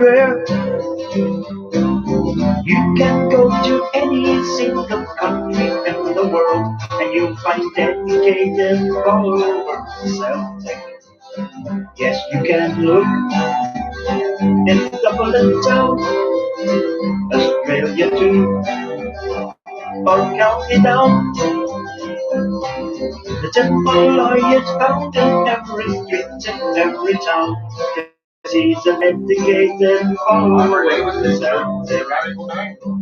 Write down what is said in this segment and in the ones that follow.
rare. You can go to any single country in the world and you'll find dedicated followers Celtic. Yes, you can look in Dublin town, Australia too, or County Down. The temple is found in every street in every town. 'Cause he's a dedicated follower of the Celtic.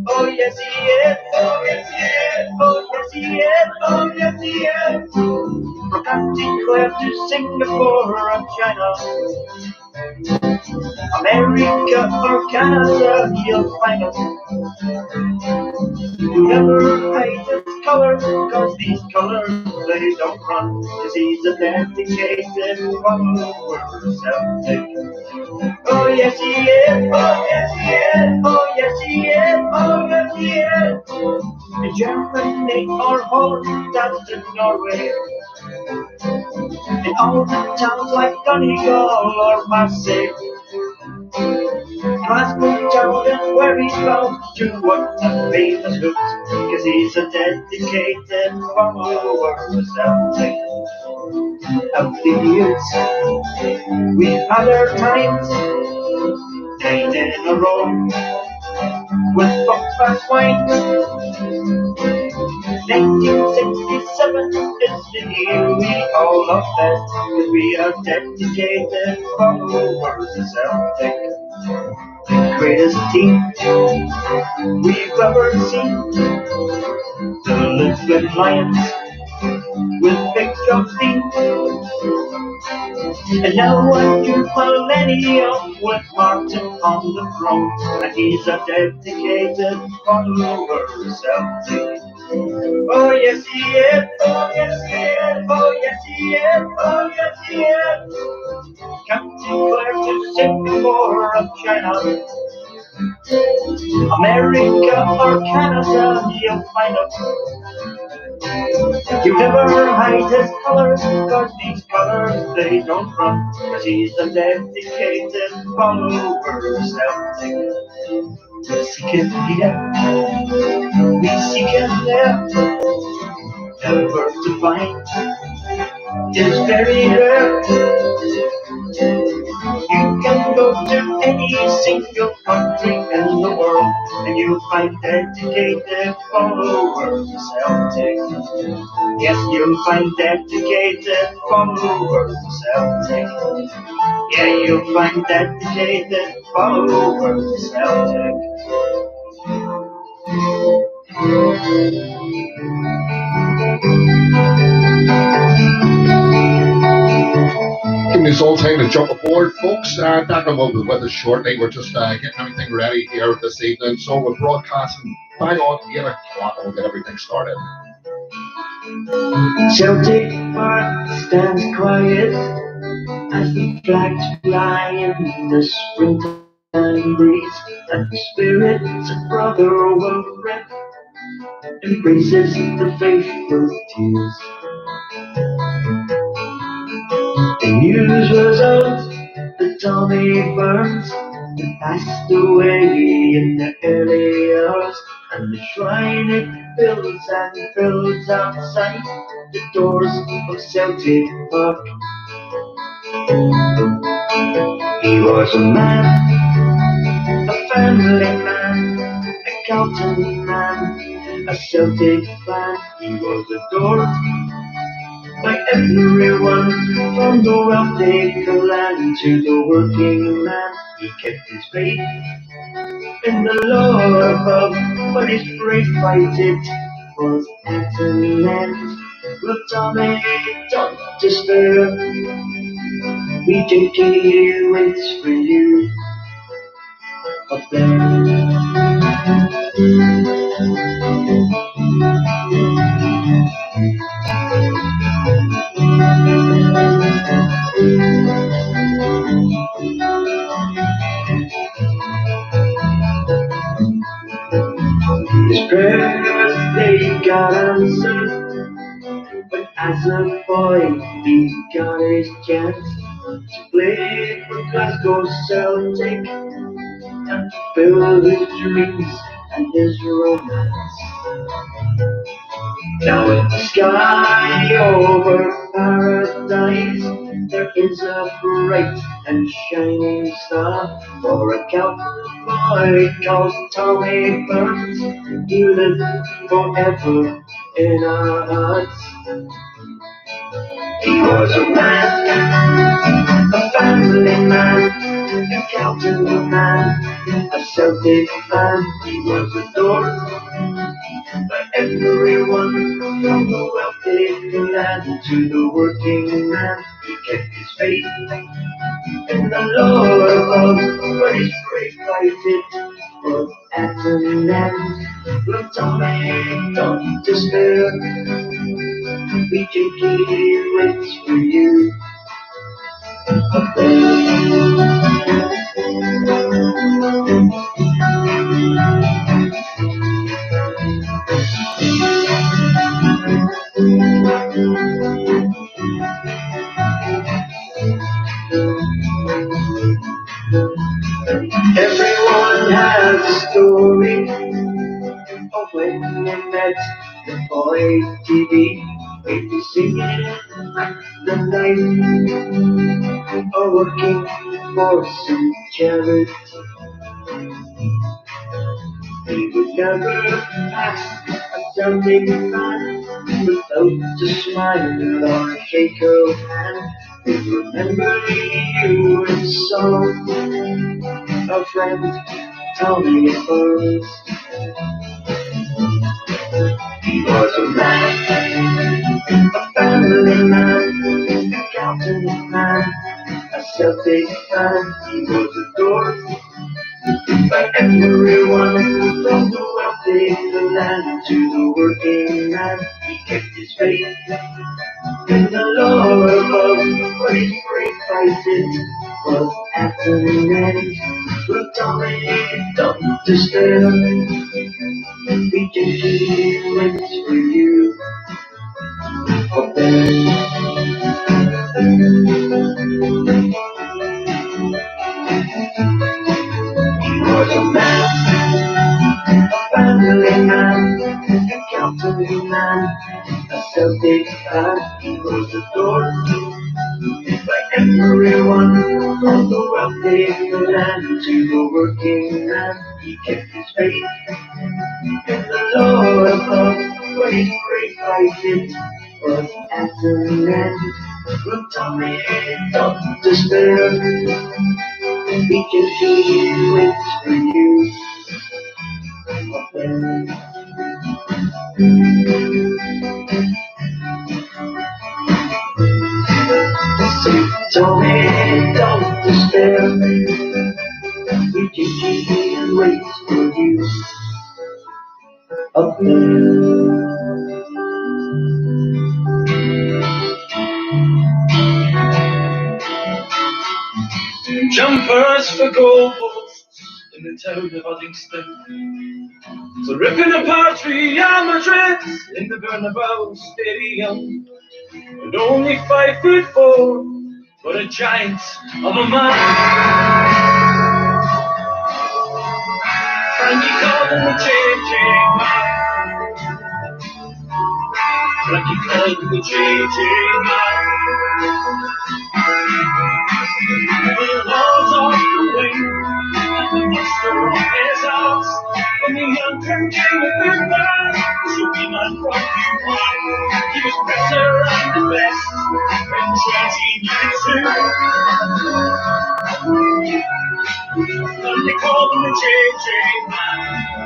Oh yes he is, oh yes he is, oh yes he is, oh yes he is. From County Clare to Singapore and China, America or Canada, you'll find him. You never hide his colors, cause these colors they don't run. 'Cause he's a dedicated follower of Celtic. Oh yes he is, oh yes he is, oh yes he is, oh yes he is. In Germany or Holland and in Norway, in all the towns like Donegal or Marseille, Glasgow town is where he's bound to work the famous hooks, 'cause he's a dedicated follower of Celtic. Of the years, we've had our times, 9 in a row, with Buckfast wine. 1967 is the year we all love best, 'cause we are dedicated followers of Celtic. The greatest team we've ever seen, the Lisbon Lions with Big John Dean. And now a new millennium with Martin on the throne, and he's a dedicated follower of Celtic. Oh yes he is, oh yes he is, oh yes he is, oh yes he is. County Clare to Singapore and China, America or Canada, you'll find him. You never hide his colors, cause these colors they don't run. 'Cause he's a dedicated follower of Celtic. We seek him here, we seek him there, never to find is very rare. You can go to any single country in the world and you'll find dedicated followers of Celtic. Yes, you'll find dedicated followers of Celtic. Yeah, you'll find dedicated followers of Celtic. Giving us all time to jump aboard, folks. Daniel will be with us shortly. We're just getting everything ready here this evening. So we're broadcasting bang on 8 o'clock and we'll get everything started. Celtic Park stands quiet as the flags fly in the springtime breeze, and the spirits of brotherhood rip embraces the faithful tears. The news was out that Tommy Burns had passed away in the early hours, and the shrine it builds and builds outside the doors of Celtic Park. He was a man, a family man, a Calton man, a Celtic fan. He was adored by everyone, from the wealthy clan to the working man. He kept his faith in the Lord above, but his brave fight it was at an end. But Tommy, don't despair, we JT waits for you up there. His prayers they got answered, but as a boy he got his chance to play for Glasgow Celtic. fulfill his dreams and his romance. Now in the sky over paradise, there is a bright and shining star for a cowboy called Tommy Burns. He lived forever in our hearts. He was a man, a family man, a Celtic man, a Celtic man. He was adored by everyone, from the wealthy land to the working man. He kept his faith in the Lord above, but his great life it was at an end. Look, Tommy, don't despair. We can keep it for you. Everyone has a story of when they met the boy TV. Maybe singing the night or working for some charity. He would never pass a Sunday man without a smile or a shake of hand. He'd remember you in song, a friend, Tommy Burns. He was a man, a family man, a Celtic man, a Celtic man. He was adored by everyone, from the wealthy land to the working man. He kept his faith in the Lord above, but his great fight it was at an end. Look, Tommy, don't despair. We can do it for you. Oh, he was a man, a family man, a Celtic man, a Celtic man. He was adored by everyone, from the wealthy land to the working man. He kept his faith in the Lord above, but his great fight it was at an end. Look, Tommy, don't despair. We can do it for you. Tommy, don't despair. We can do it for you. Up there. Jumpers for goals in the town of Uddingston. So ripping apart Real Madrid in the Bernabeu Stadium. And only 5'4", but a giant of a man. Frankie called him the JJ man. Frankie called him the JJ man. The walls off the wing, and the muster on his house. When the young Prim came with good man, so we man from Q1. He was better and the best when 20 years old. And they called him the JJ man.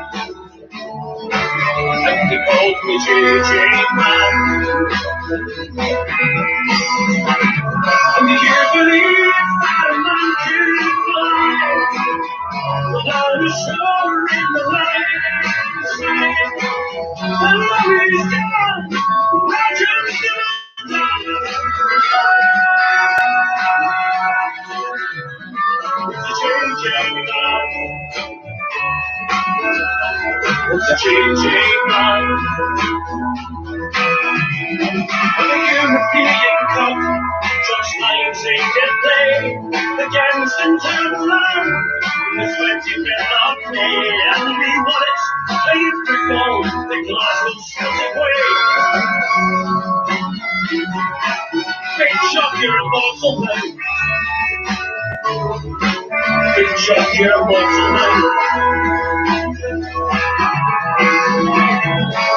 And they called him the JJ man. And do you believe that a man can fly without a shoulder in the light? And love is gone, legends the JJ man. The JJ man. And the European Cup Just like they can play against and turn around. The sweaty cannot play, and we want it. Play it before the Glasgow Celtic way. Big shot, you're a mortal man. Big shot, you're a mortal man.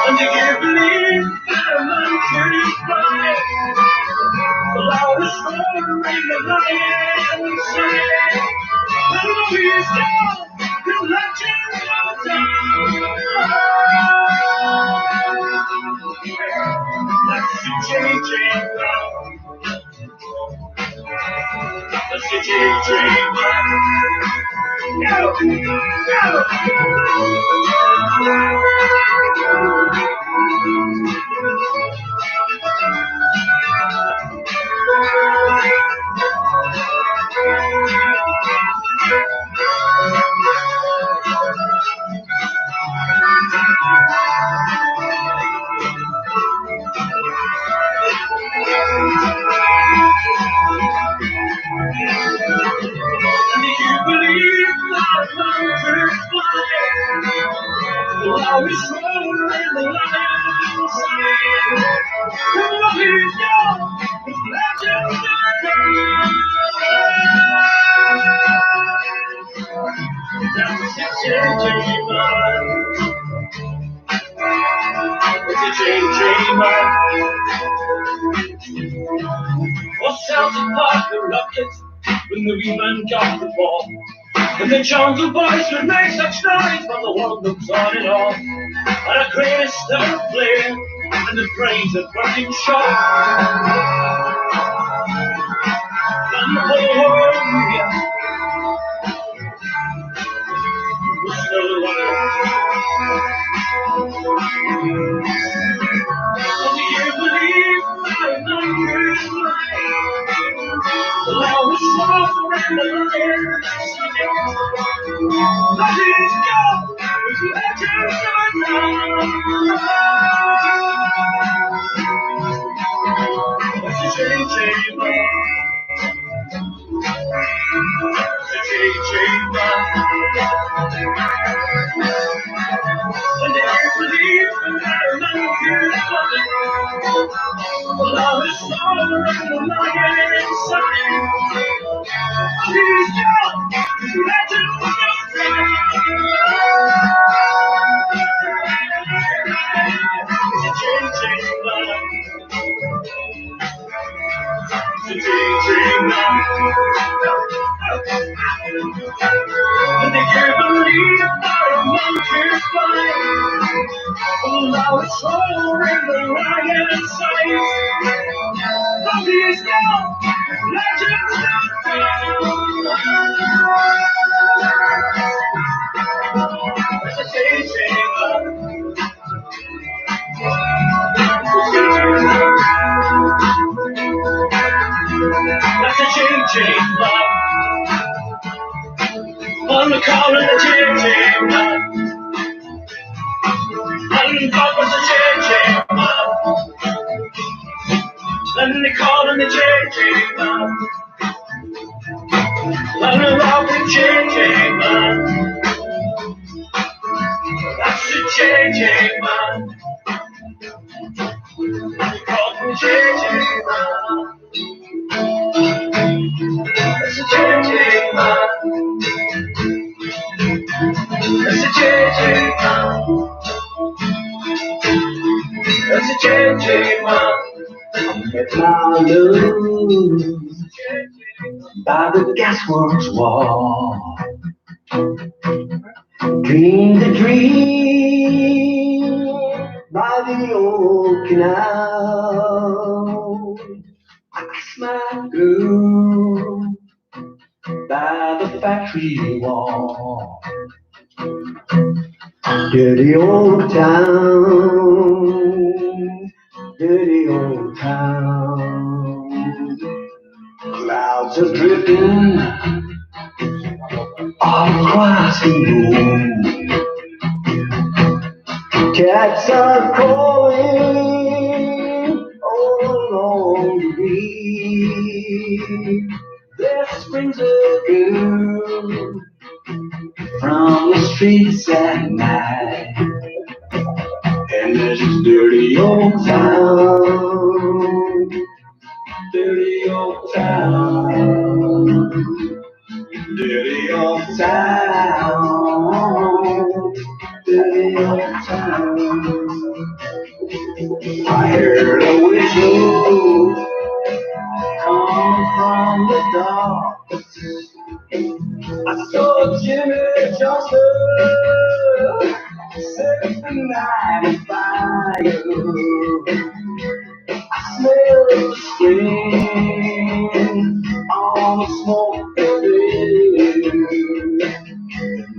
And do you believe that a man could fly? The loudest roar in the lion side. The movie's gone, the legends of time. That's the changing ground. That's the changing ground. Go! And if you believe that man could fly, the loudest roar in the lion's side. The movie's gone, the legends are gone. That's a changing man. It's a changing man. Was Celtic Park the rocket when the wee man got the ball? And the jungle boys would make such noise, but the world looks on and on. And a great star flare, and the brains of burning shot. And the whole world was still alive. And do you believe that a man could fly? The loudest roar in the lion's side. That is God, with legends are done. It's a changing man. It's a changing man. And if you believe that a man could fly, the loudest roar in the lion's side. He's God, with legends are done. It's a changing man. It's a changing man. And if you believe that a man could fly, the loudest roar in the lion's sight. Love is gone, legends are gone. It's a changing man. That's a changing man. On the call and the changing man. And God was a changing man. And the call and the changing man. And the rock and changing man. That's the changing man. God was changing man. That's a changing man. That's a changing man. That's a changing man. It's my love by the gasworks wall. Dreamed a dream by the old canal. I kissed my girl by the factory wall. Dirty old town, dirty old town. Clouds are drifting all across the room. Cats are calling all along the way. on the streets at night, and there's this dirty old town, dirty old town, dirty old town, dirty old town. I heard a whistle coming from the dark. I saw Jimmy Johnson setting the night on fire. I smelled the spring on the smoke field.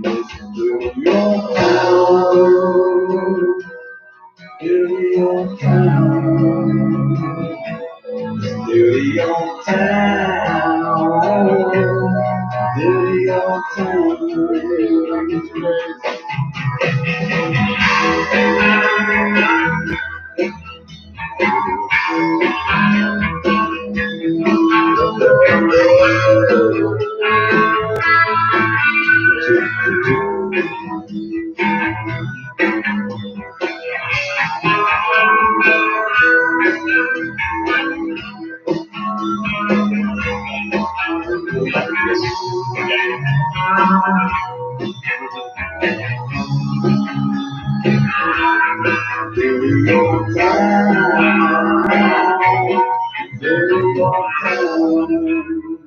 This dirty old town, dirty old town, dirty old town, dirty old town. Dirty old town, dirty old town.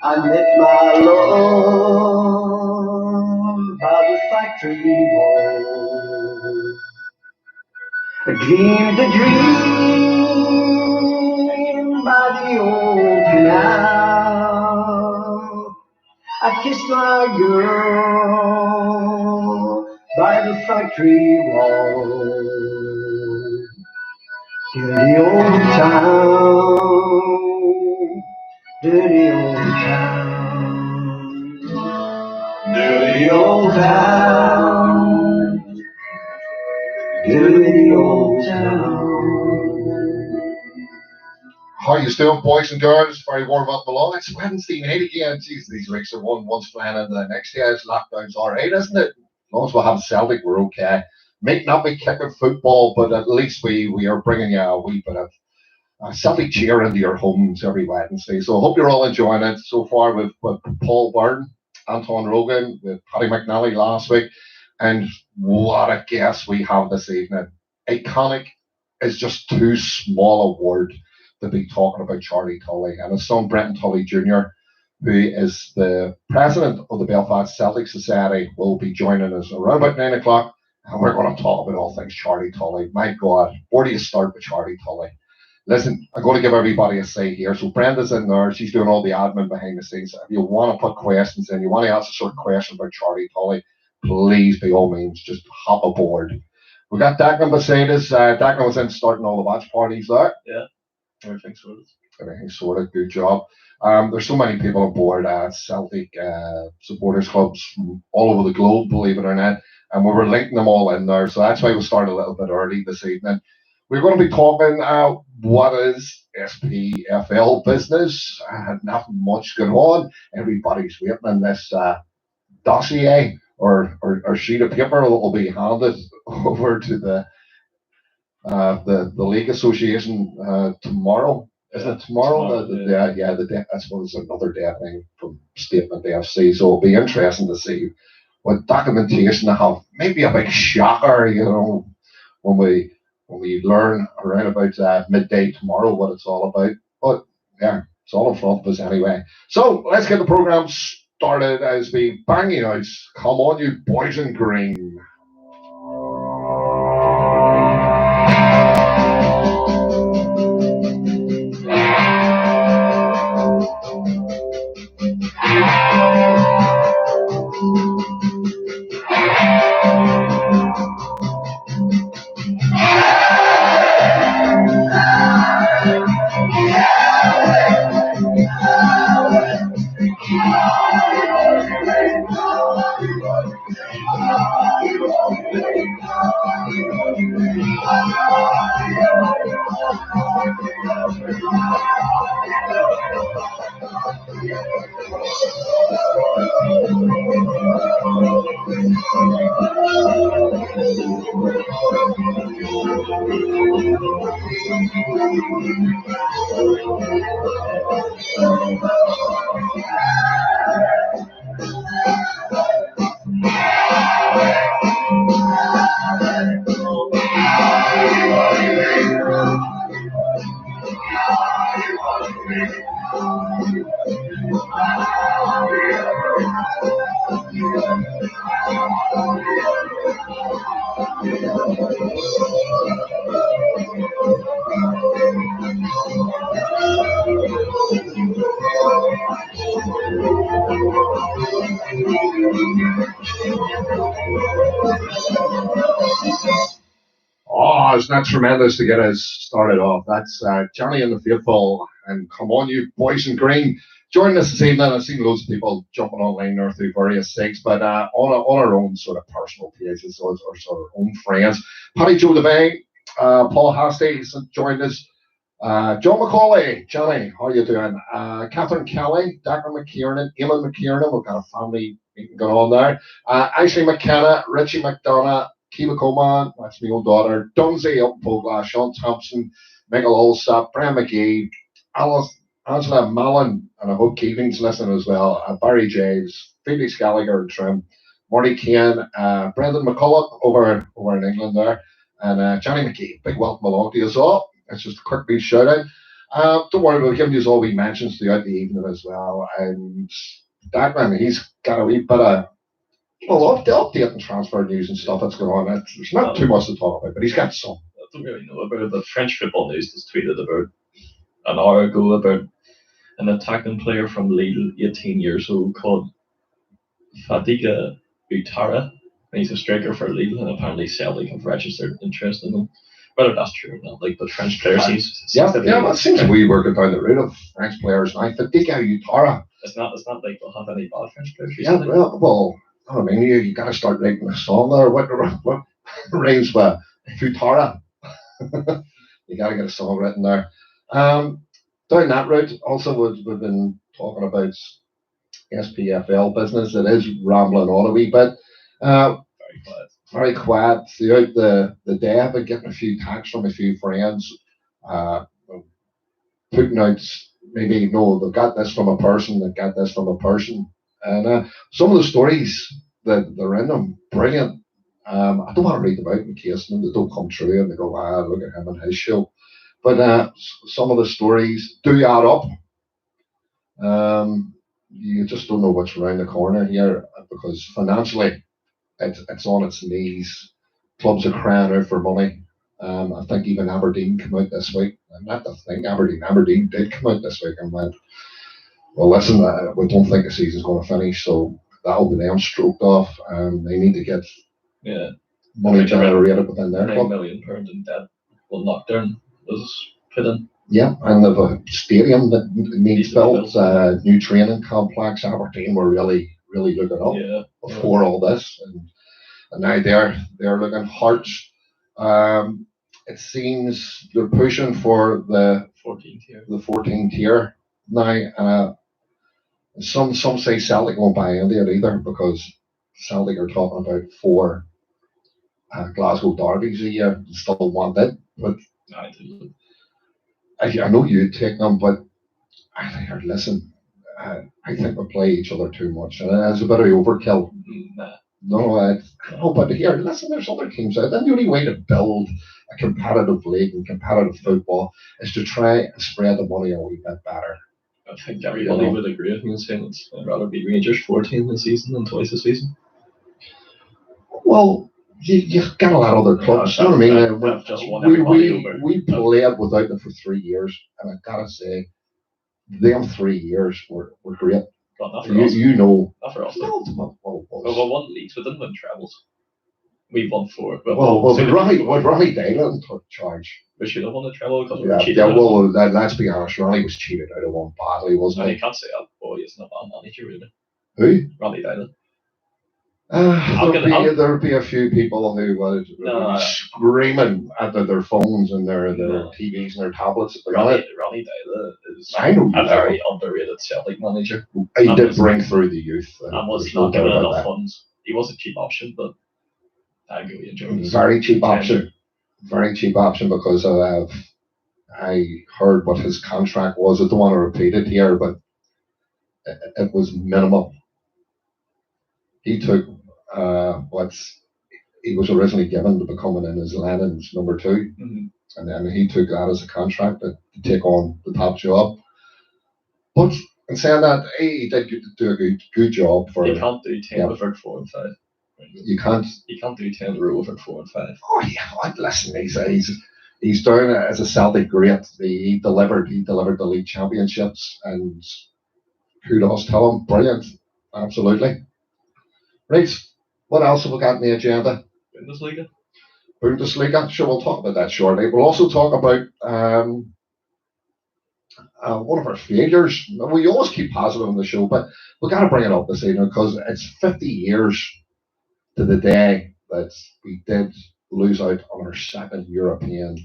I met my love by the factory wall. I dreamed a dream by the old canal. I kissed my girl by the factory wall. Dirty old town, dirty old town, dirty old town, dirty old town. How you doing, boys and girls? Very warm up below. It's Wednesday night again. Jeez, these weeks are one's flying into the next year's lockdown's alright, isn't it? As long as we have Celtic, we're okay. Might not be kicking football, but at least we are bringing you a wee bit of Celtic cheer into your homes every Wednesday. So I hope you're all enjoying it. So far with Paul Byrne, Anton Rogan, with Paddy McNally last week, and what a guest we have this evening. Iconic is just too small a word to be talking about Charlie Tully and his son Brenton Tully Jr., who is the president of the Belfast Celtic Society, will be joining us around about 9 o'clock, and we're going to talk about all things Charlie Tully. My God, where do you start with Charlie Tully? Listen, I'm going to give everybody a say here. So Brenda's in there. She's doing all the admin behind the scenes. If you want to put questions in, you want to ask a certain question about Charlie Tully, please, by all means, just hop aboard. We got Declan beside us. Declan was in starting all the watch parties there. Yeah, everything's sorted. Everything's sorted. Good job. There's so many people on board at Celtic supporters clubs from all over the globe, believe it or not, and we were linking them all in there. So that's why we started a little bit early this evening. We're going to be talking what is SPFL business. Nothing much going on. Everybody's waiting on this dossier or sheet of paper that will be handed over to the League Association tomorrow. Isn't it tomorrow? That's what is another day thing from Statement FC. So it'll be interesting to see what documentation they have. Maybe a big shocker, when we learn around about midday tomorrow what it's all about. But yeah, it's all in front of us anyway. So let's get the program started as we bang you out. Come on, you boys in green. Oh, isn't that tremendous to get us started off? That's Johnny and the Faithful, and come on, you boys in green. Joining us this evening, I've seen loads of people jumping online there through various things, but on our own sort of personal pages or sort of own friends. Paddy Joe Devane, Paul Hasties joined us. John McCauley, Johnny, how you doing? Catherine Kelly, Declan McKiernan, Eamon McKiernan, we've got a family meeting going on there. Ashley McKenna, Richie McDonough, Kiva Coleman, that's my own daughter, Dunsey up Poglass, Sean Thompson, Michael Olsop, Brian McGee, Alice, Angela Mallon, and I hope Keating's listening as well, Barry James, Felix Gallagher and Trim, Marty Kane, Brendan McCullough over in England there, and Johnny McKee. Big welcome along to you all. It's just a quick wee shout out. Don't worry, we'll give you all wee mentions throughout the evening as well. And Declan, he's got a wee bit of update and transfer news and stuff that's going on. There's not too much to talk about, but he's got some. I don't really know about it, but French Football News just tweeted about an hour ago about an attacking player from Lille, 18 years old, called Fadiga Utara. He's a striker for Lille, and apparently Celtic have registered interest in him. Whether that's true or not, like the French player seems it seems like we working down the route of French players now. Fadiga Utara. It's not like we'll have any bad French players recently. Yeah, well, I mean, you got to start writing a song there. What rhymes with Futara? You got to get a song written there. Down that route, also we've been talking about SPFL business. It is rambling on a wee bit. Very quiet throughout the day. I've been getting a few texts from a few friends, putting out maybe no, they've got this from a person, they've got this from a person, and some of the stories that they're in them, brilliant. I don't want to read them out in case they don't come true and they go, look at him and his show. But some of the stories do add up. You just don't know what's around the corner here because financially it's on its knees. Clubs are crying out for money. I think even Aberdeen came out this week. Not to think Aberdeen did come out this week and went, well, listen, we don't think the season's going to finish, so that'll be them stroked off. They need to get money generated within their club. £9 million in debt. Well, knockdown was put in. Yeah, and they've a stadium that needs built, new training complex. Aberdeen were really looking up before all this, and now they're looking hard. It seems they're pushing for the 14 tier now. Some say Celtic won't buy into it either because Celtic are talking about 4 Glasgow derbies a year and still want it. But I know you'd take them, but I think, listen, I think we play each other too much, and it's a bit of overkill. No, but here, listen, there's other teams out. And the only way to build a competitive league and competitive football is to try and spread the money a wee bit better. I think everybody would agree with me in saying I'd rather be Rangers 14 this season than twice a season. Well, you've got a lot of other clubs. You know what I mean? We played without them for 3 years, and I've got to say, them 3 years were great. Not for us. You know. Not for us. No, we won leagues, we didn't win trebles. We won 4. With Ronnie Dalen took charge. We should have won the treble because we were cheated. Let's be honest, Ronnie was cheated out of one badly, wasn't he? You can't say that. Boy, it's not a bad manager, really. Who? Ronnie Dalen. There'll be a few people who would be screaming at their phones and their TVs and their tablets. Ronnie Dalen is a very underrated Celtic manager. He did bring through the youth. And was not given enough funds. He was a cheap option, but I really enjoyed it. Very cheap option. Very cheap option because I heard what his contract was. I don't want to repeat it here, but it was minimal. He took he was originally given to becoming in his Lennon's number 2, Mm-hmm. and then he took that as a contract to take on the top job. But in saying that, he did do a good job for. You can't do 10 without 4 and 5. You can't. You can't do 10 rule without 4 and 5. Oh yeah, listen, he's doing it as a Celtic great. He delivered the league championships, and kudos to him. Brilliant, absolutely. Right, what else have we got on the agenda? Bundesliga. Sure, we'll talk about that shortly. We'll also talk about one of our failures. We always keep positive on the show, but we got to bring it up this evening because it's 50 years to the day that we did lose out on our second European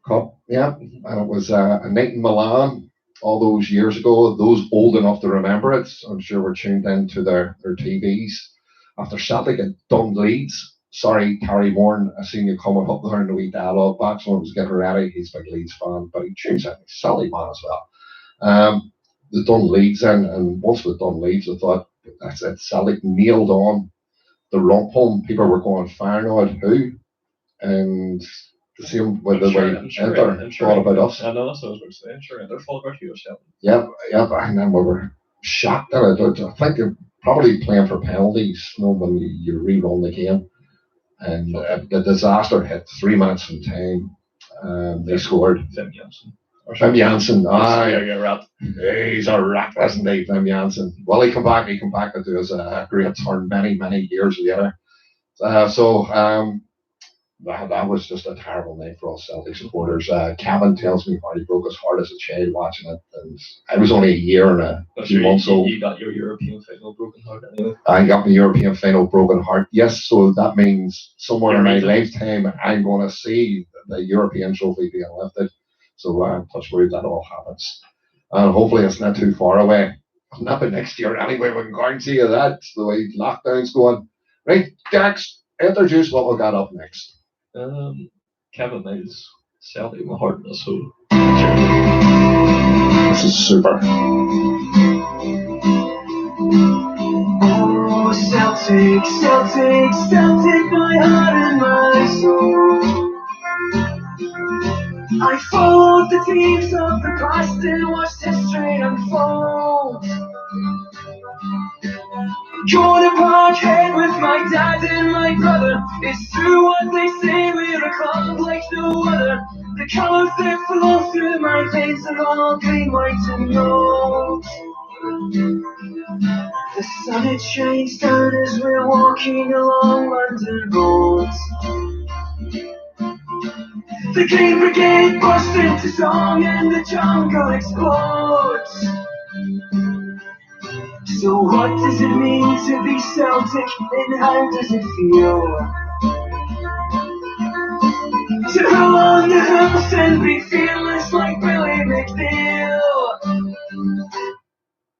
Cup. Yeah, and it was a night in Milan all those years ago. Those old enough to remember it, I'm sure, were tuned into their TVs after Celtic had done Leeds. Sorry, Carrie Moore, I seen you coming up there in the wee dialogue box when I was getting ready. He's a big Leeds fan, but he tunes in. He's a Celtic man as well. They've done Leeds and once we've done Leeds, I thought, that's it. Celtic nailed on the rump home. People were going, Feyenoord, who? And the same with the way Inter thought about us. I know, that's what I was going to say. I'm sure Inter thought about you yourself. Yep, and then we were shocked at it. I think they're probably playing for penalties, when you rerun the game. And the disaster hit 3 minutes from time. They scored. Wim Janssen. He's a rat, isn't he, Wim Janssen? Well, he come back to do us a great turn many years later. That was just a terrible night for all Celtic supporters. Kevin tells me how he broke his heart as a child watching it, and I was only a year and a few months old. You got your European final broken heart anyway. I got my European final broken heart. Yes, so that means somewhere in my lifetime I'm going to see the European trophy being lifted. So touch wood that all happens, and hopefully it's not too far away. Not by next year anyway. We can guarantee you that. The way lockdown's going. Right, Dax, introduce what we got up next. Kevin Mills, Celtic, my heart and my soul. This is super. Oh, Celtic, Celtic, Celtic, my heart and my soul. I followed the teams of the past and watched history unfold. Going to Parkhead with my dad and my brother. It's true what they say, we're a club like no other. The colours that flow through my veins are all green, white and gold. The sun it shines down as we're walking along London roads. The Green Brigade bursts into song and the jungle explodes. So what does it mean to be Celtic, and how does it feel to roll on the hoops and be fearless like Billy McNeil?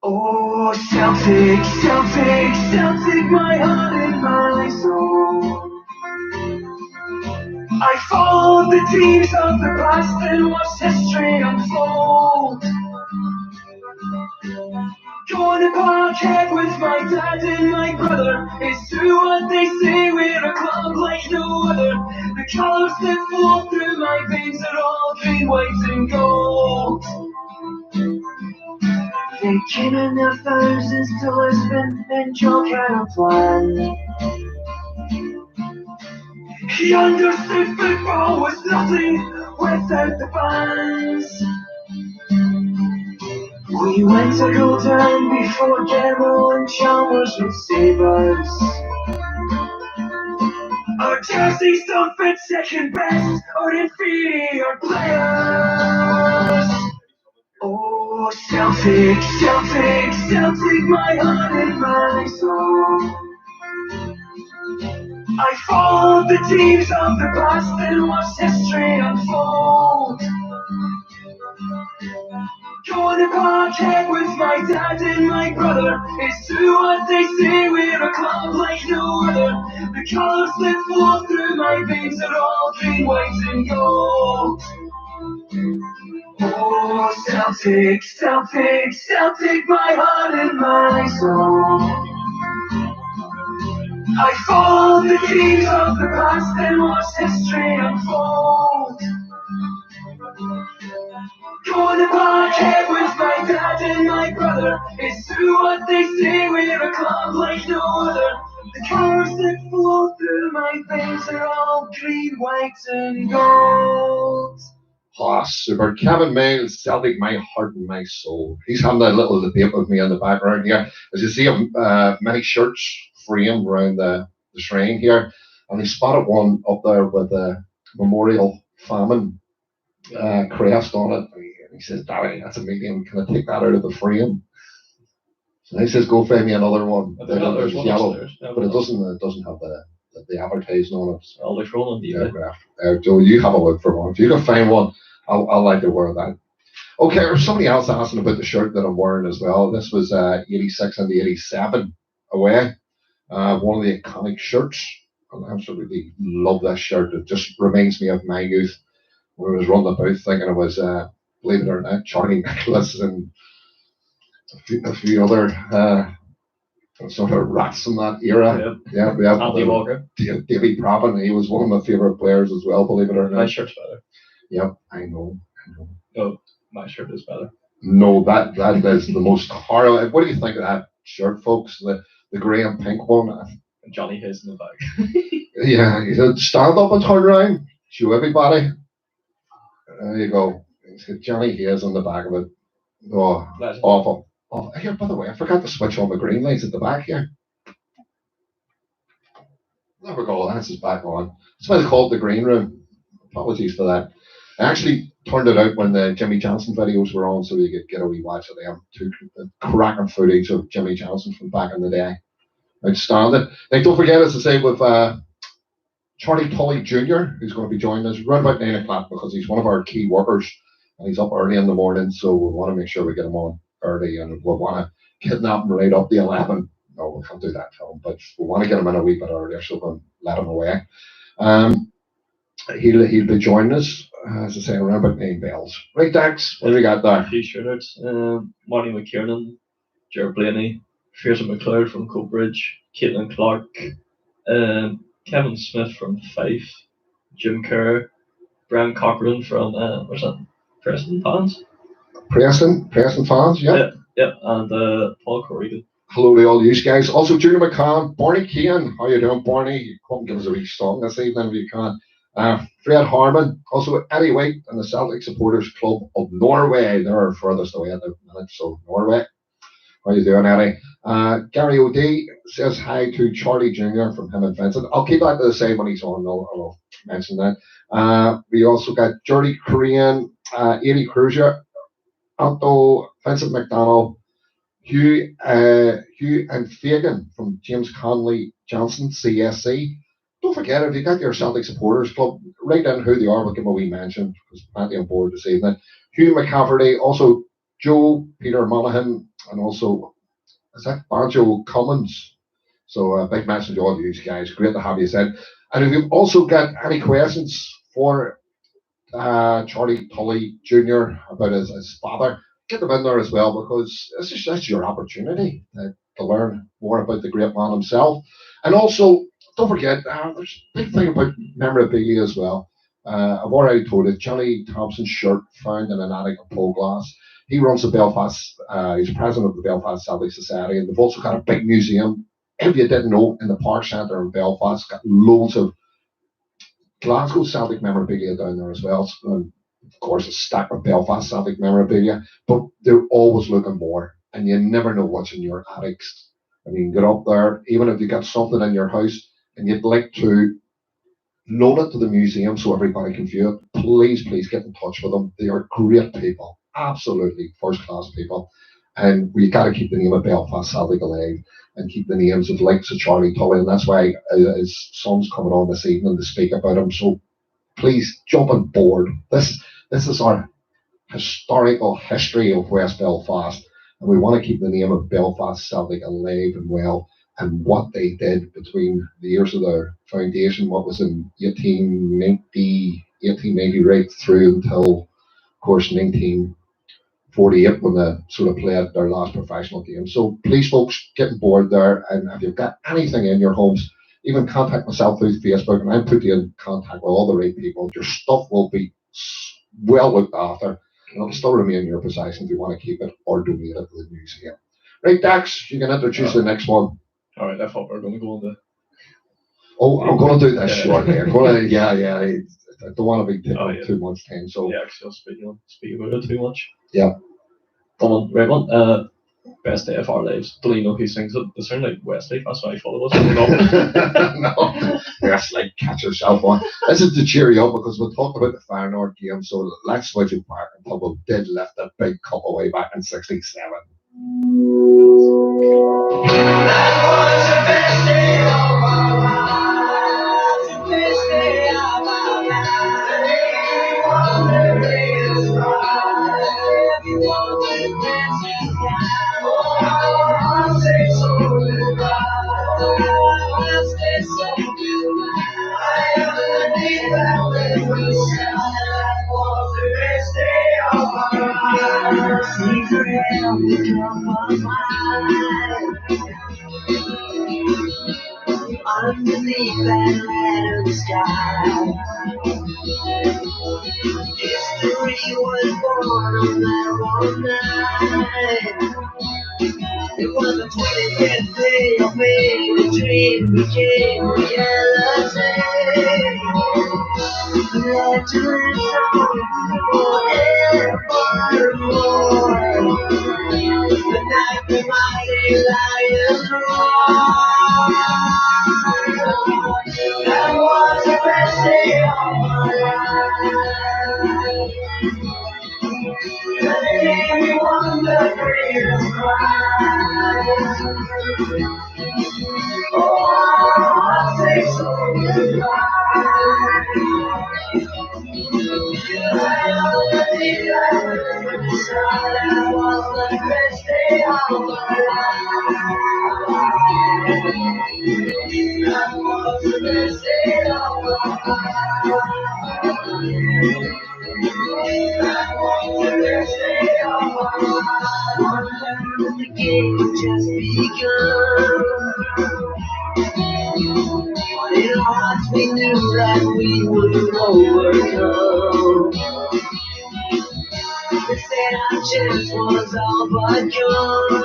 Oh, Celtic, Celtic, Celtic, my heart and my soul. I followed the teams of the past and watched history unfold. Going to Parkhead with my dad and my brother. It's true what they say, we're a club like no other. The colours that flow through my veins are all green, white and gold. They came in their thousands to Lisbon and Joe had a plan. He understood football was nothing without the fans. We went to go down before Gemmell and Chalmers would save us. Our jerseys don't fit second best or inferior players. Oh, Celtic, Celtic, Celtic, my heart and my soul. I followed the teams of the past and watched history unfold. Going to Parkhead with my dad and my brother. It's true what they say, we're club like no other. The colours that flow through my veins are all green, white and gold. Oh, Celtic, Celtic, Celtic, my heart and my soul. I follow the keys of the past and watch history unfold. Going to Parkhead with my dad and my brother. It's true what they say, we're a club like no other. The colours that flow through my veins are all green, white and gold. Oh, super. Kevin Miles, Celtic, my heart and my soul. He's having a little debate with me in the background here. As you see, many shirts framed around the shrine here, and he spotted one up there with a memorial famine crest on it. And he says, Daddy, that's a medium. Can I take that out of the frame? So he says, go find me another one. There's yellow, but it doesn't have the advertising on it. All the on the aircraft. Joe, you have a look for one. If you can find one, I'll like to wear that. Okay, there's somebody else asking about the shirt that I'm wearing as well. This was 86 and the 87 away. One of the iconic shirts. I absolutely love this shirt. It just reminds me of my youth when I was running about thinking it was, believe it or not, Charlie Nicholas and a few other sort of rats in that era. Yeah. Andy Walker. Davy Pravin, he was one of my favourite players as well, believe it or not. My shirt's better. Yep, I know. No, my shirt is better. No, that is the most horrible. What do you think of that shirt, folks? The grey and pink one. And Johnny Hayes in the back. Yeah, he said, stand up and turn around. Show everybody. There you go. He said Johnny Hayes on the back of it. Oh, awful. Oh, here, by the way, I forgot to switch on the green lights at the back here. There we go, that's back on. That's why they call it the green room. Apologies for that. I actually turned it out when the Jimmy Johnson videos were on so you could get a wee watch of them. Two cracking footage of Jimmy Johnson from back in the day. Outstanding. Now, don't forget, as I say, with Charlie Tully Jr., who's going to be joining us right about 9 o'clock because he's one of our key workers and he's up early in the morning, so we want to make sure we get him on early and we want to kidnap him right up the 11. No, we can't do that to him, but we want to get him in a wee bit earlier so we can let him away. He'll be joining us, as I say, around about 9 bells. Right, Dax, what do we got there? A few shoutouts. Marty McKiernan, Jared Blaney, Fraser McLeod from Coatbridge, Caitlin Clark, Kevin Smith from Fife, Jim Kerr, Brian Cochran from, what's that? Preston Fans? Preston Fans, yeah. Yeah, and Paul Corrigan. Hello to all you guys. Also, Julie McCann, Barney Keane. How you doing, Barney? Come and give us a wee song this evening if you can. Fred Harmon, also Eddie White and the Celtic Supporters Club of Norway. They're our furthest away at the minute, so Norway. How you doing, Eddie? Gary O'D says hi to Charlie Jr. from him and Vincent. I'll keep that to the same when he's on. I'll mention that. We also got Jordy Korean, Eddie Cruiser, Anto, Vincent McDonald, Hugh and Fagan from James Conley Johnson, CSC. Don't forget, if you got your Celtic Supporters Club, write down who they are. We'll give them a wee mention because plenty on board this evening. Hugh McCafferty, also Joe, Peter Monaghan, and also, is that Banjo Cummins? So a big mention to all you guys. Great to have you said. And if you've also got any questions for Charlie Tully Jr. about his father, get them in there as well because that's your opportunity to learn more about the great man himself. And also, don't forget, there's a big thing about memorabilia as well. I've already told you, Johnny Thompson's shirt found in an attic of Polglass. He runs the Belfast, he's president of the Belfast Celtic Society, and they've also got a big museum. If you didn't know, in the Park Centre in Belfast, got loads of Glasgow Celtic memorabilia down there as well. And of course, a stack of Belfast Celtic memorabilia, but they're always looking more, and you never know what's in your attics. I mean, get up there, even if you got something in your house and you'd like to loan it to the museum so everybody can view it, please get in touch with them. They are great people, absolutely first-class people, and we got to keep the name of Belfast Celtic alive and keep the names of likes of Charlie Tully, and that's why his son's coming on this evening to speak about him. So please jump on board. This is our historical history of West Belfast, and we want to keep the name of Belfast Celtic alive and well. and what they did between the years of their foundation, what was in 1890 right through until, of course, 1948 when they sort of played their last professional game. So please, folks, get on board there, and if you've got anything in your homes, even contact myself through Facebook, and I'll put you in contact with all the right people. Your stuff will be well looked after, and it'll still remain in your possession if you want to keep it or donate it to the museum. Right, Dax, you can introduce the next one. All right, I thought we were going to go on the. Oh, I'm going to do this shortly. I'm going to, yeah. I don't want to be taking up too much time. So yeah, actually, I'll speak about it too much. Yeah. Come on, right one. Best day of our lives. Don't even know who sings it. It sounded like Wesley. That's what I thought it was. No, that's like catch yourself on. This is to cheer you up because we talked about the Feyenoord game. So let's switch it back until we did lift that big cup away back in '67. That was the best day of our lives, the best day of our lives. Everyone that raised pride, everyone that dances down. Oh, I say so goodbye, I say so goodbye. I believe that when we sound, that was the best day of our lives. Secret of the underneath that red sky, history was born on that one night. It was the 25th day of May, the dream became reality. Legends on forevermore. The night the mighty lion roared. That was the best day of my life. The day we won the greatest prize. Oh, I say so goodbye. That was the best day of my life. That was the best day of my life. That was the best day of my life. When the game just begun, in our hearts we knew that we would overcome. They said our chance was all but gone.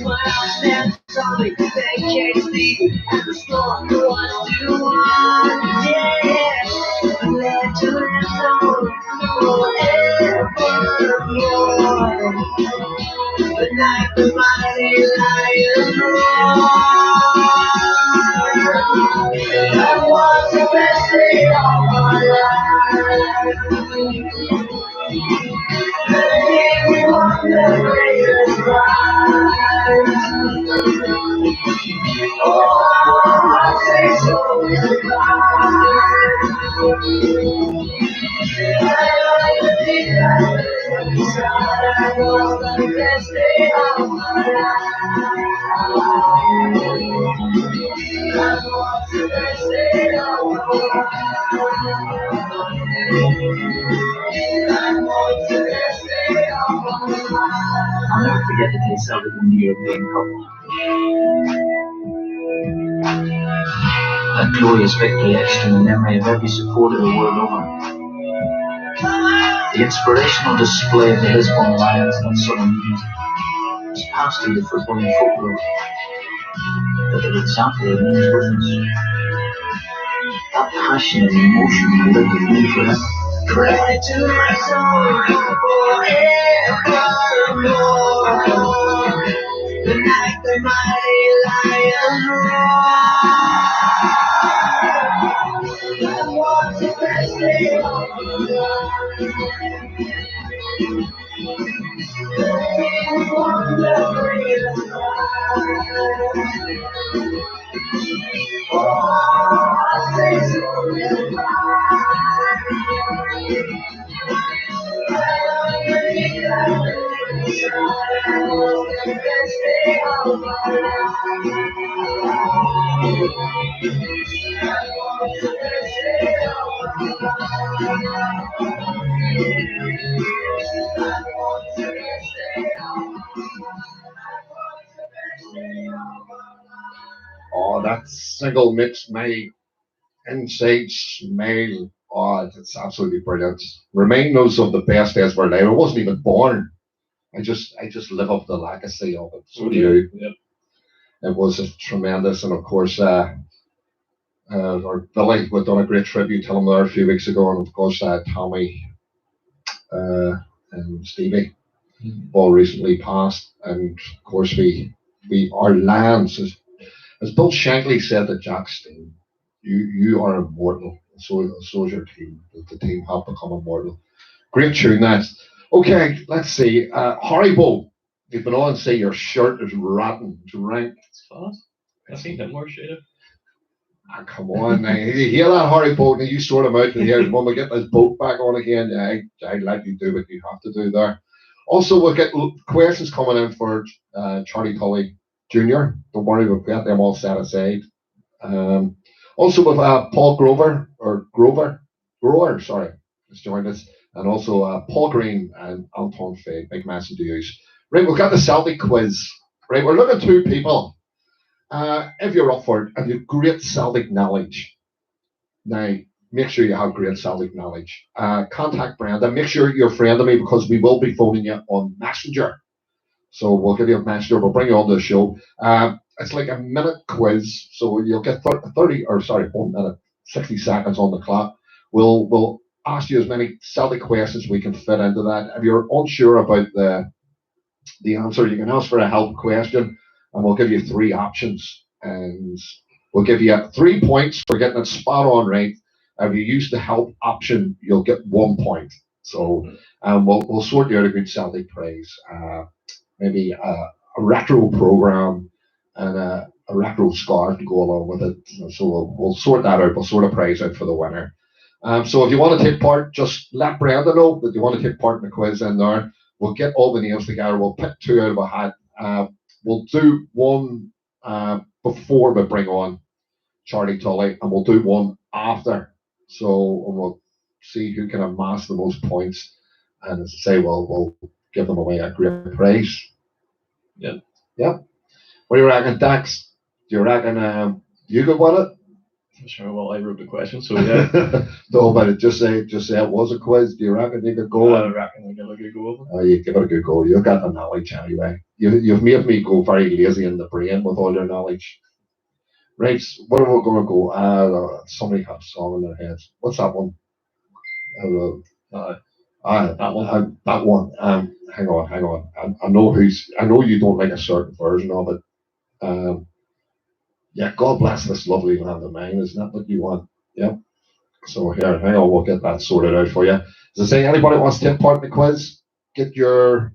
But our steps on me, they can't see, and the storm was too hard. Yeah, legends on forevermore. The night the mighty lion roared. That was the best day of my life. The day we won the greatest prize. Oh, I say so goodbye. That was the best day of my life. That was the best day of my life. That was the best day of my life. I'll never forget the day Celtic won the European Cup. That glorious victory etched in the memory of every supporter the world over. The inspirational display of the Lisbon Lions that southern evening was passed through the footballing folklore, but the example remains with us. That passion and emotion will live with me forever. Cry to my soul forevermore. The night the mighty lion roared. That was the best day of my life. The day we won the greatest prize. Oh, I say so goodbye. Oh, that single mix my inside smile. Oh, it's absolutely brilliant. Remind us of the best days of our life. I wasn't even born. I just live up the legacy of it. So do you. Yeah. It was just tremendous, and of course, our Billy, we've done a great tribute to him there a few weeks ago, and of course, Tommy uh, and Stevie all recently passed, and of course, we our lands, as Bill Shankly said to Jack Steen, you are immortal. So is your team. The team have become immortal. Great tune, that. Okay, let's see. Haribo, you've been on and say your shirt is rotten. It's rank. It's fast. I think that more shaded. Ah, come on, now. You hear that, Haribo? Now you sort him out, and here's when we get this boat back on again. I'd let you do what you have to do there. Also, we'll get questions coming in for Charlie Tully Jr. Don't worry, we've got them all set aside. Um, Also with Paul Grover, sorry, has joined us, and also Paul Green and Anton Fay, big massive dues. Right, we've got the Celtic quiz. Right, we're looking at two people. If you're up for it, and you've great Celtic knowledge, now make sure you have great Celtic knowledge. Contact Brenda. Make sure you're a friend of me because we will be phoning you on Messenger. So we'll give you a messenger. We'll bring you on the show. It's like a minute quiz, so you'll get 30 or sorry, 1 minute, 60 seconds on the clock. We'll ask you as many Celtic questions we can fit into that. If you're unsure about the answer, you can ask for a help question, and we'll give you three options, and we'll give you 3 points for getting it spot on right. If you use the help option, you'll get 1 point. So we'll sort you out a good Celtic praise. Maybe a retro program and a retro scarf to go along with it. So we'll sort that out. We'll sort a prize out for the winner. So if you want to take part, just let Brenda know that you want to take part in the quiz in there. We'll get all the names together. We'll pick two out of a hat. We'll do one before we bring on Charlie Tully, and we'll do one after. So we'll see who can amass the most points. And as I say, we'll give them away a great prize. Yeah. Yeah. What do you reckon, Dax? Do you reckon you could win it? I'm sure. Well, I wrote the question, so yeah. No, but just say it was a quiz. Do you reckon you could go? I reckon I give it a good go. You give it a good go. You've got the knowledge anyway. You've made me go very lazy in the brain with all your knowledge. Right, what are we going to go? Somebody had a song in their heads. What's that one? That one. Hang on. I know you don't like a certain version of it. Yeah, God bless this lovely land of mine. Isn't that what you want? Yeah. So here, hang on, we'll get that sorted out for you. As I say, anybody wants to take part in the quiz, get your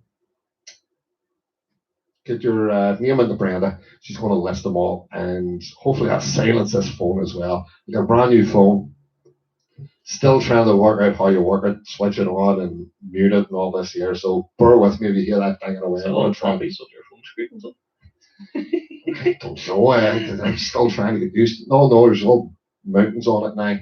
name into Brenda. She's going to list them all, and hopefully that silence this phone as well. You got a brand new phone. Still trying to work out how you work it, switch it on and mute it and all this here. So bear with me if you hear that banging away. I'm going to try and be your phone screen. I don't know. I'm still trying to get used to. No, there's all mountains on it now.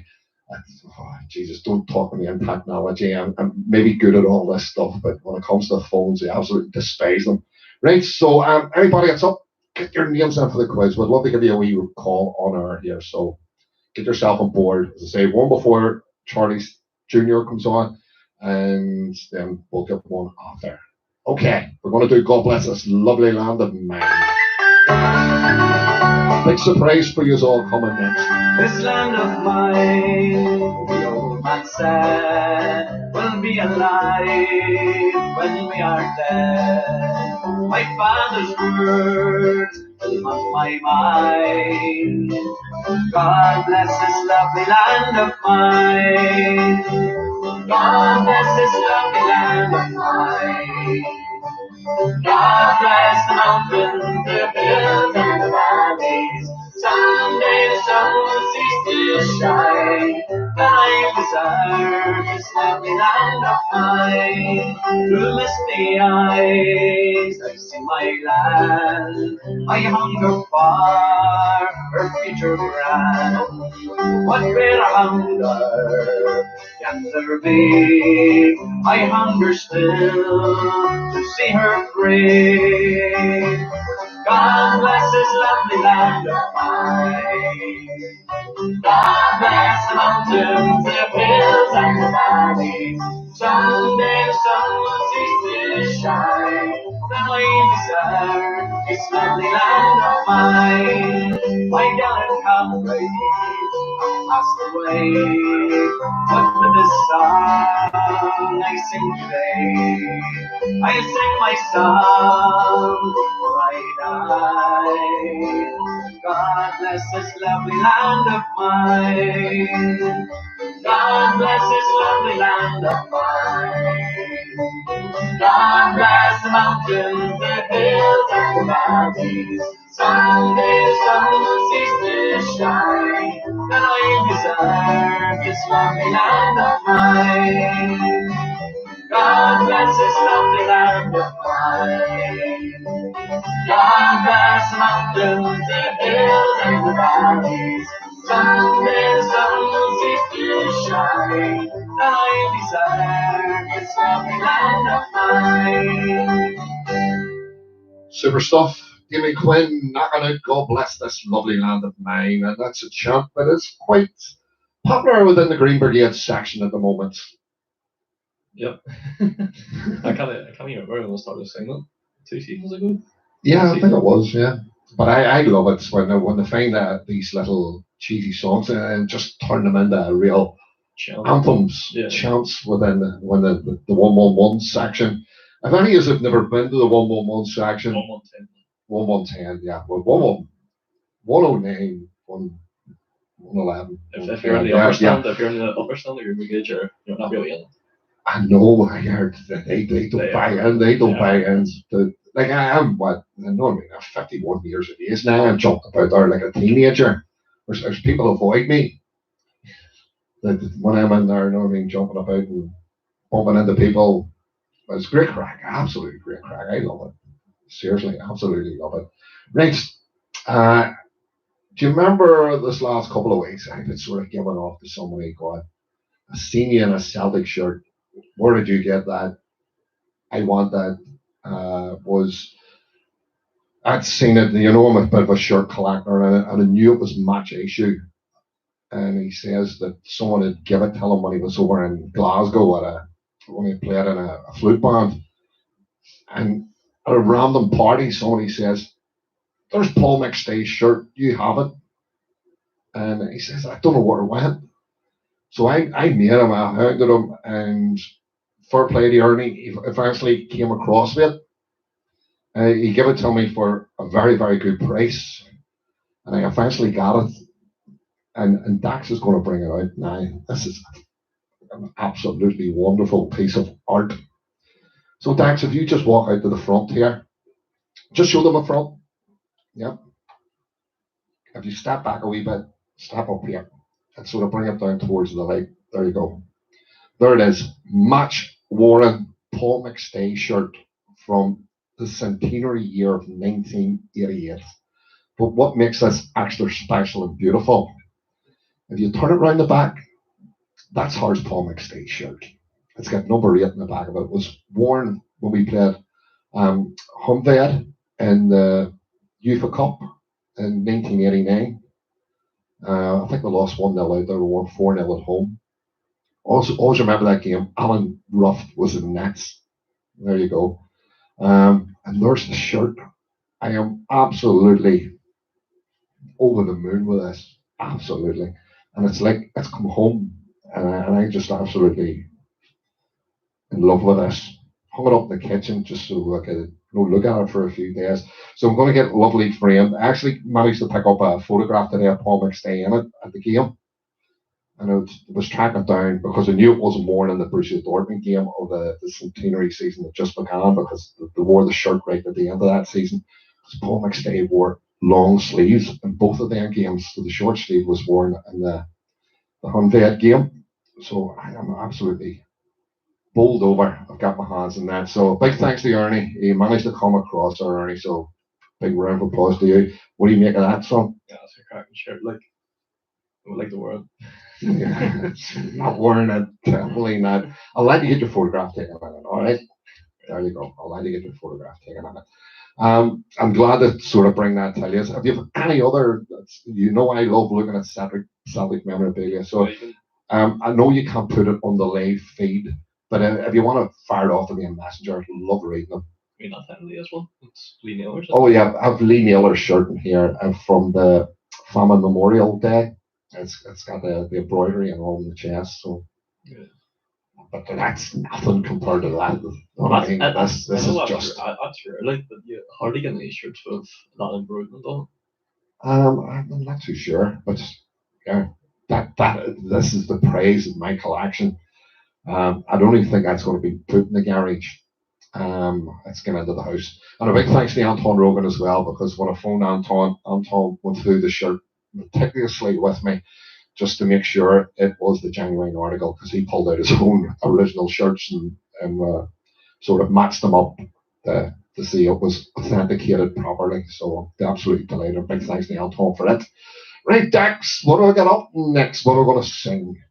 Jesus, don't talk to me in technology. I'm maybe good at all this stuff, but when it comes to phones, I absolutely despise them. Right, so everybody that's up, get your names in for the quiz. We'd love to give you a wee call on air here, so get yourself on board. As I say, one before Charlie Jr. comes on, and then we'll get one after. Okay, we're going to do God Bless This Lovely Land of Mine. Big surprise for you all coming next. This land of mine, the old man said, will be alive when we are dead. My father's words will on my mind. God bless this lovely land of mine. God bless this lovely land of mine. God bless the mountains, the hills, and the valleys. Someday the sun will cease to shine, but I desire this lovely land of mine. Through misty eyes, I see my land. I hunger for her future grand. What greater hunger can there be? I hunger still to see her free. God bless this lovely land of mine. God bless the mountains, the hills, and the valleys. Someday the sun will cease to shine. Then we desire this lovely land of mine. My gallant comrades have passed away, but with the song I sing today, I sing my song before I die. God bless this lovely land of mine. God bless this lovely land of mine. God bless the mountains, the hills, and the valleys. Someday the sun will cease to shine, and I deserve this lovely land of mine. God bless this lovely land of mine. God bless the mountains, the hills, and the valleys. Someday the sun will cease to shine, and I desire this lovely land of mine. Super stuff. Jimmy Quinn knocking out God Bless This Lovely Land of Mine, and that's a chant that is quite popular within the Green Brigade section at the moment. Yep. I can't even remember when I started singing it. 2 seasons ago? Yeah, I think it was, yeah. But I love it when they find these little cheesy songs and just turn them into real anthems, chants within the 111 section. If any of you have never been to the 111 section, 110, yeah, well, 109, 111. If you're in the upper stand, if you're in the upper stand of your brigade, you're not really in. I know, I heard that they don't buy in, buy in. Like I am, what, I know, I mean, I'm 51 years of age now, I'm jumping about there like a teenager. There's people avoid me. When I'm in there, you know what I mean, jumping about and bumping into people. It's great crack, absolutely great crack. I love it. Seriously, absolutely love it. Right, do you remember this last couple of weeks? I've been sort of giving off to somebody going, I seen you in a Celtic shirt. Where did you get that? I want that. I'd seen it, you know, I'm a bit of a shirt collector, and I knew it was match issue. And he says that someone had given it to him when he was over in Glasgow when he played in a flute band. And at a random party, somebody says, "There's Paul McStay's shirt. Do you have it?" And he says, "I don't know where it went." So I made him, I hounded him, and fair play to Ernie, he eventually came across with it. He gave it to me for a very, very good price, and I eventually got it. And Dax is going to bring it out now. This is an absolutely wonderful piece of art. So Dax, if you just walk out to the front here, just show them the front. Yep. If you step back a wee bit, step up here, and sort of bring it down towards the light. There you go. There it is. Match worn Paul McStay shirt from the centenary year of 1988. But what makes this extra special and beautiful? If you turn it around the back, that's Har's Paul McStay shirt. It's got number 8 in the back of it. It was worn when we played Humved in the UEFA Cup in 1989. I think we lost 1-0 out there. We won 4-0 at home. Always remember that game. Alan Ruff was in the nets. There you go. And there's the shirt. I am absolutely over the moon with this. Absolutely. And it's like it's come home. And I'm just absolutely in love with this. Hung it up in the kitchen just so I could look at it for a few days. So I'm going to get lovely framed. I actually managed to pick up a photograph today of Paul McStay in it at the game. And I was tracking it down because I knew it wasn't worn in the Borussia Dortmund game of the centenary season that just began, because they wore the shirt right at the end of that season. Because Paul McStay wore long sleeves in both of their games, so the short sleeve was worn in the Honved game. So I am absolutely bowled over. I've got my hands in that. So big thanks to Ernie. He managed to come across there, Ernie. So big round of applause to you. What do you make of that song? Yeah, it's a cracking shirt. Like, I would like to wear it. Not wearing it, definitely not. I'll let you get your photograph taken of it. All right, there you go. I'll let you get your photograph taken of it. I'm glad to sort of bring that to you. Have you any other? You know, I love looking at Celtic memorabilia. So I know you can't put it on the live feed, but if you want to fire it off to me in Messenger, I'd love reading them. I mean, not technically this one. It's Lee Nailers. Oh yeah, I have Lee Naylor's shirt in here from the Famine Memorial Day. It's got the embroidery and all in the chest. So, Yeah. but that's nothing compared to that. Well, I mean, this I is know just. that's rare. Like, but you hardly get any shirts with that embroiderment on. I'm not too sure, but yeah, that this is the praise of my collection. I don't even think that's going to be put in the garage. It's going into the house. And a big thanks to Anton Rogan as well, because when I phoned Anton went through the shirt meticulously with me just to make sure it was the genuine article, because he pulled out his own original shirts and sort of matched them up to see it was authenticated properly. So I'm absolutely delighted. Big thanks to Anton for it. Right, Dex, what do I get up next? What are we going to sing?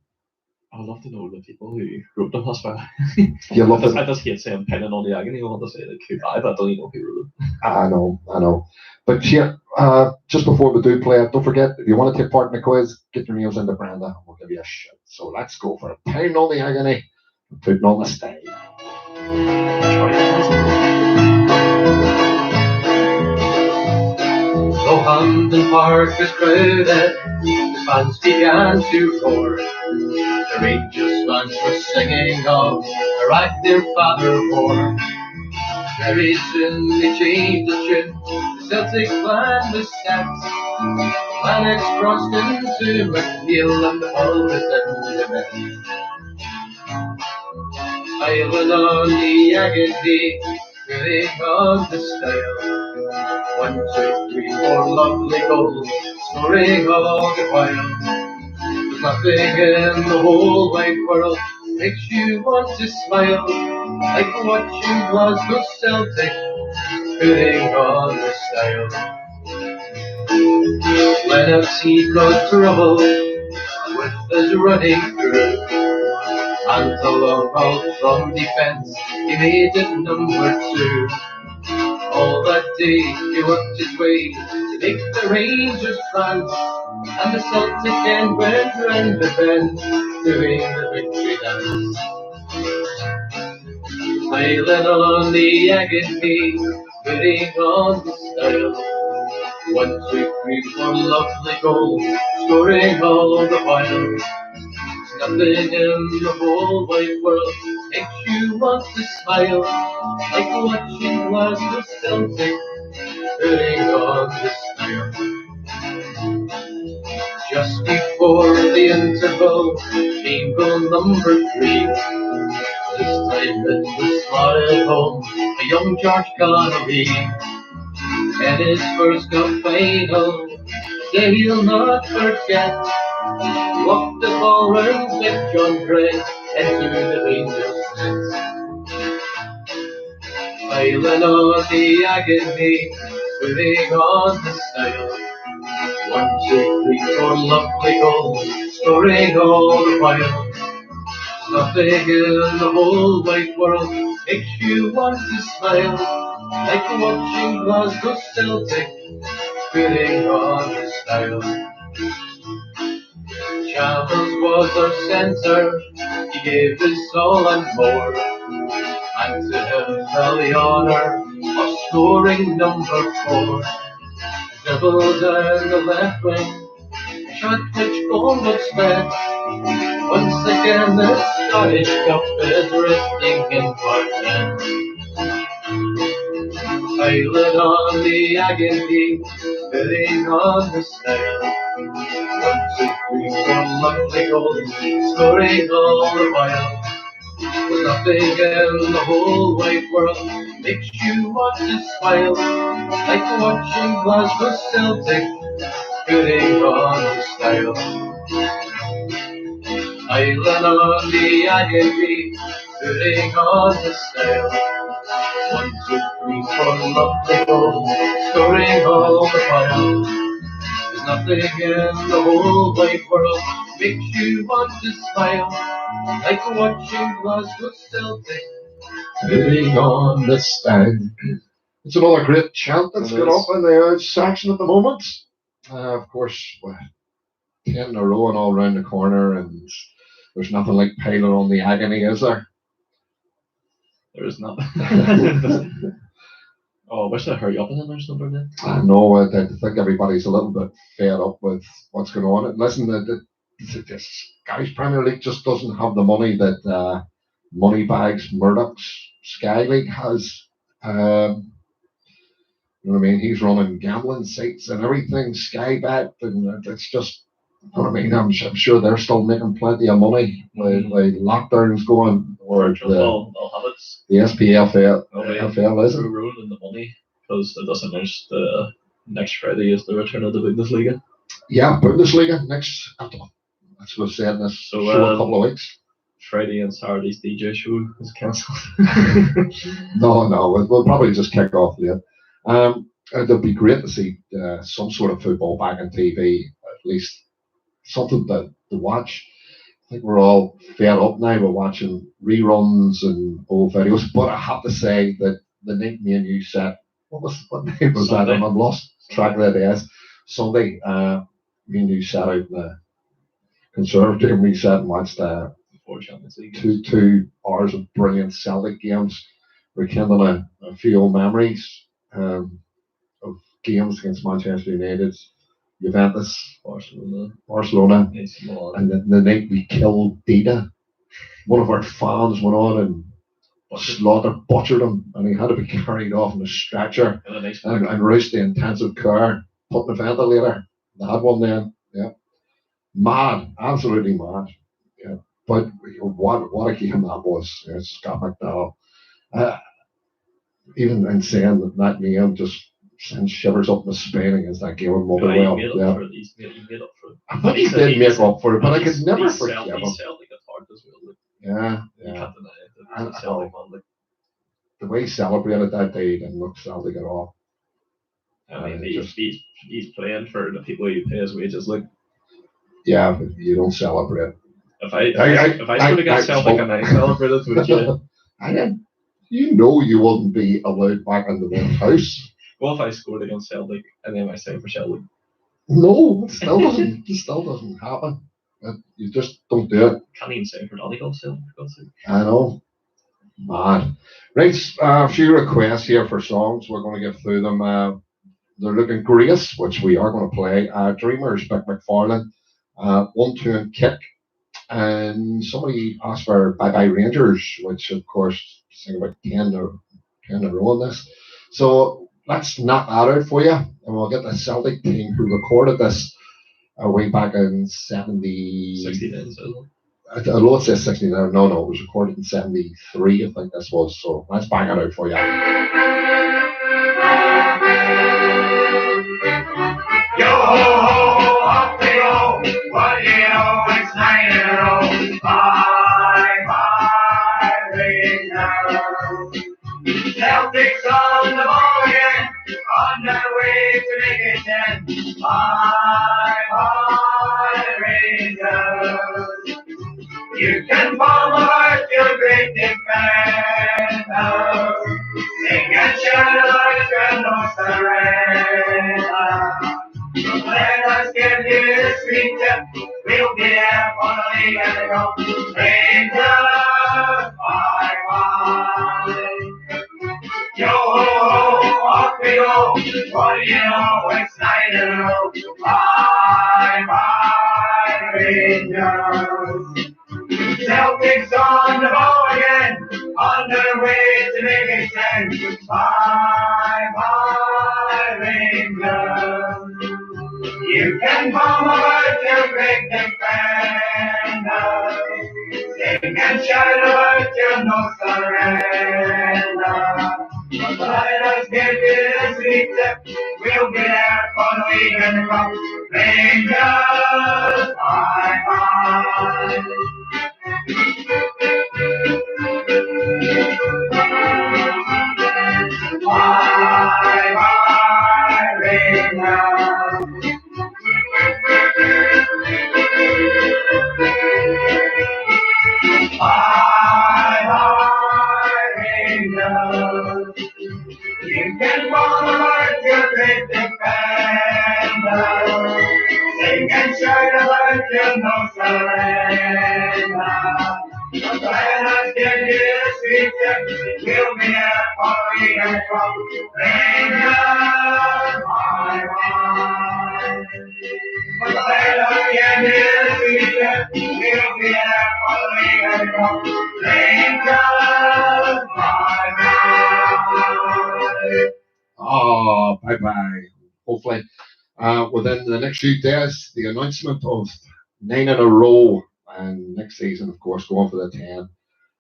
I'd love to know the people who wrote them. That's why You love I just hate saying penning on the agony. I want to say like who died, but I don't even know who wrote them. I know. But yeah, just before we do play it, don't forget, if you want to take part in the quiz, get your names into Brenda and we'll give you a shot. So let's go for it. Pound on the agony, putting on the style. Though Hampden Park was crowded, the fans began to roar. The Rangers fans were singing of the right their father wore. Very soon they changed the tune, the Celtic flag was set. Lennox crossed into McNeil and the ball was in the net. Island on the agony, putting on the style. 1, 2, 3, 4 lovely goals, scoring all the while. There's nothing in the whole wide world makes you want to smile, like watching Glasgow Celtic putting on the style. Lennox he caused trouble with his running through, and the long ball from defence he made it number 2. All that day he worked his way to make the Rangers prance, and the Celtic end went round the bend, doing the victory dance. Smiling on the agony, putting on the style. 1, 2, 3, 4 lovely goals, scoring all the while. Nothing in the whole wide world makes you want to smile, like watching Glasgow Celtic putting on the style. Just before the interval came goal number 3. This time it was slotted home by young George Connolly. And his first cup final, say he'll not forget. Walked the ball round with John Gray into the Rangers net. Island on the agony, putting on the style. 1, 2, 3, 4 lovely goals, scoring all the while. Nothing in the whole wide world makes you want to smile, like watching Glasgow Celtic putting on the style. Chalmers was our centre, he gave his all and more, and to him fell the honour of scoring number 4. Dribbled down the left wing, shot which goal was sped. Once again the Scottish Cup is resting in Parkland. Island on the agony, putting on the style. 1, 2, 3, 4 lovely goals, scoring all the while. There's nothing in the whole wide world makes you want to smile, like watching Glasgow Celtic putting on the style. sailing on the agony, putting on the sail. 1, 2, 3, 4, lovely goals, scoring all the while. There's nothing in the whole wide world makes you want to smile, like watching Glasgow Celtic Putting on the stand. It's another great chant that's got up in the section at the moment. Of course, 10 in a row and all round the corner, and there's nothing like piling on the agony, is there? There is not. Oh, I wish I'd hurry up and then there's number then. I know, I think everybody's a little bit fed up with what's going on. And listen, the Scottish Premier League just doesn't have the money that Moneybags Murdoch's Sky League has. You know what I mean? He's running gambling sites and everything, Sky Bet, and it's just, you know what I mean? I'm sure they're still making plenty of money with lockdowns going, or They'll have it. the SPFL, is it? Ruining the money because it doesn't announce the next Friday is the return of the Bundesliga. Yeah, Bundesliga next. That's what I said in this show a couple of weeks. Friday and Saturday's DJ show is cancelled. No, we'll probably just kick off late. It'd be great to see some sort of football back on TV, at least something to watch. I think we're all fed up now with watching reruns and old videos, but I have to say that the night me and you set, what name was that? I've lost track of the days. Sunday, me and you sat out in the conservatory and we sat and watched two hours of brilliant Celtic games, rekindling a few old memories of games against Manchester United, Juventus, Barcelona, and the night we killed Dida. One of our fans went on and butchered him, and he had to be carried off in a stretcher and rushed to intensive care, put in a ventilator. They had one then, yeah. Mad, absolutely mad. Yeah. But what a game that was, Scott McDowell. Even in saying that name just sends shivers up my spine against that game in Motherwell. He made up for it. I thought he did make up for it, but I could never forgive him. Celtic at heart as well. Yeah. You can't deny it. Celtic man, the way he celebrated that day, he didn't look Celtic at all. I mean, he's playing for the people who pay his wages. Yeah, but you don't celebrate. If I scored against Celtic and I celebrated, would you? I didn't. You know you wouldn't be allowed back into the house. Well, if I scored against Celtic and then I sang for Celtic. No, it still doesn't happen. You just don't do it. Can't even sing for Donegal still. I know. Mad. Right, a few requests here for songs. We're going to get through them. They're looking Grace, which we are going to play. Dreamers, Mick McFarlane. 1, 2 and Kick. And somebody asked for Bye Bye Rangers, which of course sing about 10 in a row on this. So let's knock that out for you, and we'll get the Celtic team who recorded this way back in 69. I know it says 69. No, it was recorded in 73, I think this was. So let's bang it out for you. Yo ho ho, off we go. What do you know? It's 9 in a row. Bye bye, Rangers. Celtics on the ball again, on their way to make it 10. Bye bye, Rangers. You can bomb about your great defender. Sing and shout like you're no surrender. Let us give you the sweet tip. We'll be there for the league and the cup. Rangers, bye bye. Yo ho ho, off we go. What do you know? It's 9 in a row. Bye bye, Rangers. Celtics on the ball again, on their way to make it 10. Bye bye, Rangers. You can bomb about your great defender. Sing and shout about your no surrender. Let us give you the sweet tip. We'll be there for the league and the cup. Rangers, bye bye. Bye, bye, Rangers. Bye, bye, Rangers. You can follow like your great defender. Sing and shout about your no surrender. But when I get here, sweet we'll be a party and come. Rangers, bye, bye. But when I get here, sweet we'll be a party and come. Rangers, bye, bye. Oh, bye bye. Hopefully, within the next few days, the announcement of 9 in a row, and next season, of course, going for the 10.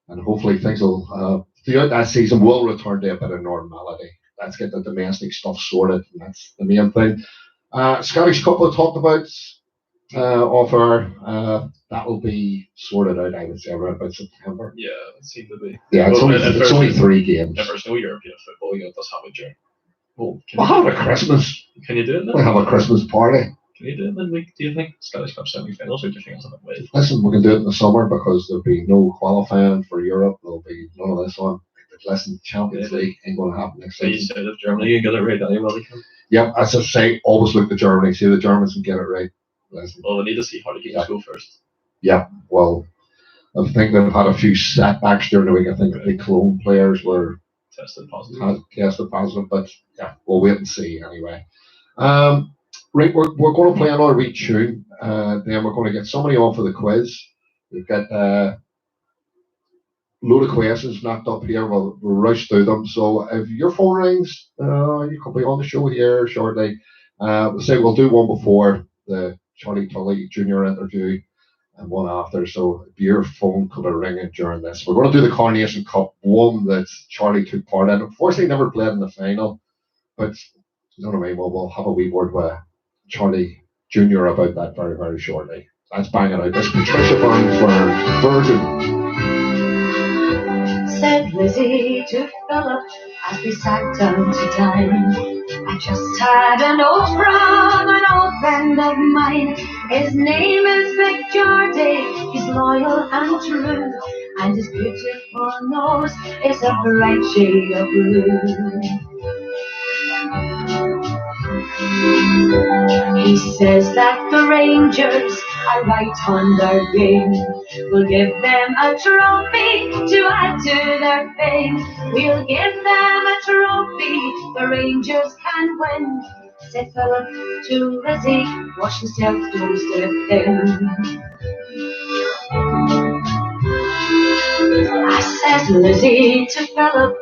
And hopefully, things will, throughout that season, will return to a bit of normality. Let's get the domestic stuff sorted, and that's the main thing. Scottish Cup we talked about offer. That will be sorted out, I would say, around about September. Yeah, it seemed to be. Yeah, it's, Well, only, if it's only 3 games. If there's no European football, you just have a June. Well, We'll have a Christmas. Can you do it then? We'll have a Christmas party. Can you do it midweek? Do you think Scottish Cup semi-finals or do you think it's a midweek? Listen, we can do it in the summer because there'll be no qualifying for Europe. There'll be none of this on. But listen, Champions League ain't going to happen next So you season. said if Germany can get it right, anybody can. Yep, as I say, always look to Germany. See the Germans can get it right. Listen. Well, we need to see how the games go first. Yeah, well, I think they've had a few setbacks during the week. I think the Cologne players were tested positive, but yeah, we'll wait and see anyway. Right, we're going to play another wee tune. Then we're going to get somebody on for the quiz. We've got a load of questions knocked up here. We'll rush through them. So if your phone rings, you could be on the show here shortly. We'll do one before the Charlie Tully Jr. interview and one after. So if your phone could have ringing during this, we're going to do the Coronation Cup, one that Charlie took part in. Unfortunately, never played in the final, but you know what I mean. We'll have a wee word with Charlie Jr. about that very, very shortly. Let's bang it out. This Patricia Burns for Virgin. Said Lizzie to Philip as we sat down to dine. I just had a note from an old friend of mine. His name is Vic Jordy. He's loyal and true, and his beautiful nose is a bright shade of blue. He says that the Rangers are right on their game. We'll give them a trophy to add to their fame. We'll give them a trophy the Rangers can win. Said Philip to Lizzie, watch yourself close to them. I said Lizzie to Philip,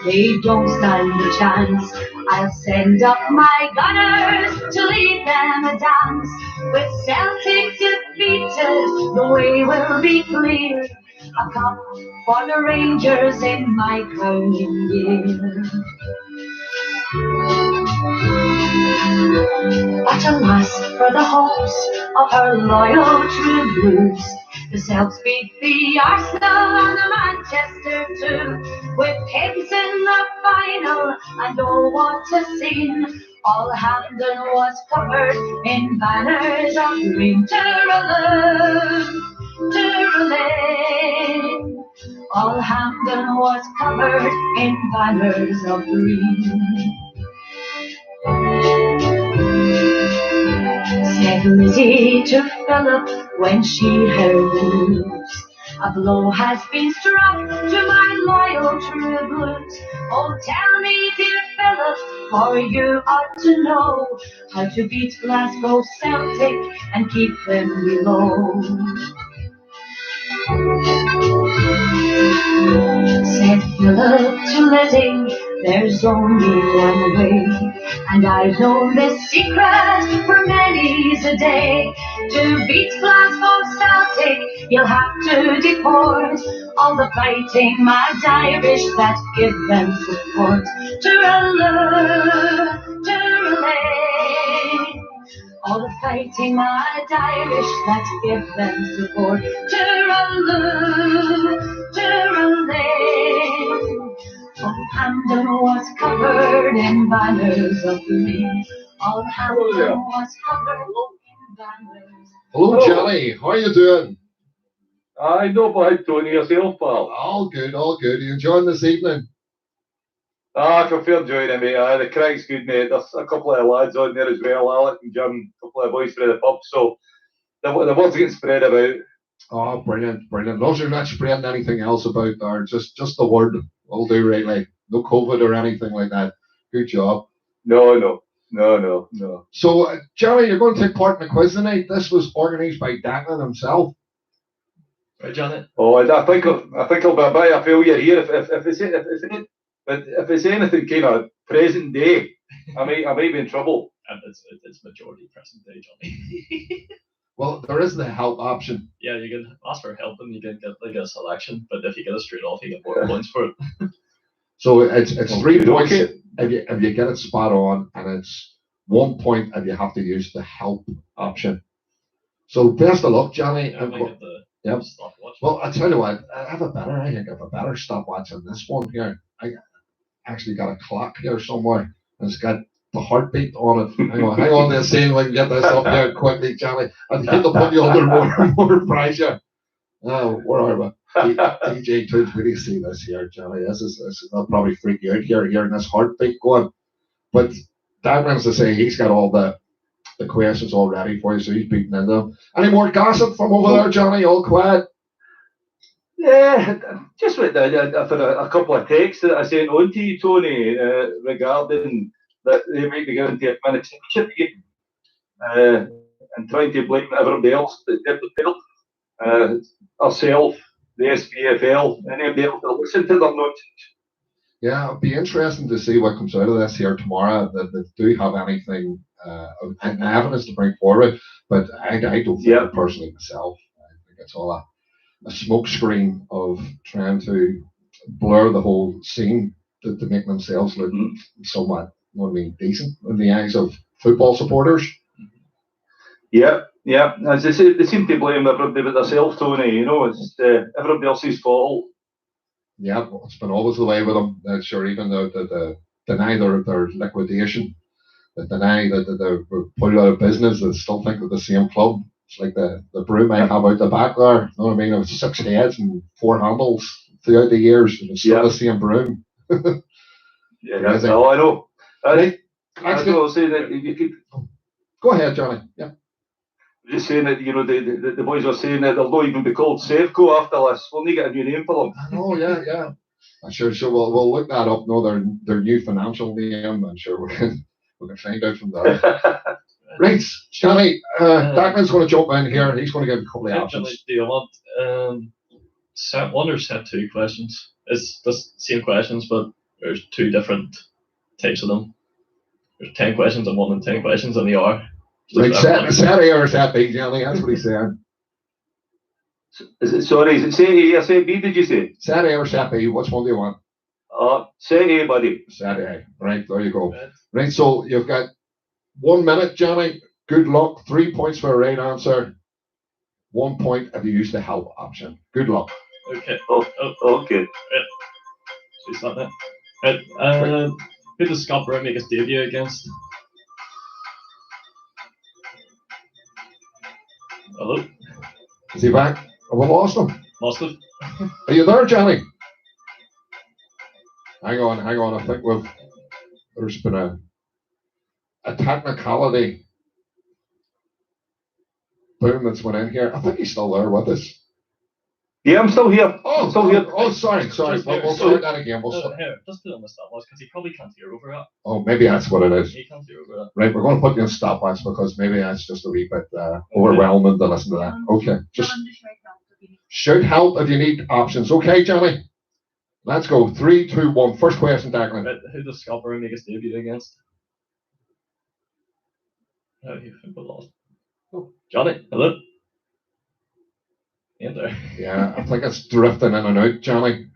they don't stand a chance. I'll send up my gunners to lead them a dance. With Celtic defeated, the way will be clear. A cup for the Rangers in my crowning year. But alas for the hopes of her loyal true blues. The Celts beat the Arsenal and the Manchester too. With Hibs in the final, and oh what a scene. All Hampden was covered in banners of green. Tyrolin, Tyrolin. All Hampden was covered in banners of green. Said Lizzie to Philip when she heard the news. A blow has been struck to my loyal true blues. Oh, tell me, dear Philip, for you ought to know how to beat Glasgow Celtic and keep them below. Said Philip to Lizzie, there's only one way, and I've known this secret for many's a day. To beat Glasgow Celtic, you'll have to deport all the fighting mad Irish that give them support. Tyrolin, Tyrolin. all the fighting mad Irish that give them support. Tiraloo. All Hampden was covered in banners of green. All Hampden was covered in banners. Hello, Johnny. How are you doing? I know about Tony yourself, pal. All good, all good. Are you enjoying this evening? I prefer enjoying it, mate. The crack's good, mate. There's a couple of lads on there as well, Alec and Jim, a couple of boys from the pub, so the word's getting spread about. Oh, brilliant, brilliant. Those are not spreading anything else about there, just the word will do, right? Like, no COVID or anything like that. Good job. No. So, Johnny, you're going to take part in the quiz tonight. This was organised by Declan himself. Right, Janet? Oh, I think I'll be a bit of a failure here if it's anything kind of present day. I might be in trouble. And it's majority present day, Johnny. Well, there is the help option. Yeah, you can ask for help and you can get like a selection, but if you get it straight off, you get more points for it. So it's 3 points Okay. if you get it spot on, and it's 1 point if you have to use the help option. So best of luck, Johnny. Yeah, I might get the Yep. stopwatch. Well, I tell you what, I think I have a better stopwatch on this one here. I actually got a clock here somewhere, and it's got the heartbeat on it. Hang on there, see if I can get this up there quickly, Johnny. I hate to put you under more pressure. Oh, where are we? DJ Toots, where do you see this here, Johnny? This is I'll probably freak you out here, hearing this heartbeat going. But Darren's to say he's got all the questions all ready for you, so he's beating into them. Any more gossip from over there, Johnny? All quiet? Yeah, just with a couple of texts that I sent on to you, Tony, regarding that they might be going to a championship game and trying to blame everybody else that did the failed. Ourselves, the SPFL, anybody else that listen to them nonsense. Yeah, it'll be interesting to see what comes out of this here tomorrow. That they do have anything evidence to bring forward, but I don't think it personally myself. I think it's all a smoke screen of trying to blur the whole scene to make themselves look somewhat, decent in the eyes of football supporters. Yeah. As they say, they seem to blame everybody but themselves, Tony. It's everybody else's fault. Yeah, well, it's been always the way with them. Sure, even though they deny their liquidation, they deny that they were put out of business, they still think of the same club. It's like the broom I have out the back there. You know what I mean? It was 6 heads and 4 handles throughout the years, and it's still the same broom. Yeah, no, I know. Right. I was saying that you could. Go ahead, Johnny. Yeah. Just saying that the boys are saying that they'll not even be called Safeco after this. We'll need to get a new name for them. I know, yeah. I'm sure we'll look that up. No, their new financial name. I'm sure we can find out from there. Right, Johnny. Declan's going to jump in here. He's going to give a couple of options. Johnny, do you want set one or set two questions? It's the same questions, but there's 2 different types of them. There's 10 questions and 1 and 10 questions, and they are. Right, set A or set B, Johnny. That's what he's saying. Is it set A or set B, did you say? Set A or set B, which one do you want? Set A, buddy. Set A. Right, there you go. Right, so you've got 1 minute, Johnny. Good luck. 3 points for a right answer. 1 point if you use the help option. Good luck. Okay. Okay. It's not that. Right. Who does Scott Brown make his debut against? Hello? Is he back? Have we lost him? Must have. Are you there, Johnny? Hang on. I think there's been a technicality boom that's went in here. I think he's still there with us. Yeah, I'm still here. Oh, sorry. We'll start that again. Here, just put on the stopwatch because he probably can't hear over it. Oh, maybe that's what it is. He can't hear over it. Right, we're going to put you in stopwatch because maybe that's just a wee bit overwhelming to listen to that. Okay, just shout help if you need options. Okay, Johnny? Let's go. 3, 2, 1. First question, Declan. Who does Scott Brown make his debut against? Oh, you think we lost. Oh, Johnny, hello? In there. Yeah, I think it's drifting in and out, Johnny.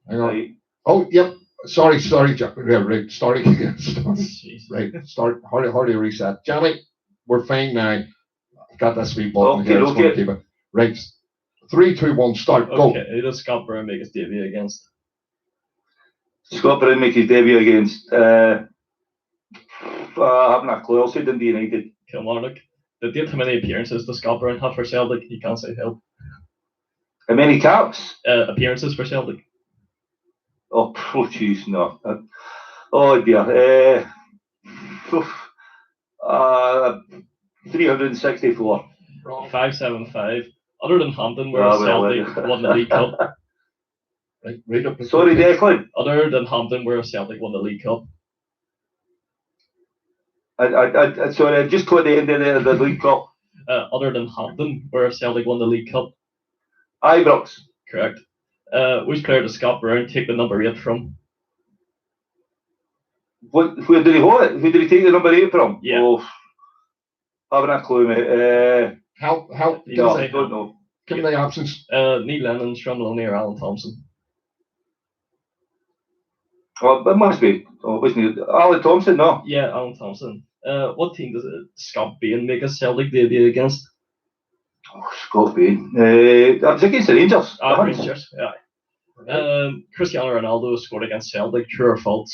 Hang on. Right. Oh, yep. Sorry, Johnny. Right, starting again. Jeez. Right, start. How do you reset? Johnny? we're fine now. I've got this wee button Okay, here. It's going to okay. keep it. Right. 3, 2, 1, start. Go. Okay, who does Scott Brown make his debut against? Scott Brown make his debut against. I haven't a clue. I'll say Dundee United. Kilmarnock. The date how many appearances does Scott Brown have for Celtic? He can't say help. How many caps? Appearances for Celtic. Oh, jeez, no. Oh dear. 364. Wrong. 575. Other than Hampton, where Ah, well, Celtic won the League Cup. Right, right up. Sorry, Declan. Other than Hampton, where Celtic won the League Cup. Sorry, I just caught the end of the League Cup. Other than Hampton, where Celtic won the League Cup. Ibrox. Correct. Which player does Scott Brown take the number 8 from? Where did he hold it? Who did he take the number 8 from? Yeah. Oh, haven't a clue, mate. Help. No, I don't know. Give me the options. Neil Lennon, Strumloney, or Alan Thompson. Oh, it must be. Oh, wasn't it? Alan Thompson, no. Yeah, Alan Thompson. What team does Scott Bain make a Celtic debut against? Oh, Scott Bain. That was against the Rangers. Rangers, yeah. Cristiano Ronaldo scored against Celtic, true or false?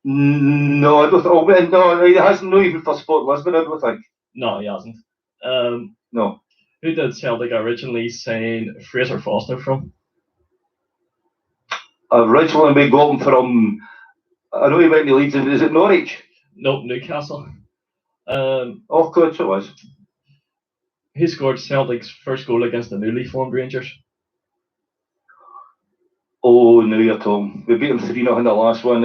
No, I don't. Oh, no, he hasn't. Not even for Sport Lisbon, I don't think. No, he hasn't. No. Who did Celtic originally sign Fraser Foster from? Originally, we got him from. I know he went to Leeds. Is it Norwich? No, Newcastle. Oh, God, so it was. Who scored Celtic's first goal against the newly formed Rangers? Oh, now you're talking. We beat them 3-0 in the last one.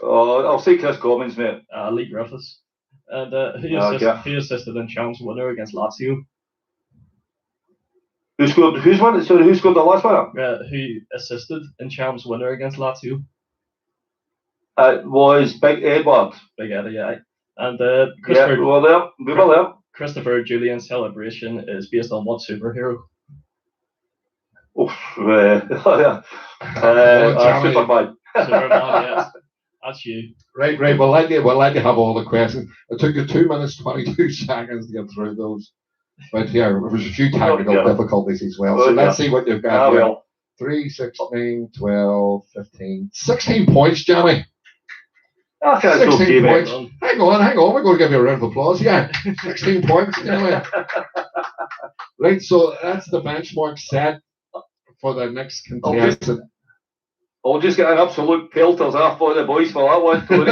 I'll say Chris Commons, mate. Lee Griffiths. And who assisted in Champs winner against Lazio? Who scored? Sorry, who scored the last one? Who assisted in Champs winner against Lazio? It was Big Edward. Big Eddie, yeah. And Yeah, we were there. We were there. Christopher Julian's celebration is based on what superhero? Oh, Superman. Superman, yes. That's you. Right. We'll let you have all the questions. It took you 2 minutes 22 seconds to get through those. But yeah, there was a few technical difficulties as well. So let's see what you've got here. 3, 6, 9, 12, 15, 16 points, Johnny. Okay, 16 points. Hang on. We're going to give you a round of applause. Yeah, 16 points, Johnny. Right, so that's the benchmark set for the next contestant. I'll just get an absolute pelters off all the boys for that one, Tony.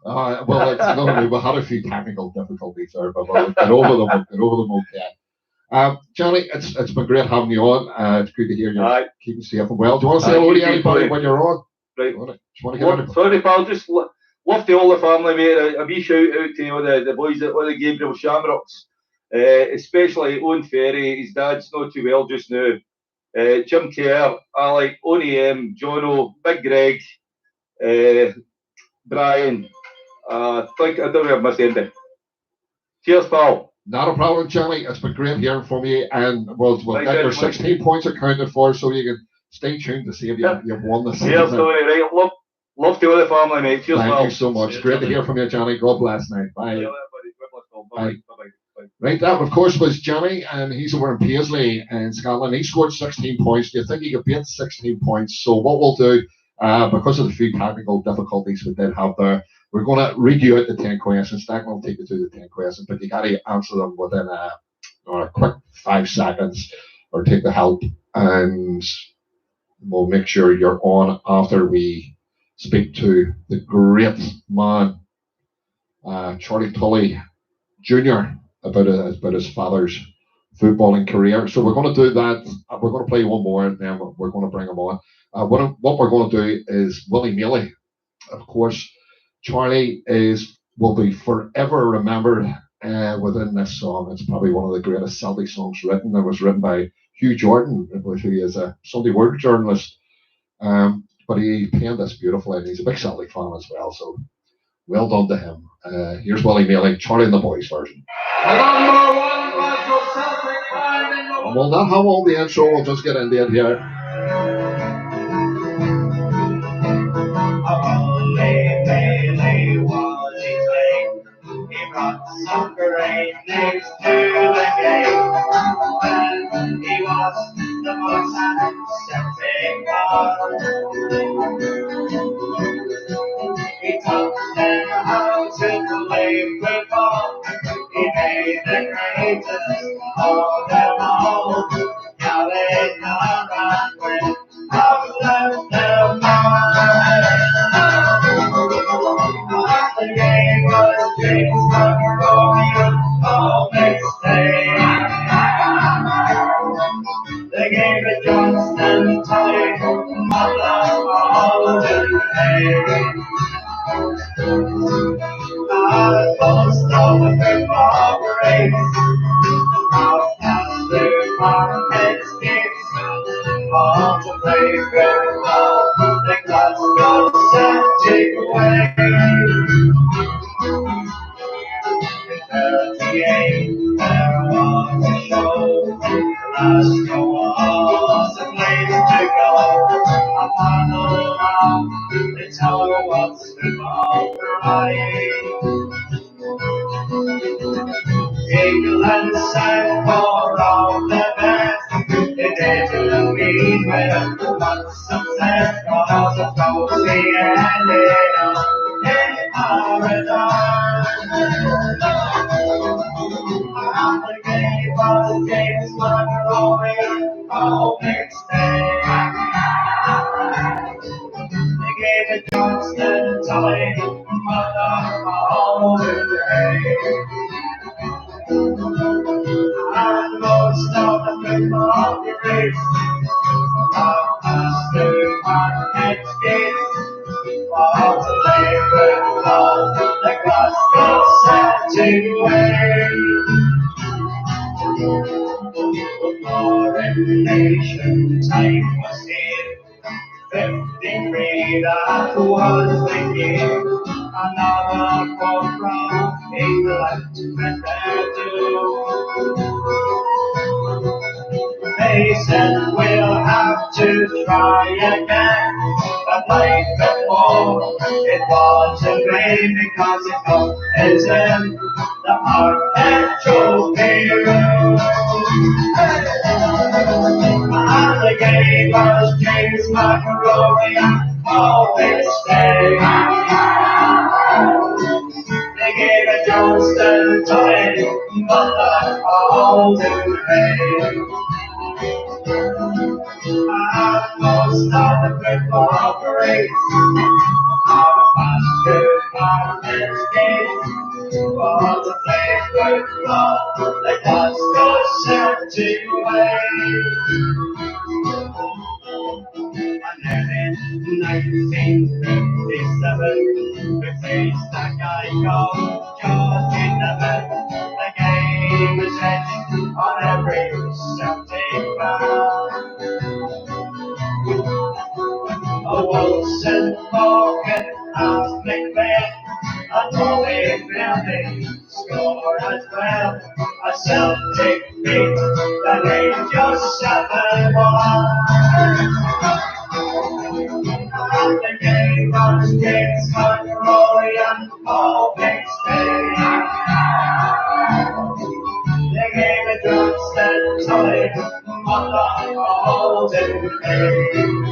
Well, it's no, we had a few technical difficulties there, but we'll get over them okay. Johnny, it's been great having you on. It's good to hear you keeping safe and well. Do you want to say hello to anybody when you're on? Right. Sorry, pal, just love to all the family, mate. A wee shout out to all the boys at all the Gabriel Shamrocks, especially Owen Ferry. His dad's not too well just now. Jim Kerr, Alec, Oni M, Jono, Big Greg, Brian. I don't know if I've missed anything. Cheers, pal. Not a problem, Johnny. It's been great hearing from you, and we'll get your 16 points accounted for, so you can stay tuned to see if you've won the season. Cheers, Tony. Right, love to all the family, mate. Cheers, pal. Thank you so much. Great to hear from you, Johnny. God bless now. Bye. Bye. Right, that of course was Johnny, and he's over in Paisley in Scotland. He scored 16 points. Do you think he could beat 16 points? So what we'll do, because of the few technical difficulties we did have there, we're going to read you out the 10 questions. That will take you through the 10 questions, but you got to answer them within a quick 5 seconds, or take the help, and we'll make sure you're on after we speak to the great man, Charlie Tully Jr., about his father's footballing career. So we're going to do that. We're going to play one more, and then we're going to bring him on. What we're going to do is Willie Mealy. Of course, Charlie will be forever remembered within this song. It's probably one of the greatest Celtic songs written. It was written by Hugh Jordan, who is a Sunday World journalist. But he penned this beautifully, and he's a big Celtic fan as well. So well done to him. Here's Willie Mealy, Charlie and the Boys version. And we'll not have all the intro, we'll just get into it here. Mealy was his name. brought some great news to the game. When he was the voice at Celtic Bar, he taught them how to play football. He made the greatest of them all. Now they come and win. I've left them the game was James Romeo, all mistake. They gave it Johnston, Tully, Mother, Alden, most of the football race, out past the market skates, all to play football, the Glasgow Celtic way. In 38, there was a show, Glasgow was a place to go. A panel of the tower was football crying. England sang for all the best. It didn't mean well, but success was a trophy and it in paradise. The game was James Monroe, all mixtape. They gave it Johnston, Tully, Mother, all the day. And most of the football race, out past the market gates, all to play football, the Glasgow Celtic way. Coronation time was here, 53 that was the year. Another quote from England went there too. They said we'll have to try again, but like before, it wasn't great because it got is in the Arctic Trophy room. And the game was James McElroy and always stay. They gave it Johnston, Tully, Mother, all to pay. And most of the football race, out past the market gates, was to play football, the Glasgow Celtic way. And then in 1957, we faced a guy called George Inneman. The game was set on every Celtic bar. A Wilson, Morgan, and McBeth, and Molly Fairley score as well. A Celtic beat the Rangers 7-1. And the game was James Monroe and Paul Bixby. They gave it Johnston, Tully, Mother, Alden, and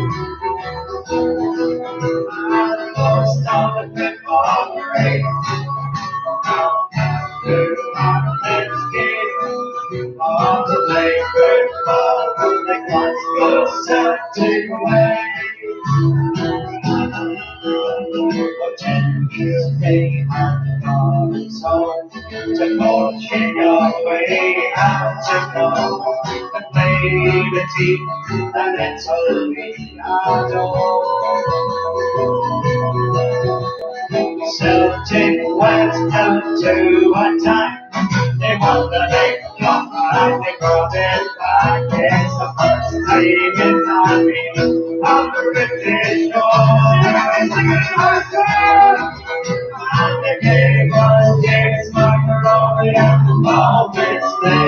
most of the football race, out past the market gates, all to play football, the Glasgow Celtic way. For 10 years they had gone home to coaching away and to go and play the team that Italy adore. Celtic went out to attack. They won the big cup and they brought it back. It's the first time in history of the British shore. And the game was James McElroy and Paul Bixby.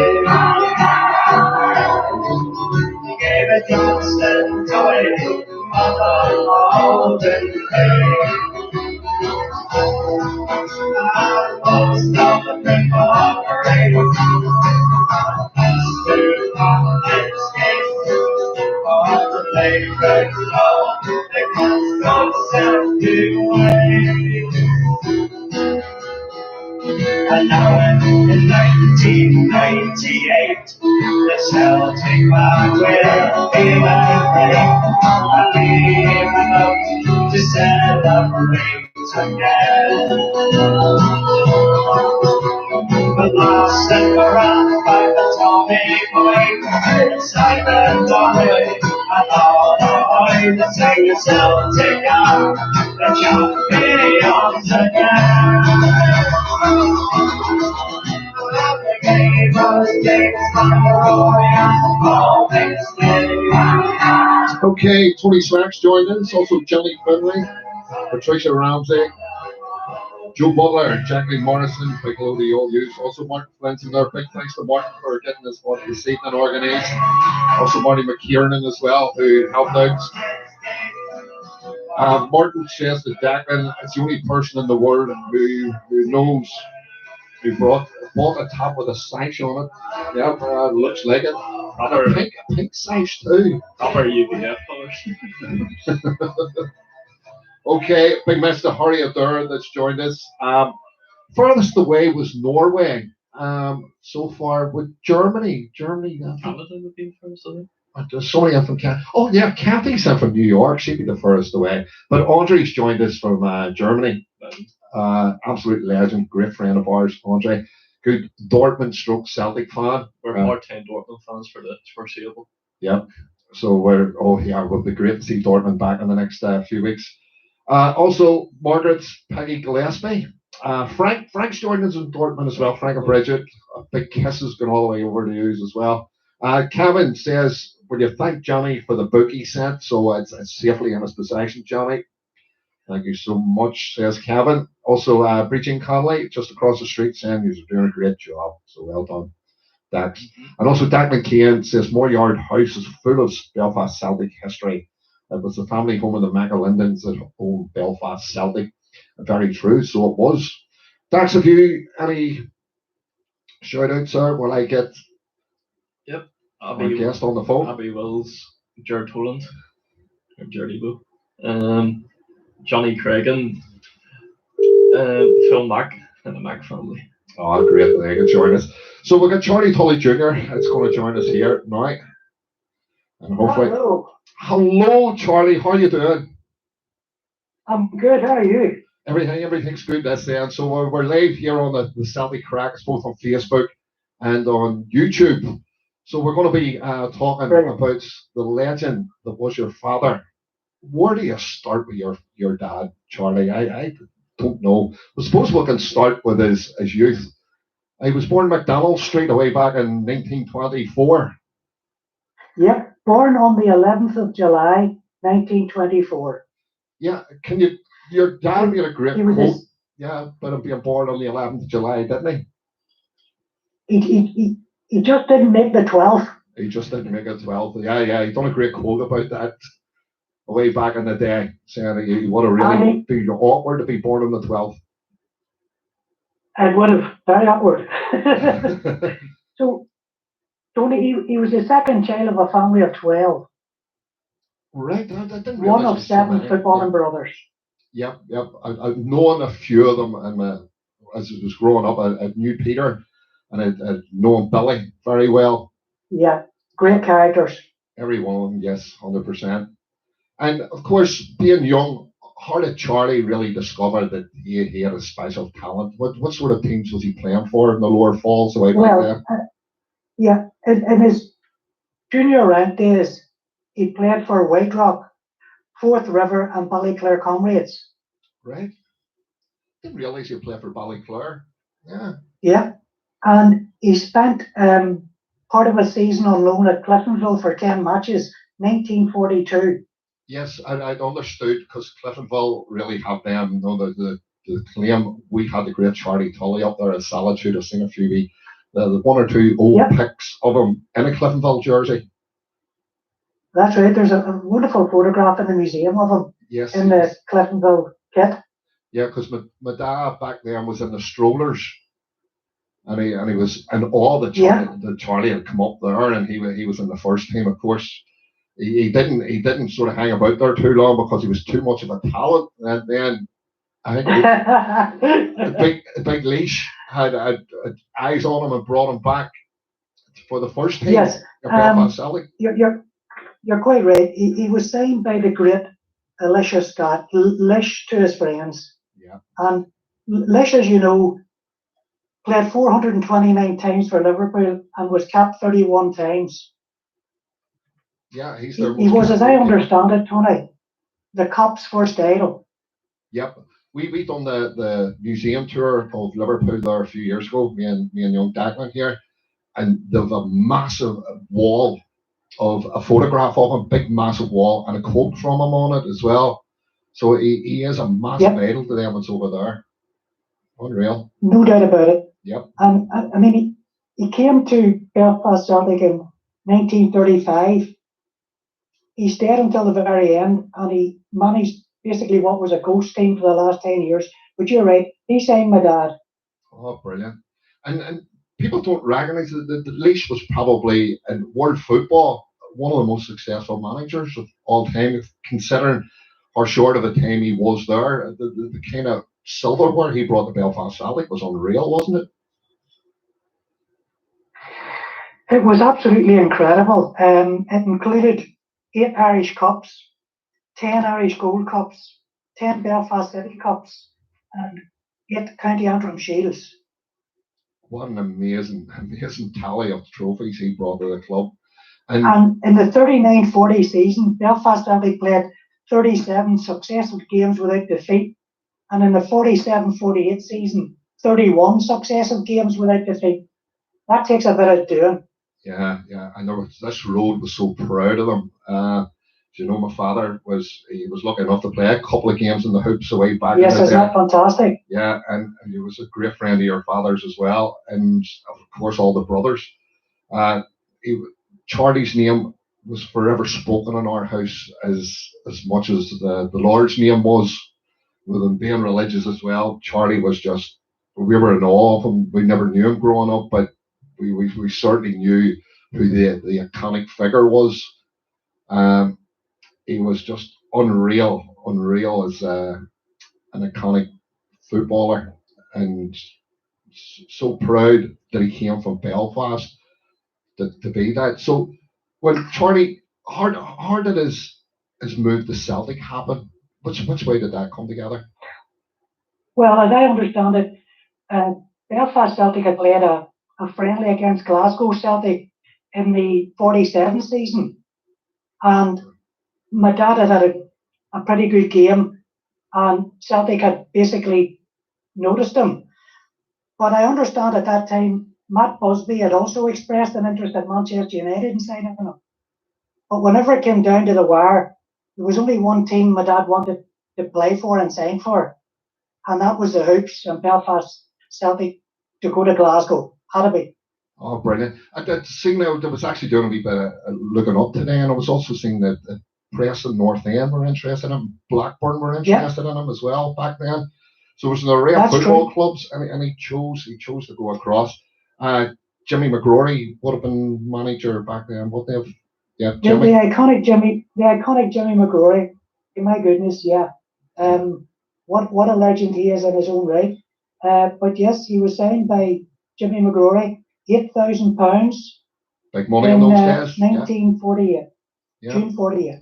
He gave it Johnston, Tully, Mother, Alden, and most of the And now in 1998, the Celtic man will be away. And leave enough to celebrate again. But lost and forgotten by the Tommy boy inside the doorway. And all the boys that sing the Celtic are the champions again. The game was games from the Royal Ball next day. Okay, Tony Slacks joined us, also Johnny Finlay, Patricia Ramsey, Joe Butler, Jacqueline Morrison, big hello to all you. Also Martin Flinton there, big thanks to Martin for getting this one this evening organised. Also Marty McKiernan as well, who helped out. Martin says that Declan is the only person in the world who knows who bought a top with a sash on it. Yeah, looks like it. And a pink sash too. Proper UBF colours. Okay, big mess to Harry Adair that's joined us. Furthest away was Norway. So far with Germany. Canada would be first, I think. There's somebody in from Canada. Oh yeah, Kathy's in from New York. She'd be the furthest away. But Andre's joined us from Germany. Absolute legend, great friend of ours, Andre. Good Dortmund stroke Celtic fan. We're part-time Dortmund fans for the foreseeable. Yeah. So we'll be great to see Dortmund back in the next few weeks. Also, Margaret's Peggy Gillespie. Frank's joined us in Dortmund as well. Frank and Bridget. Big kisses going all the way over to you as well. Kevin says, will you thank Johnny for the book he sent? So it's safely in his possession, Johnny. Thank you so much, says Kevin. Also, Bridget Conley, just across the street, saying you're doing a great job. So well done, Dax. And also, Dak McCain says, Mooryard House is full of Belfast Celtic history. It was the family home of the McAlindons that owned Belfast Celtic. Very true, so it was. Dax, have you any shout outs, sir? Will I get our guest on the phone? Abby Wills, Jared Toland, or Jerry Bo. Johnny Cragen, Phil Mack, and the Mack family. Oh, great, they can join us. So we've got Charlie Tully Jr. It's going to join us here now. And hopefully. Hello, Charlie. How are you doing? I'm good. How are you? Everything's good this end. So we're live here on the Celtic Cracks, both on Facebook and on YouTube. So we're going to be talking about the legend that was your father. Where do you start with your dad, Charlie? I don't know. I suppose we can start with his youth. He was born McDonald Street away back in 1924. Yeah, born on the 11th of July, 1924. Yeah, your dad made a great quote. Yeah, but him being born on the 11th of July, didn't he? He just didn't make the 12th. He just didn't make it 12th. Yeah, he done a great quote about that way back in the day, saying he would have really been awkward to be born on the 12th. It would have, very awkward. So, Tony, he was the second child of a family of 12. Right, I didn't one of 7 footballing brothers. Yep. I've known a few of them, and as I was growing up, I knew Peter, and I'd known Billy very well. Yeah, great characters. Everyone, yes, 100%. And of course, being young, how did Charlie really discover that he had a special talent? What sort of teams was he playing for in the lower falls? Yeah, in his junior rank days, he played for White Rock, Forth River, and Ballyclare Comrades. Right. Didn't realise he played for Ballyclare. Yeah. Yeah, and he spent part of a season on loan at Cliftonville for 10 matches, 1942. Yes, I'd understood because Cliftonville really had them. You know, the claim we had the great Charlie Tully up there at Solitude. I've seen a few the 1 or 2 old pics of him in a Cliftonville jersey. That's right. There's a wonderful photograph in the museum of him. Yes. In the Cliftonville kit. Yeah, because my dad back then was in the strollers, and he was in all the Charlie had come up there, and he was in the first team. Of course, he didn't sort of hang about there too long because he was too much of a talent, and then I think a big leash had eyes on him and brought him back for the first team Yes, at Belfast Celtic. you're quite right. He was signed by the great Elisha Scott, Lish to his friends. Yeah. And Lish, as you know, played 429 times for Liverpool and was capped 31 times. Yeah, he's He their most was, as I capped player. understand it, Tony, the Cop's first idol. Yep. We done the museum tour of Liverpool there a few years ago, me and young Declan here, and there's a massive wall of a photograph of him, big massive wall, and a quote from him on it as well. So he is a massive Yep. idol to them that's over there. Unreal. No doubt about it. Yep. And I mean, he came to Belfast Celtic in 1935. He stayed until the very end, and he managed basically what was a ghost team for the last 10 years. But you're right, he signed my dad. Oh, brilliant. And people don't recognise that Leash was probably in world football one of the most successful managers of all time, considering how short of a time he was there. The kind of silverware he brought to Belfast Celtic was unreal, wasn't it? It was absolutely incredible. It included 8 Irish Cups, 10 Irish Gold Cups, 10 Belfast City Cups, and 8 County Antrim Shields. What an amazing tally of trophies he brought to the club. And in the 39-40 season, Belfast Celtic played 37 successive games without defeat. And in the 47-48 season, 31 successive games without defeat. That takes a bit of doing. Yeah. I know this road was so proud of them. You know, my father was lucky enough to play a couple of games in the hoops away back. Yes, isn't that fantastic? Yeah, and he was a great friend of your father's as well, and of course all the brothers. Charlie's name was forever spoken in our house as much as the Lord's name was, with him being religious as well. Charlie was just, we were in awe of him. We never knew him growing up, but we certainly knew who the iconic figure was. He was just unreal as an iconic footballer, and so proud that he came from Belfast to be that. So when Charlie, how did his move to Celtic happen? Which way did that come together? Well, as I understand it, Belfast Celtic had played a friendly against Glasgow Celtic in the 47 season. And my dad had a pretty good game, and Celtic had basically noticed him. But I understand at that time, Matt Busby had also expressed an interest at Manchester United in signing him. But whenever it came down to the wire, there was only one team my dad wanted to play for and sign for, and that was the Hoops and Belfast Celtic to go to Glasgow. Had to be. Oh, brilliant. I'd seen there was actually doing a wee bit of looking up today, and I was also seeing that Preston North End were interested in him, Blackburn were interested in him as well back then. So it was an array of football clubs, and he chose to go across. Jimmy McGrory would have been manager back then, would they have? Yeah, Jimmy. The iconic Jimmy McGrory. My goodness, yeah. What a legend he is in his own right. But yes, he was signed by Jimmy McGrory, £8,000. Big money in those days. 1948. Yeah. June 48.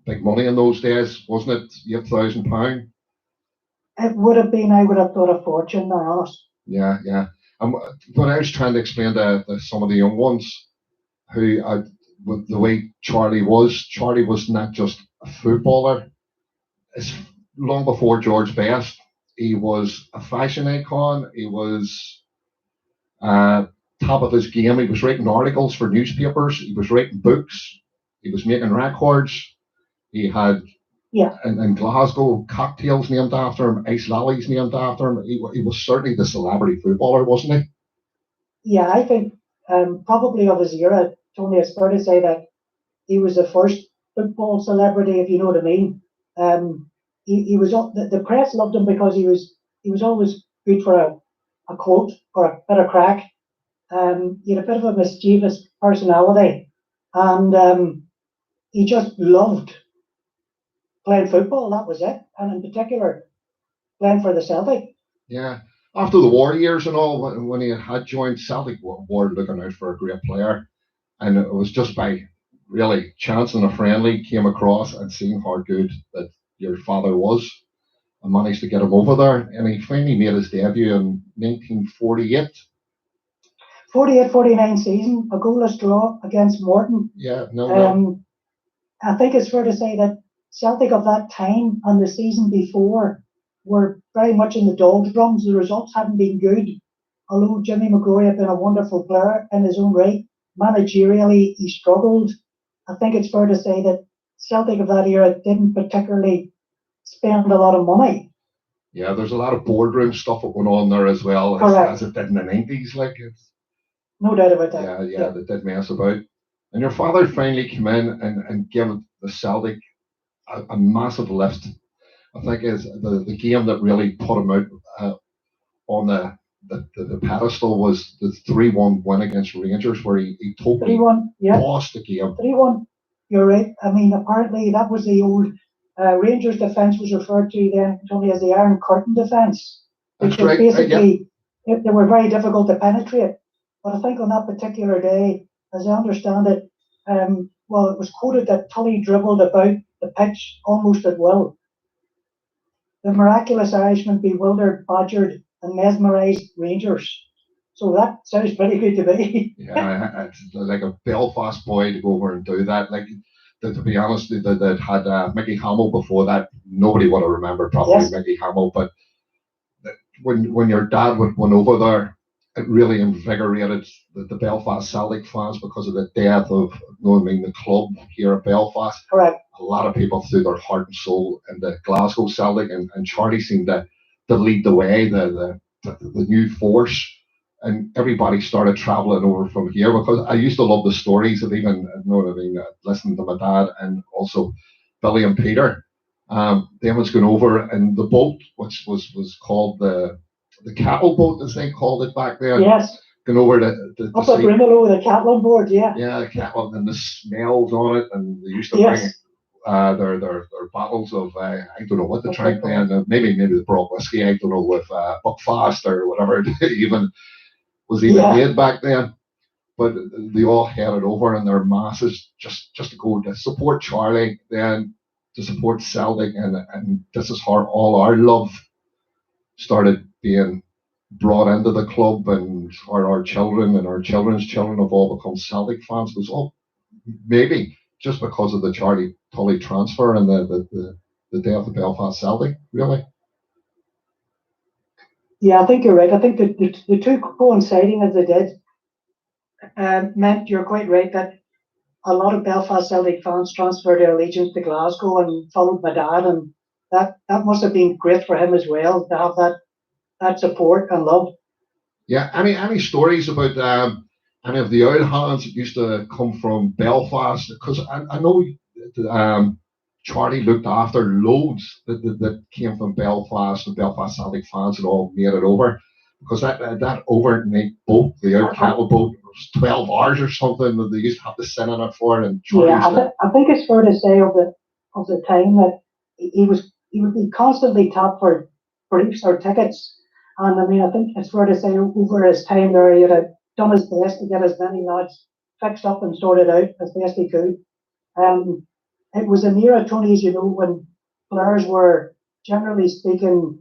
Big money in those days, wasn't it? £8,000. It would have been. I would have thought a fortune, to be honest. Yeah. When I was trying to explain to some of the young ones who, with the way Charlie was not just a footballer. It's long before George Best. He was a fashion icon. He was top of his game. He was writing articles for newspapers. He was writing books. He was making records. He had in Glasgow cocktails named after him, ice lollies named after him. He was certainly the celebrity footballer, wasn't he? Yeah, I think probably of his era, Tony, it's fair to say that he was the first football celebrity, if you know what I mean. He was the press loved him because he was always good for a quote or a bit of crack. He had a bit of a mischievous personality, and he just loved playing football. That was it, and in particular, playing for the Celtic. Yeah, after the war years and all, when he had joined Celtic, were looking out for a great player, and it was just by really chancing a friendly came across and seeing how good that your father was. I managed to get him over there, and he finally made his debut in 1948. 48-49 season, a goalless draw against Morton. Yeah, no. I think it's fair to say that Celtic of that time and the season before were very much in the doldrums. The results hadn't been good. Although Jimmy McGrory had been a wonderful player in his own right, managerially he struggled. I think it's fair to say that Celtic of that era didn't particularly spend a lot of money. Yeah, there's a lot of boardroom stuff that went on there as well, as it did in the 90s. Like, it's, no doubt about that. Yeah, they did mess about. And your father finally came in and gave the Celtic a massive lift. I think is the game that really put him out on the pedestal was the 3-1 win against Rangers, where he totally lost the game. 3-1. You're right. I mean, apparently that was the old Rangers defence was referred to then only as the Iron Curtain defence. That's right. Basically, they were very difficult to penetrate. But I think on that particular day, as I understand it, it was quoted that Tully dribbled about the pitch almost at will. The miraculous Irishman bewildered, badgered, and mesmerised Rangers. So that sounds pretty good to me. Yeah, it's like a Belfast boy to go over and do that. Like, to be honest, they'd had Mickey Hamill before that. Nobody would have remembered probably Mickey Hamill, but when your dad went over there, it really invigorated the Belfast Celtic fans because of the death of, the club here at Belfast. Correct. A lot of people threw their heart and soul into Glasgow Celtic, and Charlie seemed to lead the way, the new force, and everybody started travelling over from here because I used to love the stories of even, listening to my dad and also Billy and Peter. They was going over, and the boat, which was called the cattle boat, as they called it back then. Yes. Going over to up at Brimalo with a cattle on board, yeah. Yeah, the cattle and the smells on it, and they used to bring their bottles of I don't know what they drank then. Maybe they brought whiskey. I don't know, with Buckfast or whatever it even was made back then. But they all headed over in their masses just to go to support Charlie, then to support Celtic, and this is how all our love started being brought into the club, and our children and our children's children have all become Celtic fans. It was all maybe just because of the Charlie Tully transfer and the death of Belfast Celtic, really. Yeah, I think you're right. I think the two coinciding as they did meant you're quite right that a lot of Belfast Celtic fans transferred their allegiance to Glasgow and followed my dad, and that must have been great for him as well to have that support and love. Yeah, any stories about any of the oil hands that used to come from Belfast? Because I know Charlie looked after loads that came from Belfast, and Belfast Celtic fans had all made it over. Because that overnight boat, the out cattle boat, was 12 hours or something that they used to have to sit in it for. And I think it's fair to say of the time that he would be constantly tapped for briefs or tickets. And I mean, I think it's fair to say over his time there, he had done his best to get as many lads fixed up and sorted out as best he could. It was an era, Tony, as you know, when players were, generally speaking,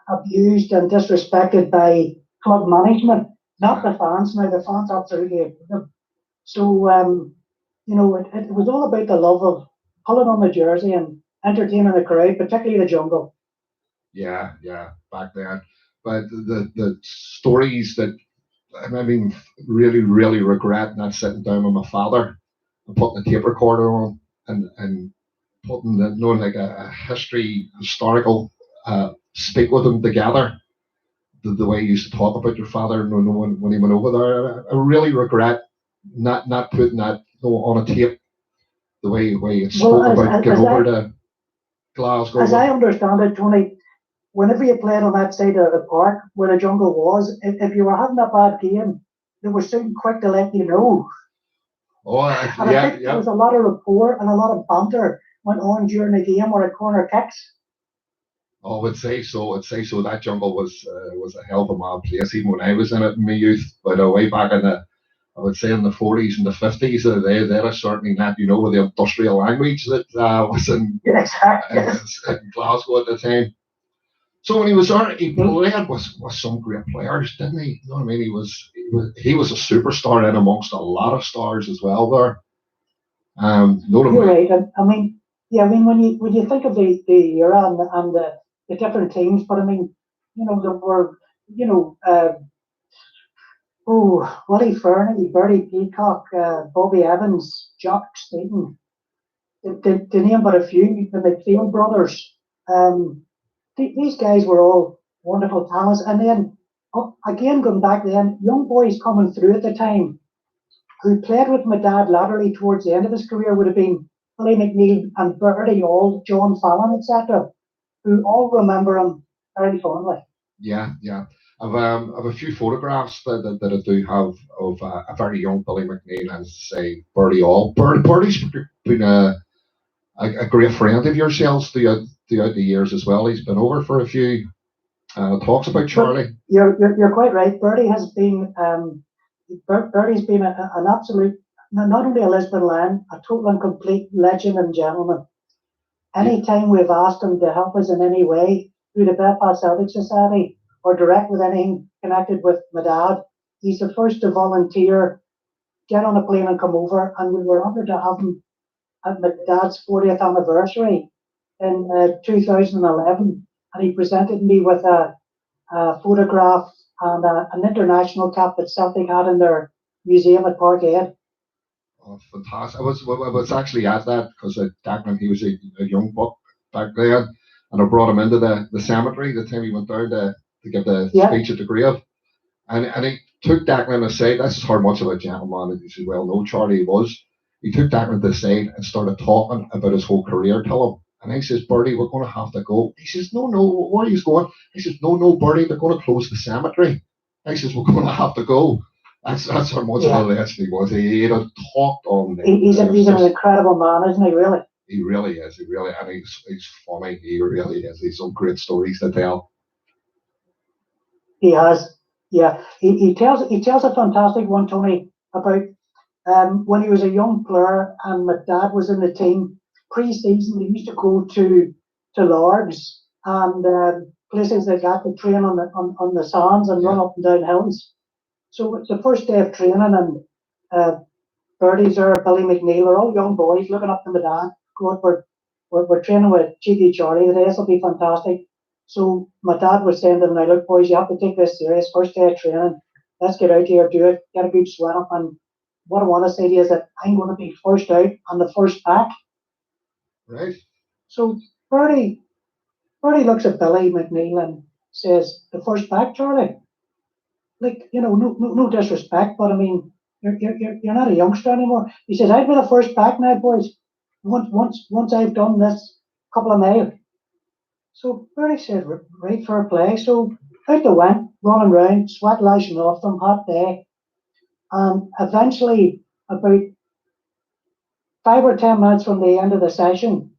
abused and disrespected by club management, not the fans. Now, the fans absolutely abused them. So, it was all about the love of pulling on the jersey and entertaining the crowd, particularly the jungle. Yeah, back then. But the stories that I really, really regret not sitting down with my father and putting the tape recorder on and putting a historical speak with him together. The way you used to talk about your father when he went over there, I really regret not putting that on a tape. The way you spoke about getting over to Glasgow. As I understand it, Tony, whenever you played on that side of the park where the jungle was, if you were having a bad game, they were soon quick to let you know. I think there was a lot of rapport and a lot of banter went on during the game or at corner kicks. Oh, I would say so. I'd say so. That jungle was a hell of a mad place, even when I was in it in my youth. But way back in I would say in the 40s and the 50s, they'd have certainly not, with the industrial language that was Yeah, exactly. in Glasgow at the time. So when he was there, he played with some great players, didn't he? You know what I mean? He was a superstar in amongst a lot of stars as well there. You're right. I mean, yeah, I mean, when you think of the era and the different teams, but I mean, there were, Willie Fernie, Bertie Peacock, Bobby Evans, Jock Staten, to name but a few, the McPhail brothers. These guys were all wonderful talents. And then, again, going back then, young boys coming through at the time who played with my dad laterally towards the end of his career would have been Billy McNeil and Bertie Auld, John Fallon, etc., who all remember him very fondly. Yeah, yeah. I've a few photographs that I do have of a very young Billy McNeil and say Bertie Auld. Bertie's been a great friend of yourselves throughout the years as well. He's been over for a few talks about Charlie. You're quite right. Bertie has been Bertie's been an absolute, not only a Lisbon lion, a total and complete legend and gentleman. Anytime we've asked him to help us in any way through the Belfast Celtic Society or direct with anything connected with my dad, he's the first to volunteer, get on a plane and come over. And we were honoured to have him at my dad's 40th anniversary in 2011. And he presented me with a photograph and an international cap that Celtic had in their museum at Parkhead. Oh, fantastic! I was actually at that because Declan, he was a young buck back then, and I brought him into the cemetery the time he went down to give the speech at the grave, and he took Declan aside. This is how much of a gentleman, as you well know, Charlie was. He took Declan to the side and started talking about his whole career to him. And I says, Bertie, we're going to have to go. He says, no, where are you going? I says, no, Bertie, they're going to close the cemetery. I says, we're going to have to go. That's how much of a legend he was. He had talked on. He's an incredible man, isn't he? Really. He really is. And he's funny. He really is. He's some great stories to tell. He has, yeah. He tells a fantastic one, Tony, about when he was a young player and my dad was in the team. Pre-season, he used to go to Lords and places like that to train on the sands and run up and down hills. So it's the first day of training, and Bertie's there, Billy McNeil, are all young boys looking up to my dad. God, we're training with Cheeky Charlie today. This will be fantastic. So my dad was saying to them, "Now look, boys, you have to take this serious. First day of training. Let's get out here, do it, get a good sweat up." And what I want to say to you is that I'm going to be first out and the first back. Right. So Bertie looks at Billy McNeil and says, "The first back, Charlie." Like, no disrespect, but I mean, you're not a youngster anymore. He says, "I'll be the first back now, boys. Once I've done this couple of miles." So Bertie said, "Right, fair play." So out they went, running round, sweat lashing off them, hot day, and eventually, about 5 or 10 minutes from the end of the session,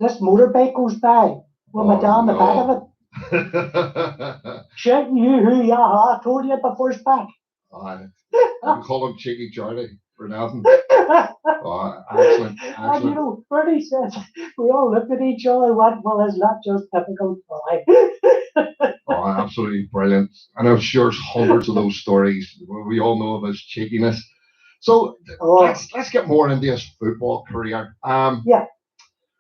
this motorbike goes by with my dad in the back of it. Shouting, "You who, yeah, I told you at the first back." I call him Cheeky Charlie for nothing. Excellent. And Bertie says, we all looked at each other and went, "Well, is that just typical Charlie?" Absolutely brilliant. And I'm sure there's hundreds of those stories. We all know of his cheekiness. So let's get more into his football career. Yeah.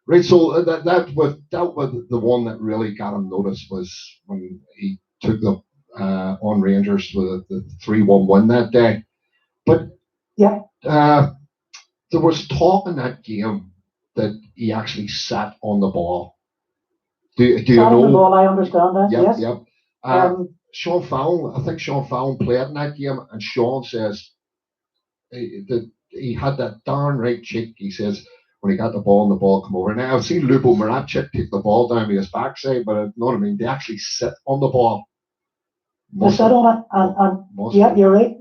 Right, so that with the one that really got him noticed was when he took the on Rangers with the 3-1 win that day. But there was talk in that game that he actually sat on the ball. Do you know? On the ball, I understand that. Yes. Yep. Sean Fallon, I think Sean Fallon played in that game, and Sean says that he had that darn right cheek. He says, when he got the ball come over. Now, I've seen Lubo Maracek take the ball down to his backside, but you know what I mean? They actually sit on the ball. They sit on it, and you're right.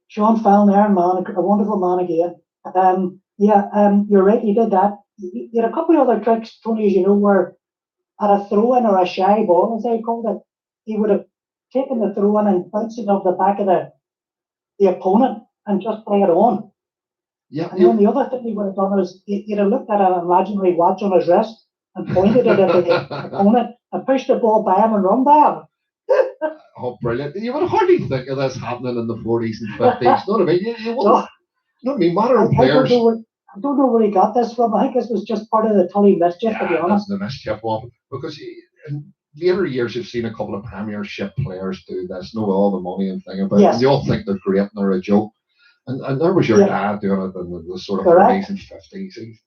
Sean Fallon there, man, a wonderful man again. You're right, he did that. He had a couple of other tricks, Tony, as you know, where at a throw-in or a shy ball, as they called it, he would have taken the throw-in and bounced it off the back of the opponent and just play it on. Yeah. And then the other thing he would have done is he'd have looked at an imaginary watch on his wrist and pointed it at the opponent and pushed the ball by him and run by him. Oh, brilliant. You would hardly think of this happening in the 40s and 50s. You know what I mean? You wouldn't, No, you know what I mean? Modern I players. I don't know where he got this from. I think this was just part of the Tully mischief, to be Yeah, honest. the mischief one. Because in later years, you've seen a couple of Premiership players do this, know all the money and thing about it. Yes. And they all think they're great and they're a joke. And there was your Yeah. dad doing it in the sort of Correct. 40s and 50s.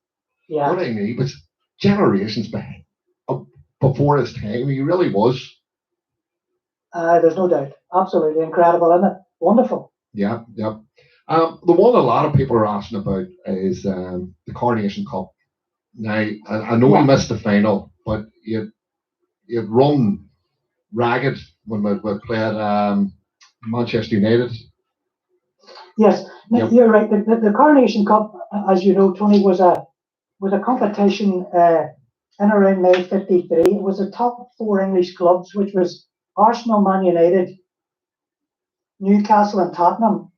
Yeah. What I mean, he was generations before his time. He really was. There's no doubt. Absolutely incredible, isn't it? Wonderful. Yeah, yeah. The one a lot of people are asking about is the Coronation Cup. Now, I know Yeah. we missed the final, but you'd run ragged when we played Manchester United. Yes, Yep. you're right. The Coronation Cup, as you know, Tony, was a competition in around May '53. It was the top four English clubs, which was Arsenal, Man United, Newcastle, and Tottenham.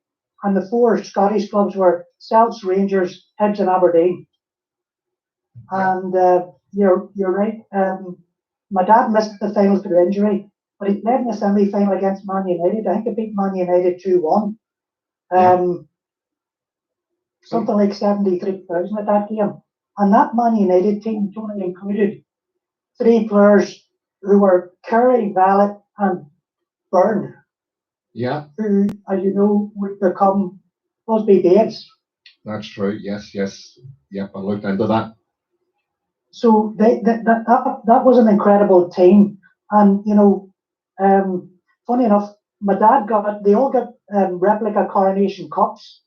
And the four Scottish clubs were Celts, Rangers, Hibs, and Aberdeen. And you're right. My dad missed the final through injury, but he played in the semi-final against Man United. I think he beat Man United 2-1. Something like 73,000 at that game. And that Man United team, Tony, included three players who were Kerry, Vallet, and Byrne, Yeah, who, as you know, would become Busby Babes. that's true. Yes, yes. Yep, I looked into that. So that was an incredible team. And, you know, funny enough, my dad they all got replica Coronation Cups,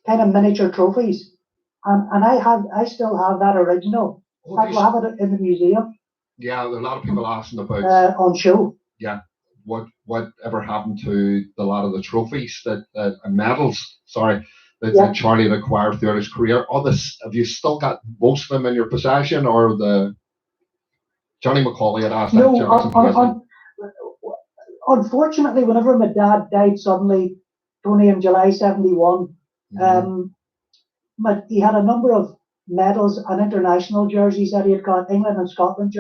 kind of miniature trophies. And I still have that original. In fact, we'll have it in the museum. Yeah, there are a lot of people asking about on show. Yeah, whatever happened to a lot of the trophies that medals, sorry, that Charlie had acquired throughout his career. Have you still got most of them in your possession, or the Johnny McCauley had asked No, that? unfortunately, whenever my dad died suddenly, Tony, in July '71, he had a number of medals and international jerseys that he had got, England and Scotland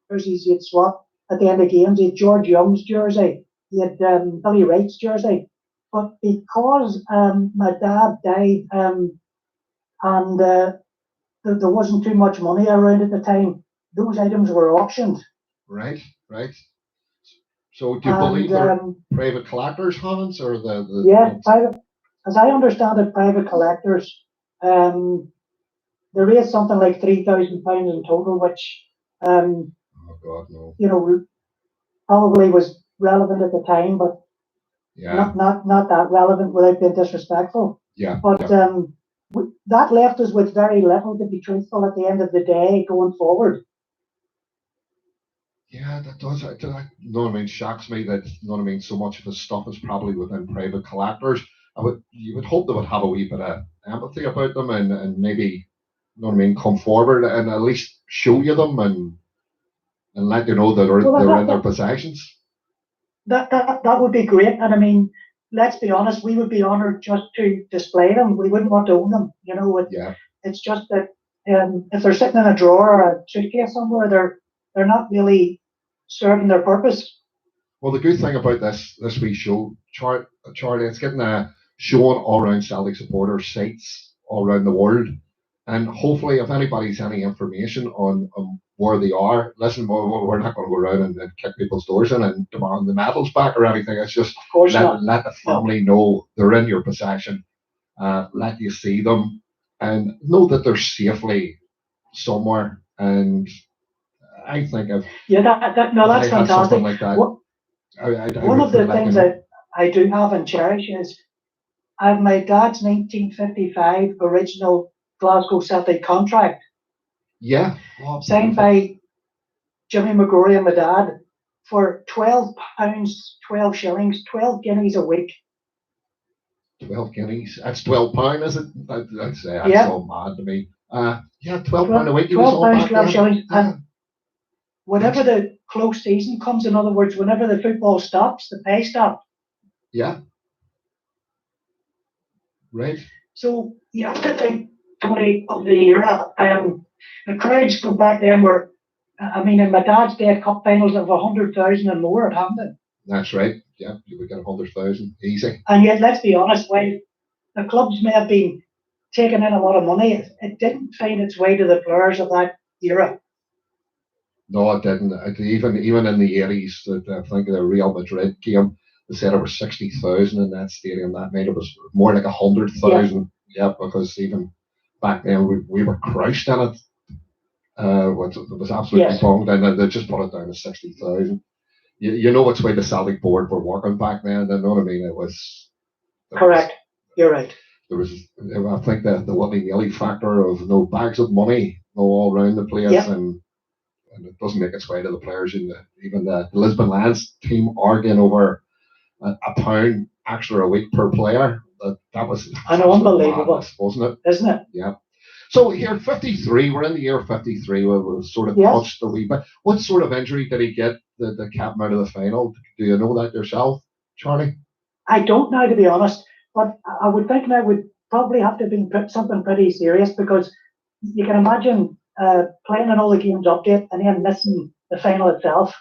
jerseys he had swapped at the end of games. He had George Young's jersey, he had Billy Wright's jersey. But because my dad died and there wasn't too much money around at the time, those items were auctioned. Right. So do you believe they're private collectors, Hans, or the Yeah, private. As I understand it, private collectors. There is something like £3,000 in total, which oh God, no. You know, probably was relevant at the time, but not that relevant without being disrespectful. Yeah. But that left us with very little, to be truthful, at the end of the day going forward. Yeah, that does. You know what I mean? Shocks me that, you know what I mean, so much of the stuff is probably within private collectors. You would hope they would have a wee bit of empathy about them and maybe, you know what I mean, come forward and at least show you them and let you know that they're in their possessions. That would be great. And I mean, let's be honest, we would be honoured just to display them. We wouldn't want to own them. You know, it's just that if they're sitting in a drawer or a suitcase somewhere, they're not really serving their purpose. Well, the good thing about this wee show, Charlie, it's getting shown all around Celtic supporters' sites all around the world. And hopefully, if anybody's any information on where they are, listen, we're not going to go around and kick people's doors in and demand the medals back or anything. It's just let the family know they're in your possession, let you see them, and know that they're safely somewhere. And I think that's fantastic. Like that, one of the things that I do have and cherish is I have my dad's 1955 original Glasgow Celtic contract. Yeah. Signed by Jimmy McGrory and my dad for £12, 12 shillings, 12 guineas a week. 12 guineas? That's £12, is it? I'd say that's so mad to me. £12 a week. £12, 12 shillings. whenever the close season comes, in other words, whenever the football stops, the pay stops. Yeah. Right. So you have to think, Tony, of the era. The crowds go back then were, I mean, in my dad's day, cup finals of 100,000 and more at Hampden. That's right. Yeah, you would get 100,000 easy. And yet, let's be honest, while the clubs may have been taking in a lot of money, it didn't find its way to the players of that era. No, it didn't. Even in the 80s, I think the Real Madrid game, they said there was 60,000 in that stadium that night. It was more like 100,000. Yeah, because even back then we were crushed in it. It was absolutely bonked, and they just put it down to 60,000. You know which way the Celtic board were working back then. You know what I mean? It was correct. You're right. There was, I think, the willy-nilly factor of no bags of money, no all around the place, and it doesn't make its way to the players. Even the Lisbon Lions team arguing over a pound extra a week per player. That was unbelievable, madness, wasn't it? Isn't it? Yeah. So here, 53. We're in the year 53. We sort of touched a wee bit. What sort of injury did he get that kept him out of the final? Do you know that yourself, Charlie? I don't know, to be honest, but I would think now would probably have to have been something pretty serious, because you can imagine playing in all the games update and then missing the final itself.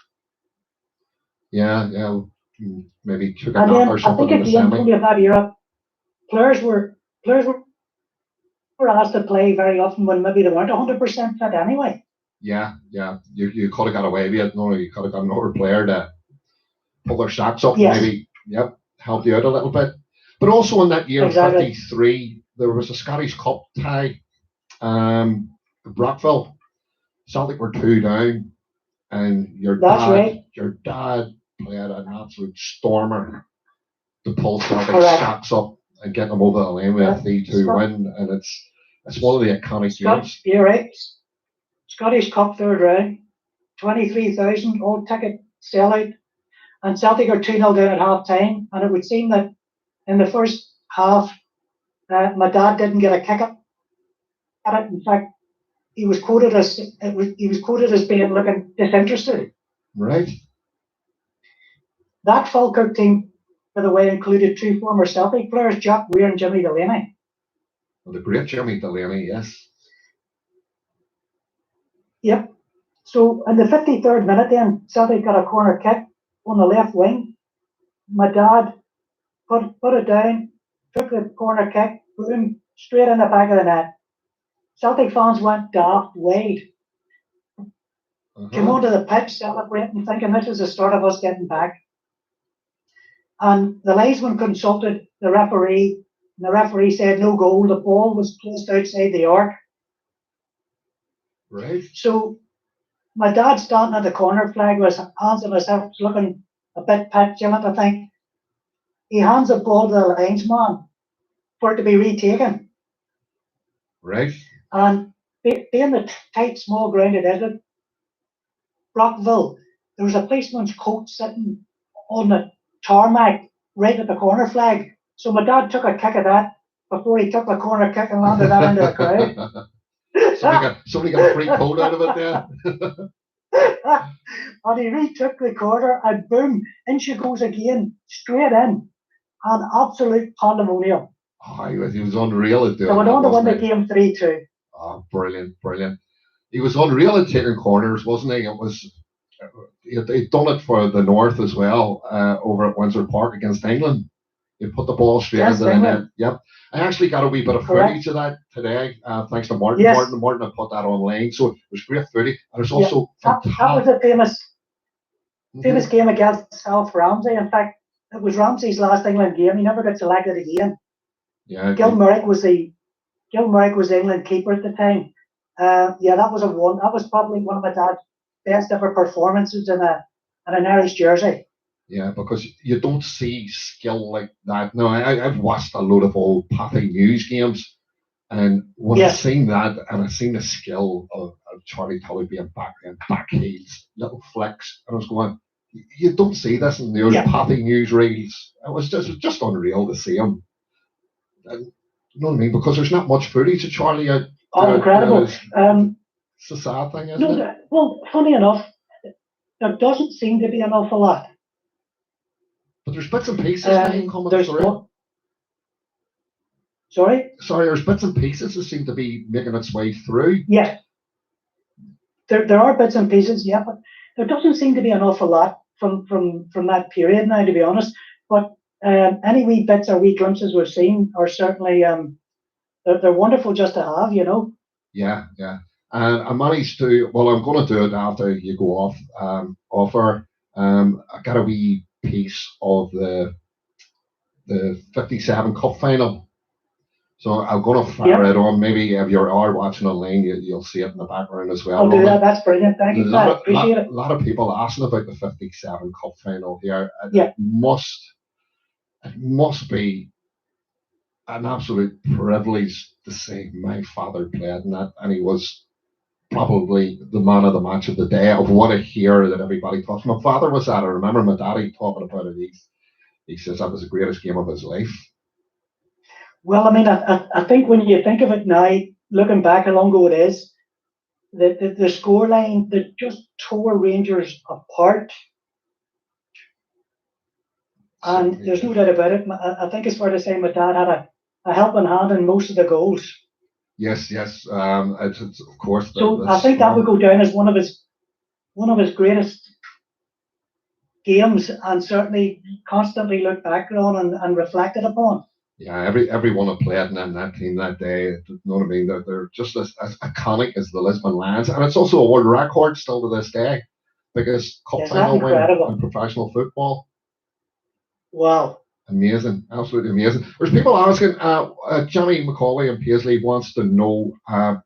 Yeah, maybe took a knock or something. I think at the end of that era, players were asked to play very often when maybe they weren't 100% fit anyway. Yeah. You could have got away with it. No, you could have got another player to pull their socks up, maybe. Yep, help you out a little bit. But also in that year, 53, there was a Scottish Cup tie. Brockville, Celtic were 2 down, and your dad played an absolute stormer to pull Celtic socks up and get them over the line with a 3-2 win, and it's one of the iconic games. You're right. Scottish Cup 3rd round, 23,000 all ticket sellout, and Celtic are 2-0 down at half time. And it would seem that in the first half, my dad didn't get a kick at it. In fact, he was quoted as being looking disinterested. Right. That Falkirk team, by the way, included 2 former Celtic players, Jack Weir and Jimmy Delaney. Well, the great Jimmy Delaney, yes. Yep. So in the 53rd minute then, Celtic got a corner kick on the left wing. My dad put it down, took the corner kick, boom, straight in the back of the net. Celtic fans went daft, wide. Came onto the pitch celebrating, thinking this is the start of us getting back. And the linesman consulted the referee, and the referee said no goal. The ball was placed outside the arc. Right. So my dad standing at the corner flag with his hands on his hips, looking a bit petulant, I think. He hands the ball to the linesman for it to be retaken. Right. And being the tight, small ground it is, Brockville, there was a policeman's coat sitting on the tarmac right at the corner flag. So my dad took a kick of that before he took the corner kick and landed that into the crowd. Somebody got a free coat out of it there. And he retook the corner, and boom, in she goes again, straight in. An absolute pandemonium. Oh, he was unreal at doing they went on to win the he? game 3-2. Oh, brilliant. He was unreal at taking corners, wasn't he? It was. He'd done it for the North as well, over at Windsor Park against England. He put the ball straight into the net. Yep. I actually got a wee bit of footage of that today, thanks to Martin. Yes. Martin had put that online, so it was great footage. And there's also that was a famous game against Alf Ramsey. In fact, it was Ramsey's last England game. He never got selected again. Yeah. Gil Murray was the England keeper at the time. That was that was probably one of my dad's best ever performances in an Irish jersey. Yeah, because you don't see skill like that. No, I've watched a load of old Patty News games, and when I've seen that, and I've seen the skill of Charlie Tully being back heels, little flicks, and I was going, you don't see this in the old Patty News reels. It was just unreal to see him. And, you know what I mean? Because there's not much footage of Charlie out. Incredible. It's a sad thing, isn't it? Well, funny enough, there doesn't seem to be an awful lot. But there's bits and pieces now coming There's through. Sorry? Sorry, there's bits and pieces that seem to be making its way through. Yeah. There are bits and pieces, yeah, but there doesn't seem to be an awful lot from that period now, to be honest. But any wee bits or wee glimpses we've seen are certainly they're wonderful just to have, you know. Yeah, yeah. And I managed to. Well, I'm going to do it after you go off. Offer. I got a wee piece of the '57 Cup final. So I'm going to fire it on. Maybe if you are watching online, you'll see it in the background as well. I'll do that. That's brilliant. Thank you. Appreciate it. A lot of people asking about the '57 Cup final here. Yeah. It must be an absolute privilege to say my father played in that, and he was probably the man of the match of the day. Of what a hero that everybody talks. My father was at it. I remember my daddy talking about it. He says that was the greatest game of his life. Well, I mean, I think when you think of it now, looking back how long ago it is, the scoreline that just tore Rangers apart. And there's no doubt about it. I think it's fair to say my dad had a helping hand in most of the goals. Yes. It's of course. So I think that would go down as one of his greatest games, and certainly constantly looked back on and reflected upon. Yeah, everyone who played in that team that day, you know what I mean? They're just as iconic as the Lisbon Lions, and it's also a world record still to this day, biggest cup final win in professional football. Wow. Amazing, absolutely amazing. There's people asking, Johnny McCauley and Paisley wants to know,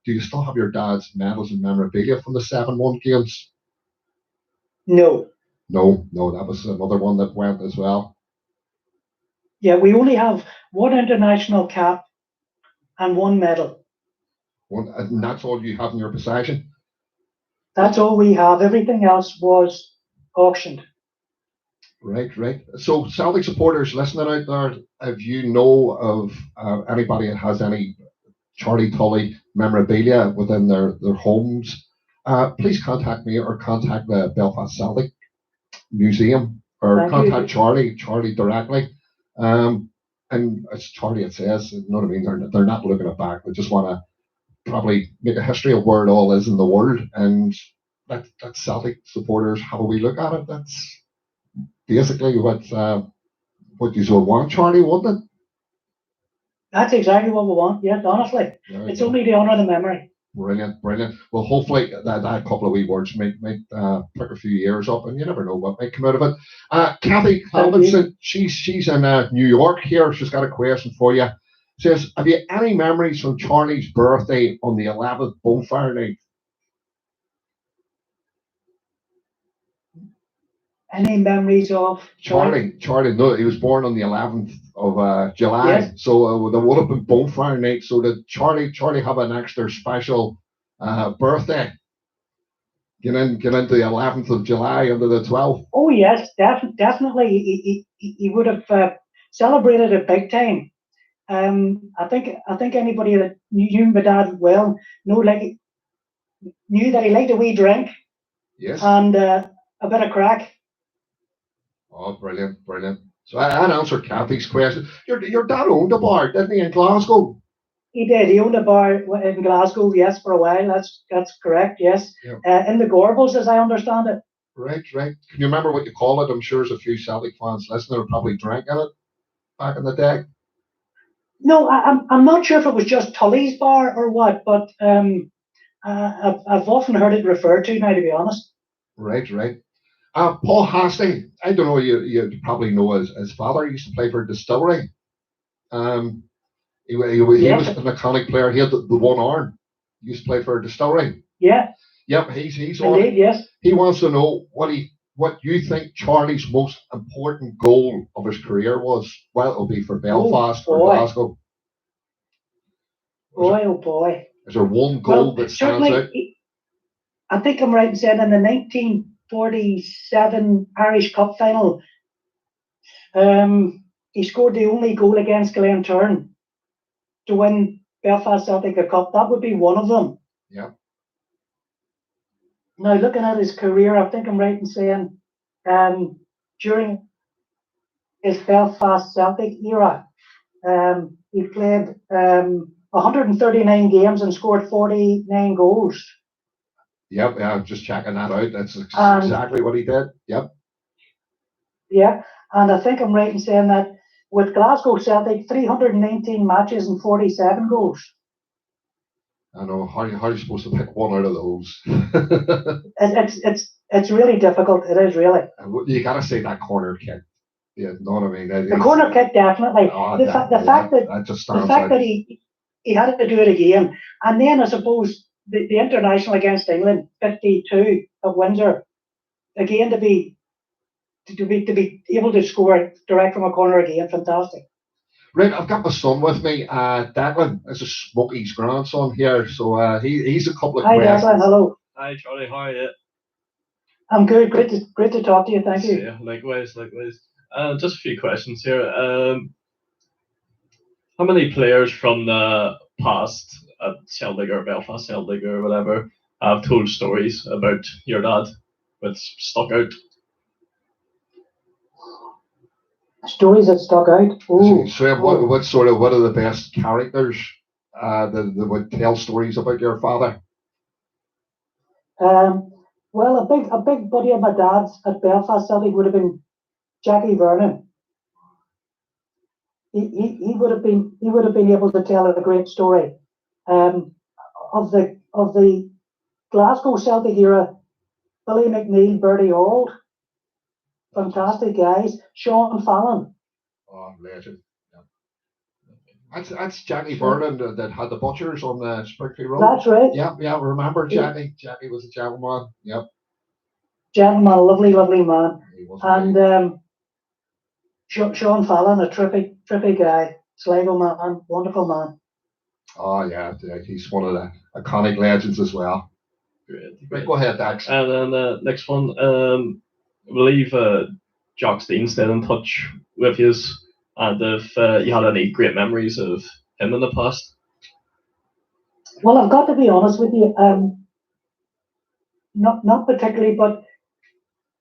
do you still have your dad's medals and memorabilia from the 7-1 games? No, that was another one that went as well. Yeah, we only have one international cap and one medal. And that's all you have in your possession? That's all we have. Everything else was auctioned. Right. So, Celtic supporters listening out there, if you know of anybody that has any Charlie Tully memorabilia within their homes, please contact me or contact the Belfast Celtic Museum or contact Charlie directly. And as Charlie had says, you know what I mean, they're not looking at back. They just want to probably make a history of where it all is in the world, and that Celtic supporters have a wee look at it. That's basically what you would want, Charlie, wouldn't it? That's exactly what we want. Yes, honestly, it's only to honour the memory. Brilliant. Well, hopefully that couple of wee words might pick a few years up, and you never know what might come out of it. Kathy Halvinson, she's in New York here. She's got a question for you. Says, have you any memories from Charlie's birthday on the 11th bonfire night? Any memories of Charlie? No, he was born on the 11th of July. Yes. So there would have been bonfire night. So did Charlie have an extra special birthday? Get into the 11th of July under the 12th. Oh yes, definitely. He would have celebrated it big time. I think anybody that knew my dad well knew that he liked a wee drink. Yes. And a bit of crack. Oh, brilliant. So I answered Kathy's question. Your dad owned a bar, didn't he, in Glasgow? He did. He owned a bar in Glasgow, yes, for a while. That's correct, yes. Yeah. In the Gorbals, as I understand it. Right. Can you remember what you call it? I'm sure there's a few Celtic fans listening who probably drank at it back in the day. No, I'm not sure if it was just Tully's bar or what, but I've often heard it referred to now, to be honest. Right. Paul Hastings, I don't know, you probably know his father used to play for Distillery. He was an iconic player. He had the one arm. He used to play for Distillery. Yeah. Yep, he's on. Indeed, yes. He wants to know what you think Charlie's most important goal of his career was. Well, it'll be for Belfast or Glasgow. Oh boy. Is there one goal that stands out? I think I'm right in saying in the 1947 Irish Cup final, he scored the only goal against Glentoran to win Belfast Celtic a Cup. That would be one of them. Yeah. Now, looking at his career, I think I'm right in saying during his Belfast Celtic era, he played 139 games and scored 49 goals. Yep, yeah, I'm just checking that out. That's And exactly what he did. Yep. yeah, and I think I'm right in saying that with Glasgow Celtic, 319 matches and 47 goals. I know. How are you supposed to pick one out of those? It's really difficult. It is really. You gotta say that corner kick. Yeah, know what I mean? The corner kick, definitely. Oh, The fact that that just the stands fact out. that he had to do it again, and then I suppose the international against England, 52 at Windsor, again to be able to score direct from a corner again, fantastic. Right, I've got my son with me. Declan is a Smokey's grandson here, so he's a couple of Hi, questions. Declan. Hello. Hi, Charlie. How are you? I'm good. Great to talk to you. Thank you. Yeah, likewise. Just a few questions here. How many players from the past at Celtic or Belfast Celtic or whatever have told stories about your dad which stuck out? Stories that stuck out. Ooh. So, what are the best characters that would tell stories about your father? Well, a big buddy of my dad's at Belfast Celtic would have been Jackie Vernon. He would have been able to tell a great story of the Glasgow Celtic era. Billy McNeil, Bertie Auld, fantastic guys. Sean Fallon. Oh, legend. Yeah. That's Jackie Vernon that had the butchers on the Springfield Road. That's right. Yeah, remember Jackie? Jackie was a gentleman. Yep. Gentleman, lovely man. And Sean Fallon, a terrific guy. Sligo man, wonderful man. Oh yeah, he's one of the iconic legends as well. Great. Right, go ahead, Dax. And then the next one, I believe Jock Stein stayed in touch with you, and if you had any great memories of him in the past. Well, I've got to be honest with you, not particularly, but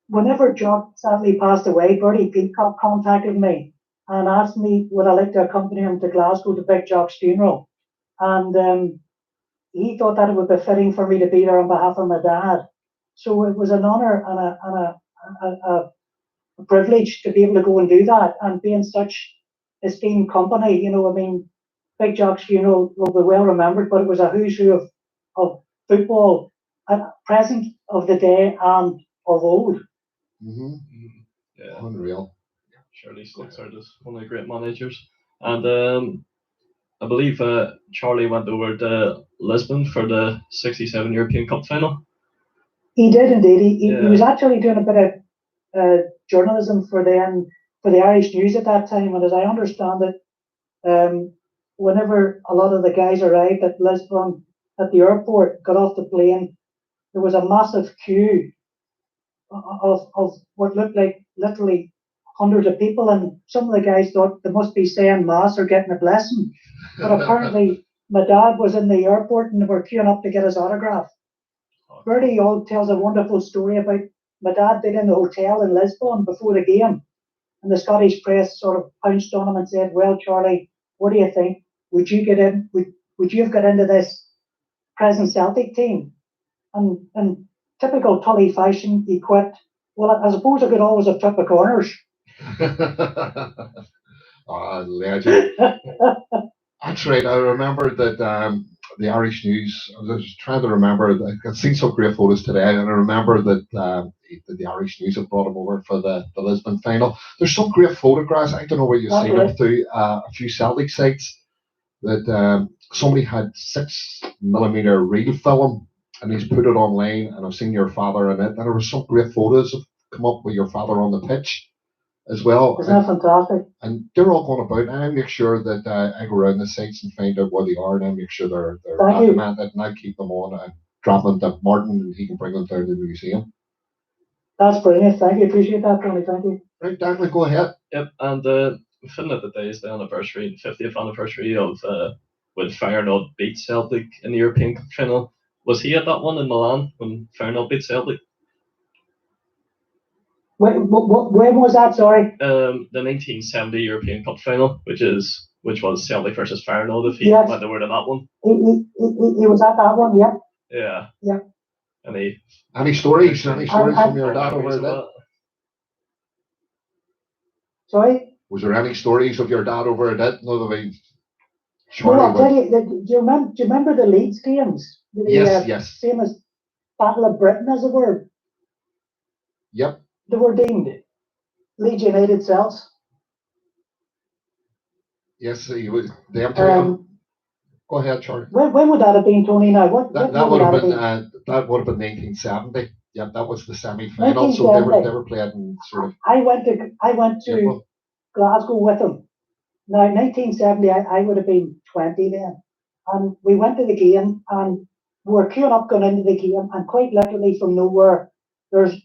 whenever Jock sadly passed away, Bertie Peacock contacted me and asked me would I like to accompany him to Glasgow to Big Jock's funeral, and he thought that it would be fitting for me to be there on behalf of my dad. So it was an honour and a privilege to be able to go and do that and be in such esteemed company. You know, I mean, Big Jock's funeral will be well remembered, but it was a who's who of football at present, of the day, and of old. Mm-hmm. Yeah. Unreal. Surely sticks out as one of the great managers. And I believe Charlie went over to Lisbon for the '67 European Cup final. He did indeed. He was actually doing a bit of journalism for the Irish News at that time, and as I understand it, whenever a lot of the guys arrived at Lisbon at the airport, got off the plane, there was a massive queue of what looked like literally hundreds of people, and some of the guys thought they must be saying mass or getting a blessing, but apparently my dad was in the airport and they were queuing up to get his autograph. Bertie Auld tells a wonderful story about my dad being in the hotel in Lisbon before the game, and the Scottish press sort of pounced on him and said, "Well, Charlie, what do you think? Would you get in? Would you have got into this present Celtic team?" And in typical Tully fashion, he quit. Well, I suppose I could always have took the corners. Oh, legend. That's right. I remember that the Irish News. I was trying to remember. I've seen some great photos today, and I remember that the Irish News had brought him over for the Lisbon final. There's some great photographs. I don't know where you've seen them through a few Celtic sites that somebody had 6mm reel film, and he's put it online. And I've seen your father in it, and there were some great photos that come up with your father on the pitch as well. Isn't that fantastic? And they're all going about, and I make sure that I go around the sites and find out where they are, and I make sure they're documented, and I keep them on and drop them to Martin, and he can bring them down to the museum. That's brilliant. Thank you. Appreciate that, Tony. Thank you. Right, Declan, go ahead. Yep, and filling at the day is the anniversary, 50th anniversary of when Feyenoord beat Celtic in the European Cup final. Was he at that one in Milan when Fernald beat Celtic? When was that? Sorry. The 1970 European Cup final, which was Celtic versus Fernald. If he Yes. went over to that one. He was at that one. Yeah. Yeah. Yeah. Any stories from your dad over that? Sorry? Was there any stories of your dad over that? No, I'll tell you. Do you remember the Leeds games? Yes. Famous Battle of Britain, as it were. Yep. They were deemed Leeds United cells. Yes, he was. Go ahead, Charlie. When would that have been, Tony? Now, that would have been 1970. Yeah, that was the semi-final. So they were playing in sort of. I went to Glasgow with them. Now, 1970, I would have been 20 then, and we went to the game, and we were queuing up going into the game, and quite literally from nowhere, there's,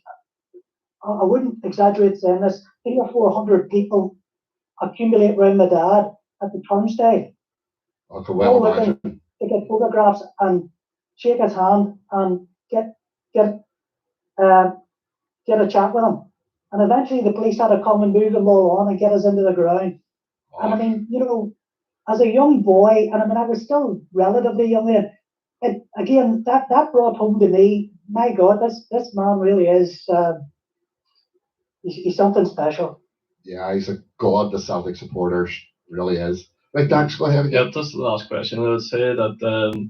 I wouldn't exaggerate saying this, 300 or 400 people accumulate around my dad at the turnstile. All looking to get photographs and shake his hand and get a chat with him. And eventually the police had to come and move them all on and get us into the ground. And I mean, as a young boy, and I mean, I was still relatively young then, again, that brought home to me, my God, this man really is, he's something special. Yeah, he's a god, the Celtic supporters, really is. Right, Dax, go ahead again. Yeah, just the last question. I would say that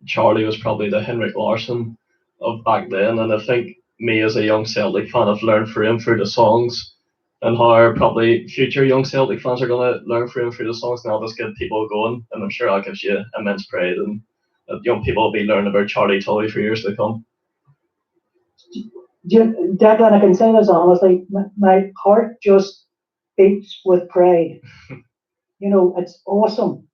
Charlie was probably the Henrik Larsson of back then, and I think me as a young Celtic fan have learned from him through the songs, and how probably future young Celtic fans are going to learn from him through the songs, and that'll just get people going, and I'm sure that gives you immense pride, and that young people will be learning about Charlie Tully for years to come. Declan, I can say this honestly, my heart just beats with pride. It's awesome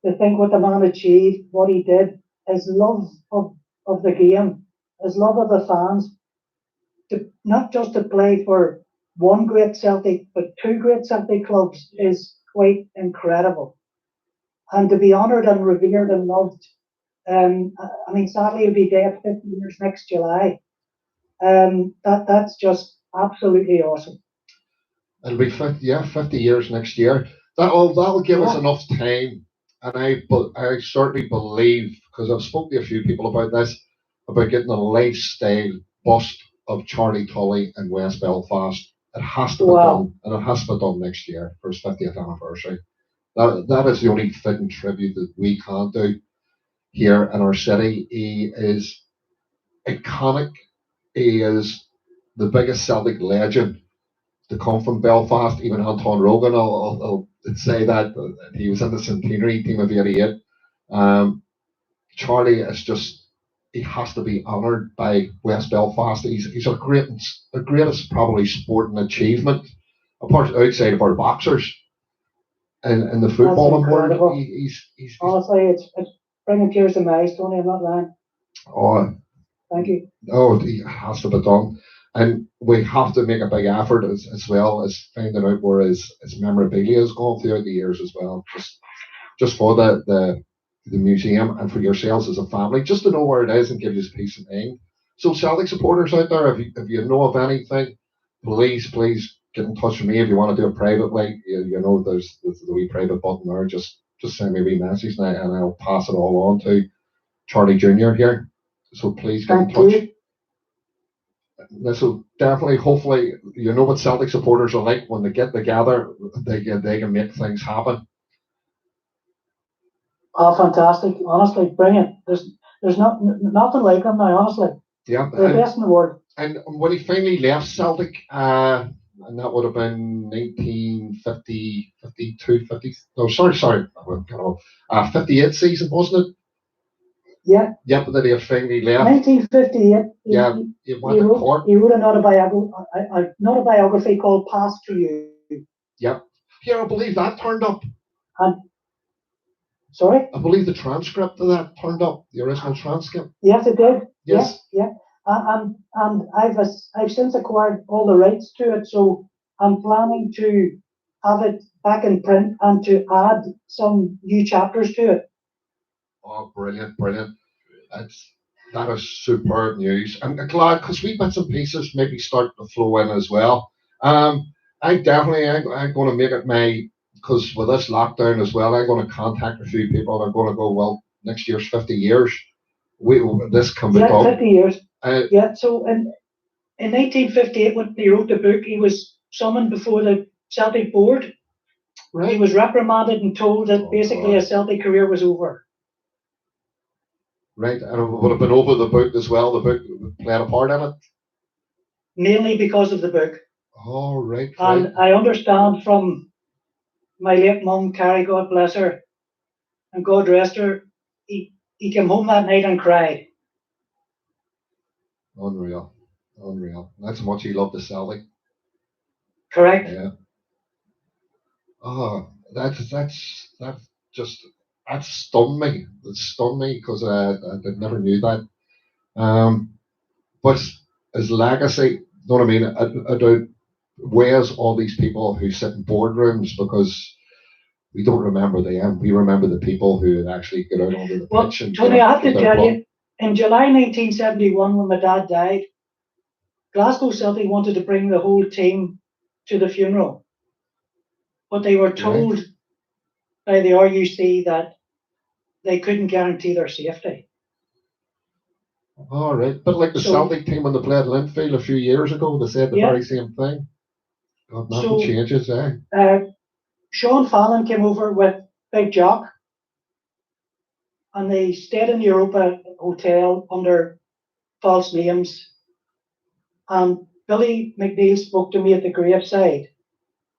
to think what the man achieved, what he did, his love of the game, his love of the fans, not just to play for one great Celtic, but two great Celtic clubs is quite incredible. And to be honoured and revered and loved, I mean, sadly he'll be dead 50 years next July. That's just absolutely awesome. It'll be 50 years next year. That'll give us enough time, and I certainly believe, because I've spoken to a few people about this, about getting a lifestyle bust of Charlie Tully in West Belfast. It has to be done, and it has to be done next year for his 50th anniversary. That is the only fitting tribute that we can do here in our city. He is iconic. He is the biggest Celtic legend to come from Belfast. Even Anton Rogan, I'll say that he was in the centenary team of '88. Charlie is just, he has to be honoured by West Belfast. He's the greatest probably sporting achievement, apart outside of our boxers, in the footballing world. He's honestly, it's bringing tears to my eyes, Tony. I'm not lying. Oh, thank you. Oh, it has to be done. And we have to make a big effort as well as finding out where his memorabilia has gone throughout the years as well. Just for the museum and for yourselves as a family, just to know where it is and give you peace of mind. So Celtic supporters out there, if you know of anything, please get in touch with me if you want to do it privately. There's the wee private button there. Just send me a wee message and I'll pass it all on to Charlie Jr. here. So please get in touch. This will definitely, hopefully, what Celtic supporters are like when they get together, they can make things happen. Oh, fantastic! Honestly, brilliant. There's nothing like him now. Honestly, yeah, the best in the world. And when he finally left Celtic, and that would have been 1950, 52, 50. No, sorry, 58 season, wasn't it? Yeah. Yep, that he had finally left. 1958. He wrote an autobiography called "Past to You." Yep. Yeah, I believe that turned up. And sorry? I believe the transcript of that turned up. The original transcript. Yes, it did. Yes. Yeah. And I've since acquired all the rights to it, so I'm planning to have it back in print and to add some new chapters to it. Oh, brilliant! That is superb news. I'm glad because we bits and pieces maybe start to flow in as well. I definitely I'm going to make it my because with this lockdown as well, I'm going to contact a few people. They're going to go well. Next year's 50 years. We this can be Yeah, done. 50 years. Uh, Yeah, so in 1958, when he wrote the book, he was summoned before the Celtic board. He right. was reprimanded and told that Oh, basically God. his Celtic career was over. Right, and it would have been over the book as well. The book played a part in it. Mainly because of the book. Oh, right, right. And I understand from my late mum, Carrie, God bless her, and God rest her, he came home that night and cried. Unreal, unreal. That's how much he loved the Celtic. Correct? Yeah. Oh, that's just that stunned me. It stunned me because I never knew that. Um, but his legacy, you know what I mean? I don't. Where's all these people who sit in boardrooms because we don't remember them. We remember the people who actually get out onto the Well, pitch and Tony, I have to get their tell blood. you, in July 1971, when my dad died, Glasgow Celtic wanted to bring the whole team to the funeral, but they were Right. told by the RUC that they couldn't guarantee their safety. All right, but like the So- Celtic team when they played Linfield a few years ago, they said the Yeah. very same thing. God, nothing So- changes, eh? Sean Fallon came over with Big Jock, and they stayed in the Europa Hotel under false names. And Billy McNeil spoke to me at the graveside.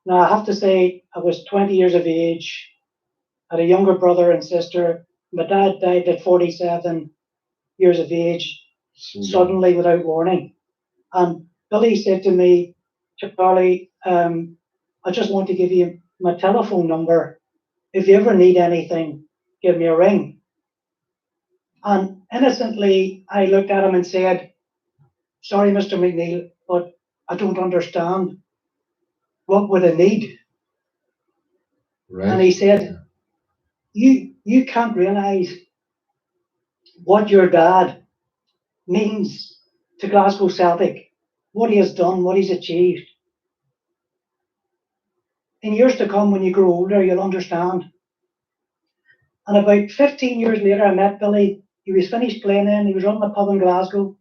Now, I have to say, I was 20 years of age, had a younger brother and sister. My dad died at 47 years of age, So young. suddenly without warning. And Billy said to me, Charlie, I just want to give you my telephone number. If you ever need anything, give me a ring. And innocently, I looked at him and said, sorry, Mr. McNeil, but I don't understand. What would I need? Right. And he said, you can't realize what your dad means to Glasgow Celtic, what he has done, what he's achieved. In years to come, when you grow older, you'll understand. And about 15 years later, I met Billy. He was finished playing in, he was running a pub in Glasgow.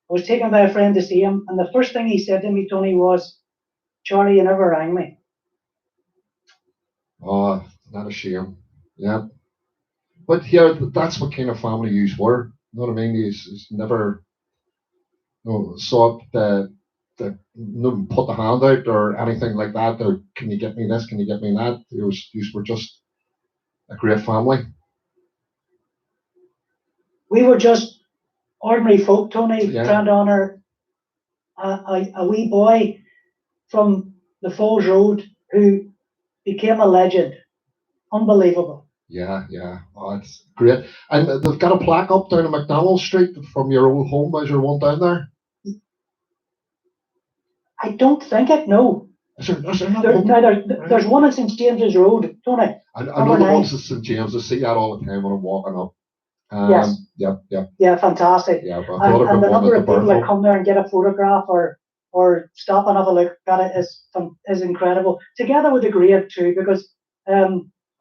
I was taken by a friend to see him, and the first thing he said to me, Tony, was, Charlie, you never rang me. Oh, not a shame. Yeah. But here, that's what kind of family you were. You know what I mean? He's never sought the no, put the hand out or anything like that. Or can you get me this? Can you get me that? You were just a great family. We were just ordinary folk, Tony, Yeah. trying to honour a wee boy from the Falls Road who became a legend. Unbelievable. Yeah, yeah. Oh, it's great. And they've got a plaque up down in McDonald Street from your old home as your one down there. I don't think it, no. Is there not one? Now, there's one in St James's Road, Tony. I know number the 9. ones at St James. I see that all the time when I'm walking up. Yes. Yep. Yeah, fantastic. Yeah, but I thought And the about one number at of the people that Burnham. come there and get a photograph or stop and have a look at it is incredible. Together with the grave too, because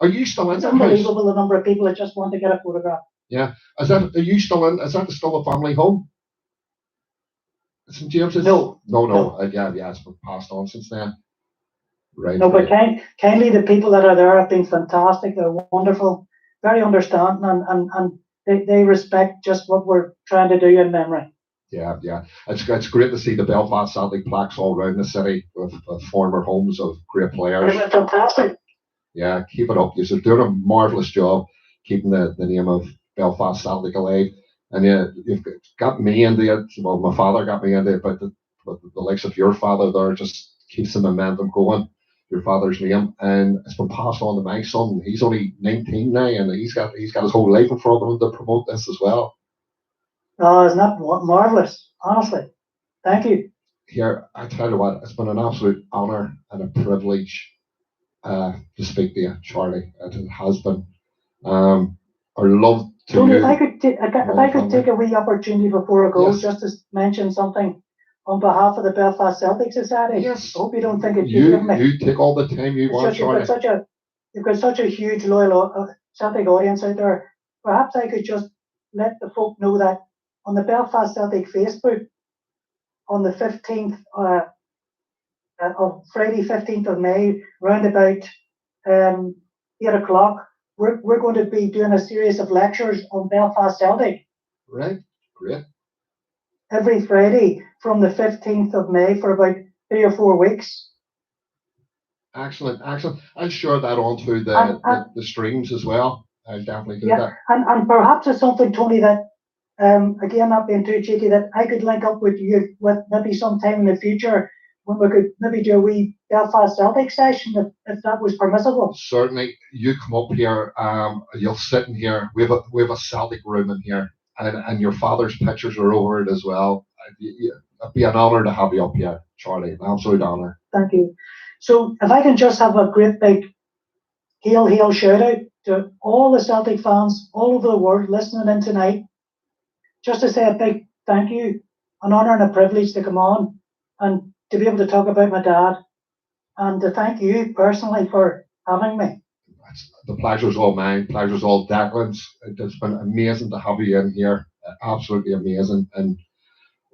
Are you still in it's that house? unbelievable the number of people that just want to get a photograph. Yeah. Are you still in? Is that still a family home? St James's? No. No. Yeah, it's been passed on since then. Right. No, but right. kindly the people that are there have been fantastic. They're wonderful, very understanding, and they respect just what we're trying to do in memory. Yeah. It's great to see the Belfast Celtic plaques all around the city with former homes of great players. It's fantastic. Yeah, keep it up. You're doing a marvellous job keeping the name of Belfast Celtic alive. And yeah, you've got me into it. Well, my father got me into it, but the likes of your father there just keeps the momentum going. Your father's name, and it's been passed on to my son. He's only 19 now, and he's got his whole life in front of him to promote this as well. Oh, isn't that marvelous? Honestly, thank you. Here, I tell you what, it's been an absolute honour and a privilege to speak to you, Charlie. It has been. our love to Tony, you. if I could take a wee opportunity before I go, Yes. just to mention something on behalf of the Belfast Celtic Society. Yes. I hope you don't think it's you, me. You take all the time you want, Charlie. You've got such a huge loyal Celtic audience out there. Perhaps I could just let the folk know that on the Belfast Celtic Facebook, on the 15th of Friday, 15th of May, round about 8 o'clock, we're going to be doing a series of lectures on Belfast Celtic. Right, great. Every Friday from the 15th of May for about 3 or 4 weeks. Excellent. I'll share that onto the streams as well. I'll definitely do that. And perhaps it's something, Tony, that again, not being too cheeky, that I could link up with you with maybe sometime in the future when we could maybe do a wee Belfast Celtic session if that was permissible. Certainly, you come up here. You'll sit in here. We have a Celtic room in here, and your father's pictures are over it as well. It'd be an honour to have you up here, Charlie. An absolute honour. Thank you. So if I can just have a great big hail shout out to all the Celtic fans all over the world listening in tonight, just to say a big thank you, an honour and a privilege to come on and to be able to talk about my dad, and to thank you personally for having me. The pleasure's all mine. Pleasure's all Declan's. It's been amazing to have you in here. Absolutely amazing. And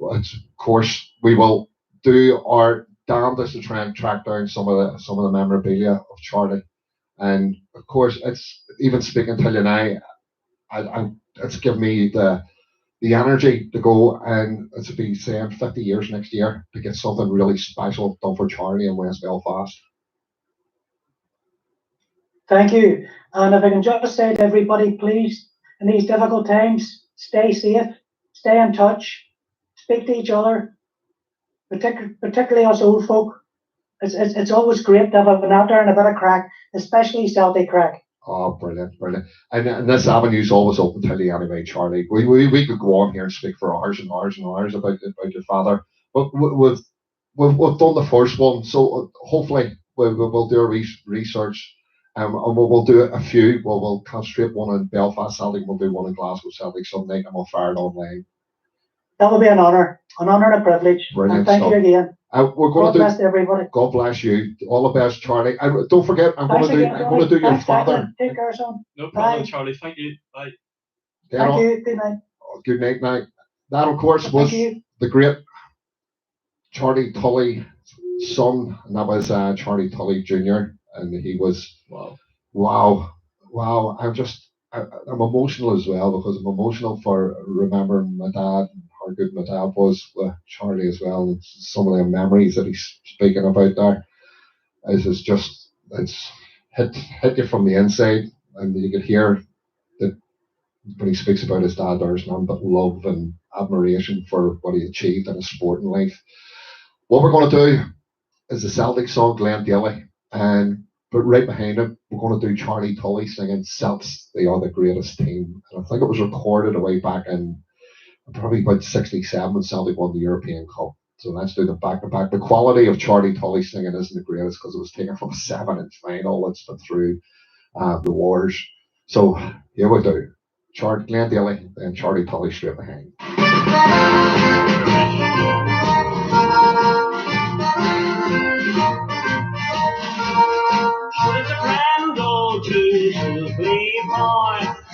of course, we will do our damnedest to try and track down some of the memorabilia of Charlie. And of course, it's even speaking to you now, it's given me the energy to go, and it's to be saying 50 years next year to get something really special done for Charlie in West Belfast. Thank you. And if I can just say to everybody, please, in these difficult times, stay safe, stay in touch, speak to each other, particularly us old folk. It's always great to have a natter and a bit of crack, especially Celtic crack. Oh, brilliant. And this avenue's always open to you anyway, Charlie. We could go on here and speak for hours and hours and hours about your father. But we've done the first one, so hopefully we'll do a research, and we'll do a few. We'll concentrate one in Belfast Celtic, we'll do one in Glasgow Celtic someday, and we'll fire it online. That will be an honour and a privilege. Brilliant and thank stuff. you again. God bless everybody. God bless you. All the best, Charlie. And don't forget, I'm going to do your father. Take care, son. No problem, Bye. Charlie. Thank you. Bye. Thank you. Good night. Good night, night. That, of course, was the great Charlie Tully's son, and that was Charlie Tully Jr. And he was wow. I'm emotional as well, because I'm emotional for remembering my dad and how good my dad was with Charlie as well. And some of the memories that he's speaking about there it's hit you from the inside, and you could hear that when he speaks about his dad, there's none but love and admiration for what he achieved in his sporting life. What we're going to do is the Celtic song Glen Daly, but right behind it, we're going to do Charlie Tully singing Celts, They Are the Greatest Team. And I think it was recorded way back in probably about 67 when Celtic won the European Cup. So let's do the back-to-back. The quality of Charlie Tully singing isn't the greatest because it was taken from a 7-inch vinyl that's been through the wars. So here we do. Glen Daly and Charlie Tully straight behind.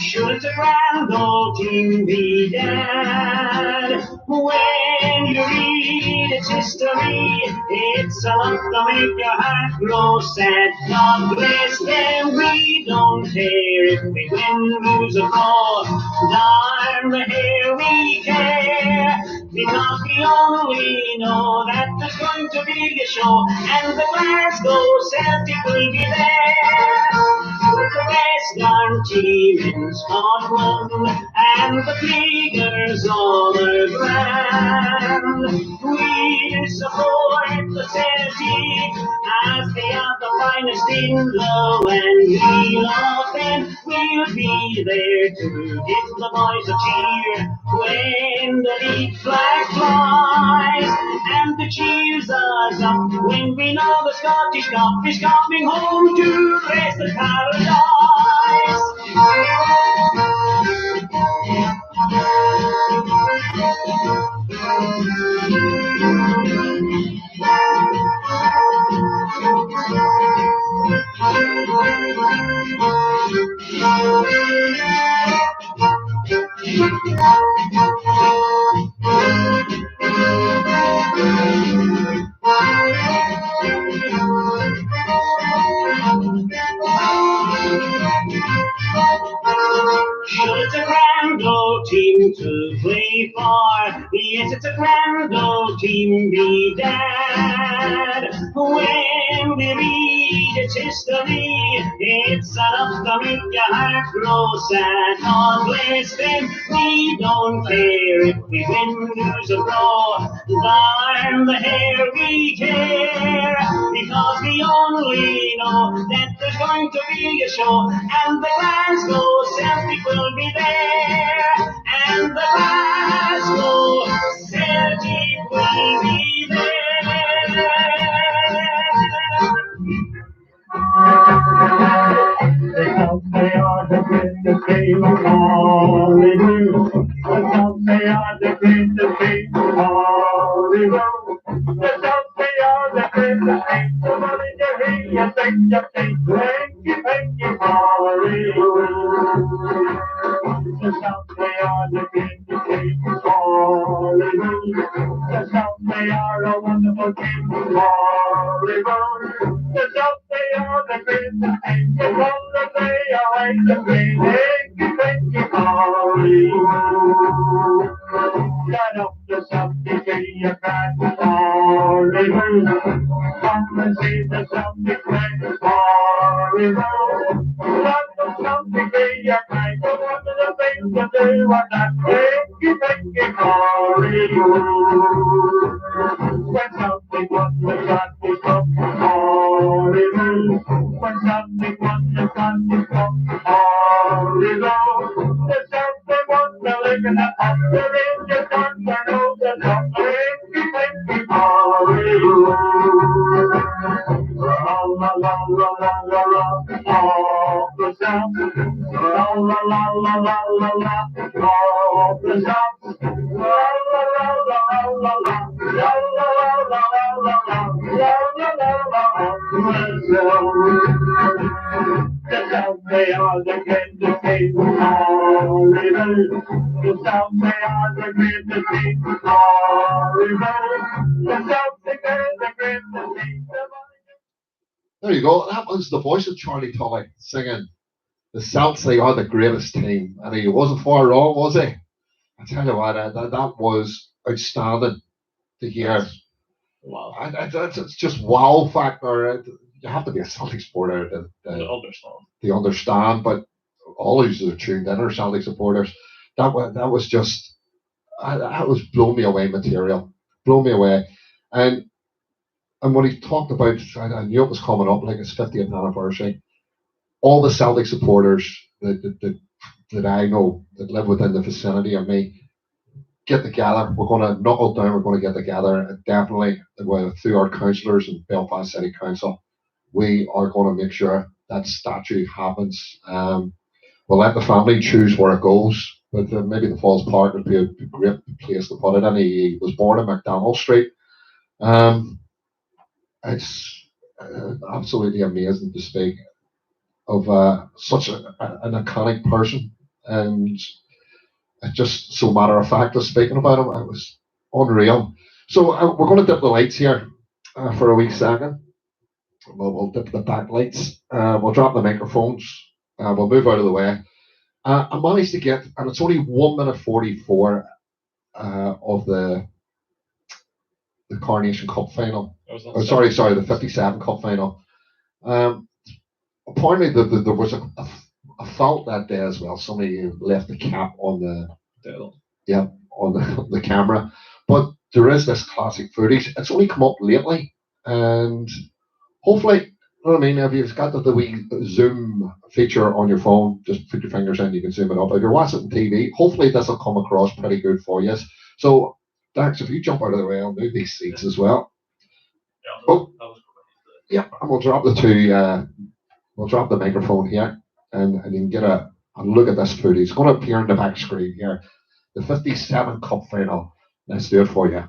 Should a grand old team be dead? When you read its history, it's a lot to make your heart grow sad. God bless them, we don't care if we win, lose or draw. Darn the hair we care, because we only know that there's going to be a show, and the Glasgow Celtic will be there. With the best darn team in Scotland, and the figures all around. We support the Celtic as they are the finest in the land. We love them, we'll be there to give the boys a cheer when the league flag flies, and the cheers us up when we know the Scottish Cup is coming home to rest the paradise. Sure, it's a grand old team to play for. Yes, it's a grand old team, be dad. When we read its history, it's enough to make your heart grow sad. God bless them, we don't care if we win, lose, or draw. Darn the hair we care, because we only know that there's going to be a show, and the Glasgow Celtic will be there, and the Glasgow Celtic will be there. They are the greatest game of Hollywood. They are the greatest game of Hollywood. They are the greatest game of Hollywood. You think you think you Hollywood. They are the greatest game of Hollywood. They are a wonderful game of Hollywood. They are the greatest game of Hollywood. They are the greatest game of Hollywood. Shut up yourself, you say you can't Hollywood. Come and see the Celtic play Hollywood. Shut up yourself, you say you can't. One of the things to do on that big Hollywood. When Celtic won the Scottish Cup, Hollywood. When Celtic won the Scottish Cup, Hollywood. The Celtic won the league and the cup. The Rangers won the nose and the big Hollywood. La la la la la la la, off the South. La la la la la la la, off the South. La la la la la la la, la la la la la la la, la la la la, off the South. The South, they are the greatest team in Hollywood. The South, they are the greatest team in Hollywood. The South, they are the greatest team in Hollywood. There you go. That was the voice of Charlie Tully singing the Celts. They are the greatest team, and he wasn't far wrong, was he? I tell you what, that was outstanding to hear. Wow. It's just wow factor. You have to be a Celtic supporter to understand, but all of you are tuned in are Celtic supporters. That was just that was blow me away material, blow me away, and when he talked about, I knew it was coming up, like his 50th anniversary. All the Celtic supporters that I know that live within the vicinity of me get together. We're going to knuckle down. We're going to get together, and definitely through our councillors and Belfast City Council, we are going to make sure that statue happens. We'll let the family choose where it goes, but maybe the Falls Park would be a great place to put it in. He was born in McDonald Street. It's absolutely amazing to speak of such an iconic person, and it's just so matter of fact of speaking about him. It was unreal. So we're going to dip the lights here for a wee second. We'll dip the back lights. We'll drop the microphones. We'll move out of the way. I managed to get, and it's only 1 minute 44 of the Coronation Cup final. Oh, sorry, the 57 Cup final. Apparently, there was a fault that day as well. Somebody left the cap on the camera. But there is this classic footage. It's only come up lately, and hopefully, you know what I mean. If you've got the wee zoom feature on your phone, just put your fingers in, you can zoom it up. If you're watching on TV, hopefully this will come across pretty good for you. So, Dax, if you jump out of the way, I'll move these seats as well. Yeah, and we'll drop the two. We'll drop the microphone here, and you can get a look at this footage. It's going to appear on the back screen here. The 57 Cup final. Let's do it for you.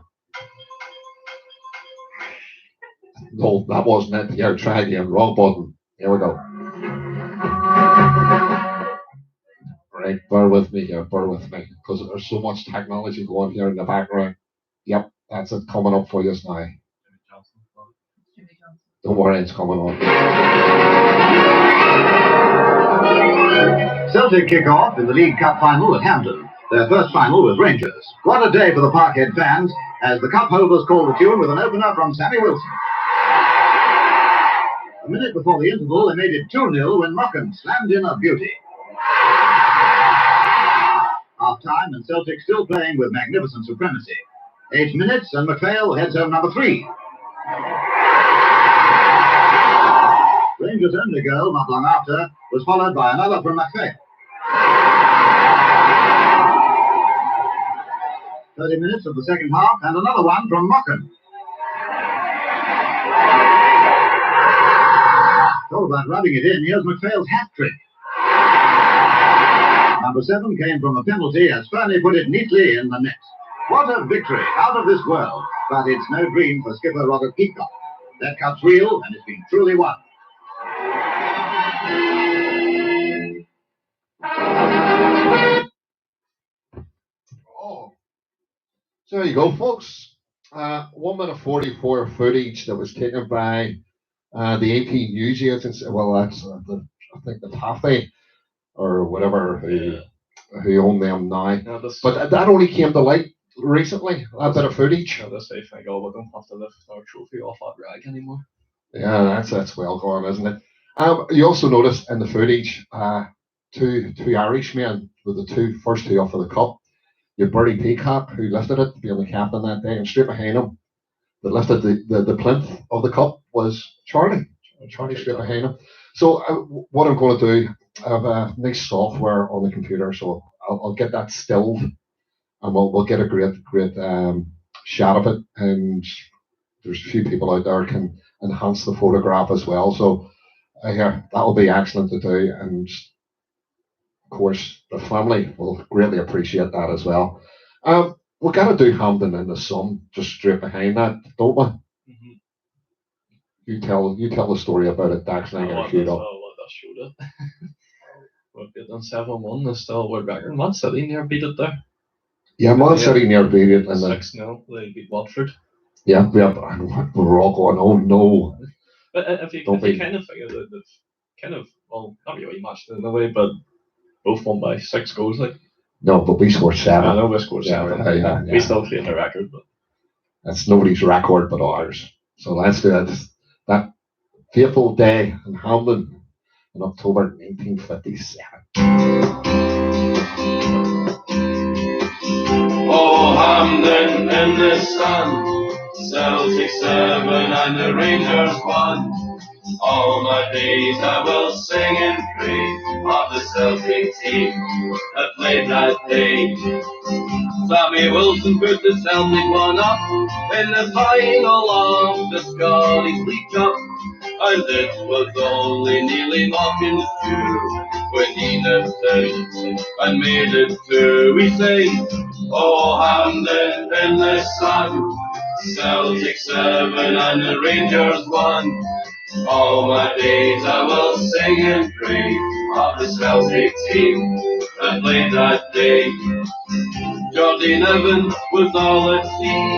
No, that wasn't it. Here, try again. Wrong button. Here we go. Right, bear with me here, bear with me, because there's so much technology going here in the background. Yep, that's it coming up for you now. Don't worry, it's coming on. Celtic kick off in the League Cup final at Hampden. Their first final with Rangers. What a day for the Parkhead fans as the cup holders call the tune with an opener from Sammy Wilson. A minute before the interval, they made it 2-0 when Mocken slammed in a beauty. Half-time and Celtic still playing with magnificent supremacy. 8 minutes and McPhail heads home number 3. Rangers' only goal, not long after, was followed by another from McPhail. 30 minutes of the second half and another one from Mocken. All about rubbing it in, here's McPhail's hat-trick. Number 7 came from a penalty as Fernie put it neatly in the net. What a victory, out of this world. But it's no dream for skipper Robert Peacock. That cup's real and it's been truly won. Oh, so there you go, folks. 1 minute 44 footage that was taken by the AP News Agency. Well, that's I think the Taffy or whatever who own them now. Yeah, but that only came to light recently. That bit of footage. Yeah, this I think, oh, we don't have to lift our trophy off that rag anymore. Yeah, that's well gone, isn't it? You also notice in the footage, two Irishmen with the first two off of the cup. You had Bertie Peacock, who lifted it, being the captain that day, and straight behind him, that lifted the plinth of the cup was Charlie straight behind him. So what I'm going to do, I have a nice software on the computer, so I'll get that stilled, and we'll get a great shot of it. And there's a few people out there can enhance the photograph as well. So that will be excellent to do, and of course the family will greatly appreciate that as well. We've got to do Hampden in the sun just straight behind that, don't we? Mm-hmm. You tell the story about it, Dax, and I'm going to queue it up. Showed it. We've been on 7-1, the still world record. Man City near beat it there. Yeah, Man City near beat it. 6-0, they beat Watford. Yeah, we're all going, oh no. But if you kind of figure that they've kind of, well, not really matched in a way, but both won by 6 goals. Like. No, but we scored 7. I know we scored 7. Yeah. We still clean the record, but that's nobody's record but ours. So let's do it. That fateful day in Hampden in October 1957. Oh, Hampden in the sun, Celtic 7 and the Rangers 1. All my days I will sing in praise of the Celtic team that played that day. Sammy Wilson put the Celtic one up in the final of the Scottish League Cup, and it was only nearly Mockin's due when he left it and made it two. We sing, oh, Hampden in the sun, Celtic 7 and the Rangers 1. All my days I will sing in praise of the Celtic team that played that day. Geordie Nevin was all at sea.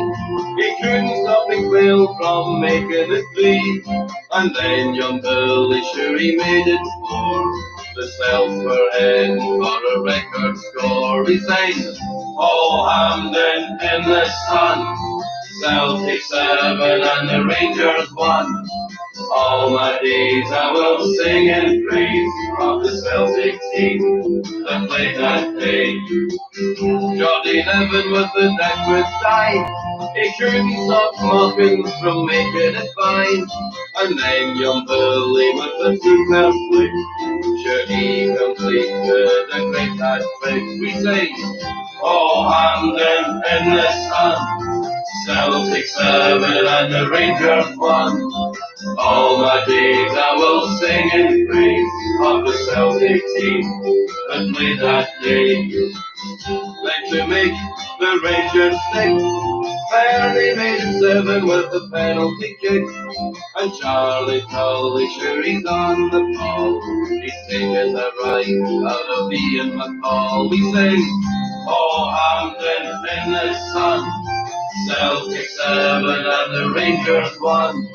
He couldn't stop McPhail from making it 3. And then young Billy sure he made it 4. The Celts were in for a record score. We sang, oh, Hampden in the sun, Celtic 7 and the Rangers 1. All my days I will sing in praise of the Celtic team that played that day. Geordie Nevin with the deck with die. He couldn't stop Mocken from making it fine. And then young Billy with the super flick, sure he completed a great hat trick. We sing, oh, Hampden in the sun, Celtic 7 and the Rangers 1. All my days I will sing in praise of the Celtic team that played that day. Like to make the Rangers sing, fair, they made it 7 with the penalty kick. And Charlie Tully, sure he's on the ball. He's taking the right out of Ian McCall. We sing, oh, Hampden in the sun. Celtic 7 and the Rangers 1.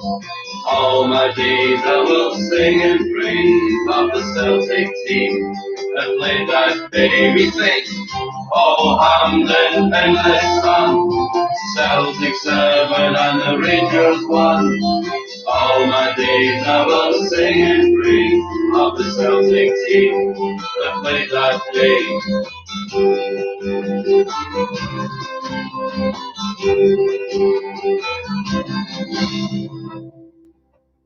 All my days I will sing and praise of the Celtic team that played that day. We sing, oh, Hampden in the sun. Celtic 7 and the Rangers 1. All my days I will sing and praise of the Celtic team that played that day.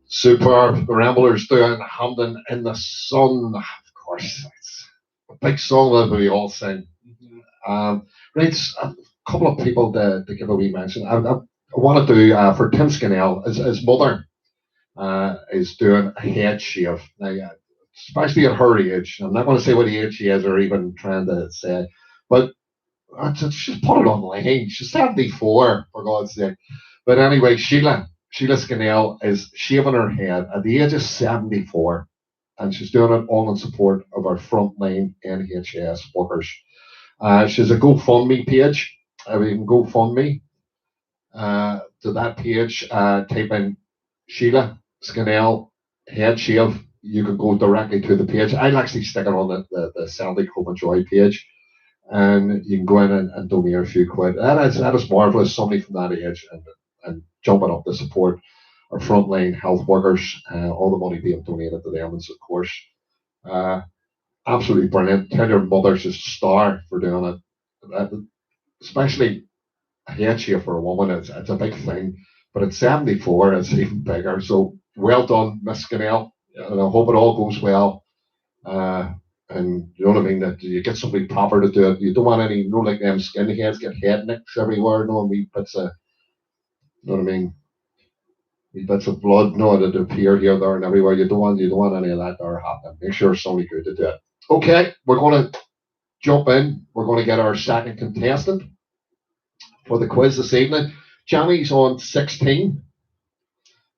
Superb. The Ramblers doing Hampden in the Sun. Of course, it's a big song that we all sing. Right, a couple of people to give a wee mention. I want to do for Tim Skinnell, his mother is doing a head shave. Now, especially at her age. I'm not going to say what age she is or even trying to say, but she's put it online. She's 74, for God's sake. But anyway, Sheila Skinnell is shaving her head at the age of 74, and she's doing it all in support of our frontline NHS workers. She's a GoFundMe page. We can GoFundMe to that page. Type in Sheila Skinnell head shave. You can go directly to the page. I'll actually stick it on the Celtic Hope and Joy page, and you can go in and donate a few quid. That is marvelous. Somebody from that age and jumping up to support our frontline health workers. All the money being donated to them, and of course, absolutely brilliant. Tell your mother she's a star for doing it. Especially a head shave for a woman, it's a big thing. But at 74, it's even bigger. So well done, Miss Skinnell. And I hope it all goes well. And you know what I mean, that you get somebody proper to do it. You don't want any, like them skinheads get head nicks everywhere, wee bits of, you know what I mean, wee bits of blood, that appear here, there, and everywhere. You don't want any of that there happening. Make sure it's somebody good to do it. Okay, we're going to jump in. We're going to get our second contestant for the quiz this evening. Johnny's on 16.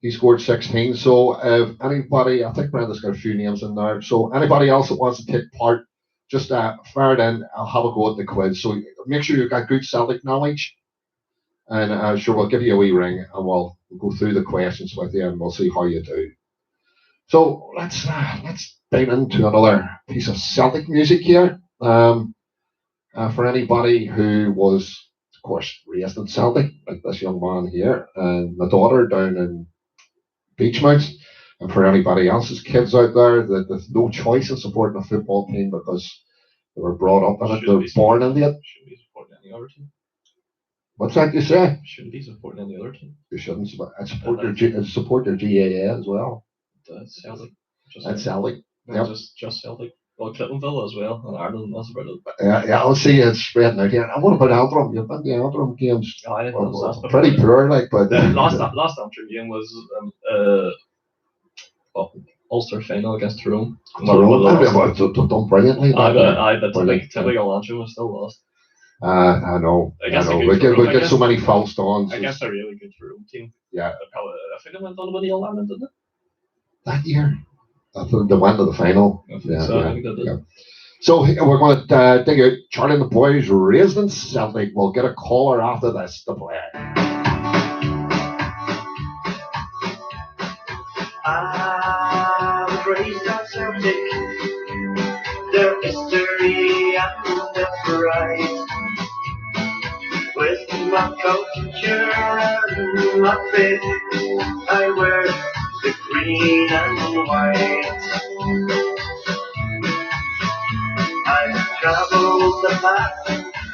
He scored 16. So if anybody, I think Brenda's got a few names in there. So anybody else that wants to take part, just fire it in. I'll have a go at the quiz. So make sure you've got good Celtic knowledge. And sure, we'll give you a wee ring and we'll go through the questions with you and we'll see how you do. So let's dive into another piece of Celtic music here. For anybody who was, of course, raised in Celtic, like this young man here, and my daughter down in Beachmount, and for anybody else's kids out there that there's no choice in supporting a football team because they were brought up in it, they're born into it. Shouldn't be supporting any other team. What's that you say? Shouldn't be supporting any other team. You shouldn't support your GAA as well. That's Celtic. That's Celtic. Yep. Just Celtic. Well, Cliftonville as well, and Ireland, that's about it. Yeah, I'll see it's spreading out here. And what about Antrim? You've been to Antrim games. Pretty poor, like, but the last Antrim game was Ulster final against Tyrone. Done brilliantly. But typical Antrim was still lost. I know. We get so many false starts. I guess a really good Tyrone team. Yeah. I think they went on to win the All-Ireland, didn't it? That year. I think they went to the final. I think they did. So we're going to dig out Charlie and the Boys raised in Celtic. We'll get a caller after this to play. I was raised on Celtic, their history and their pride. With my culture and my faith, I wear the green and white. I've traveled the path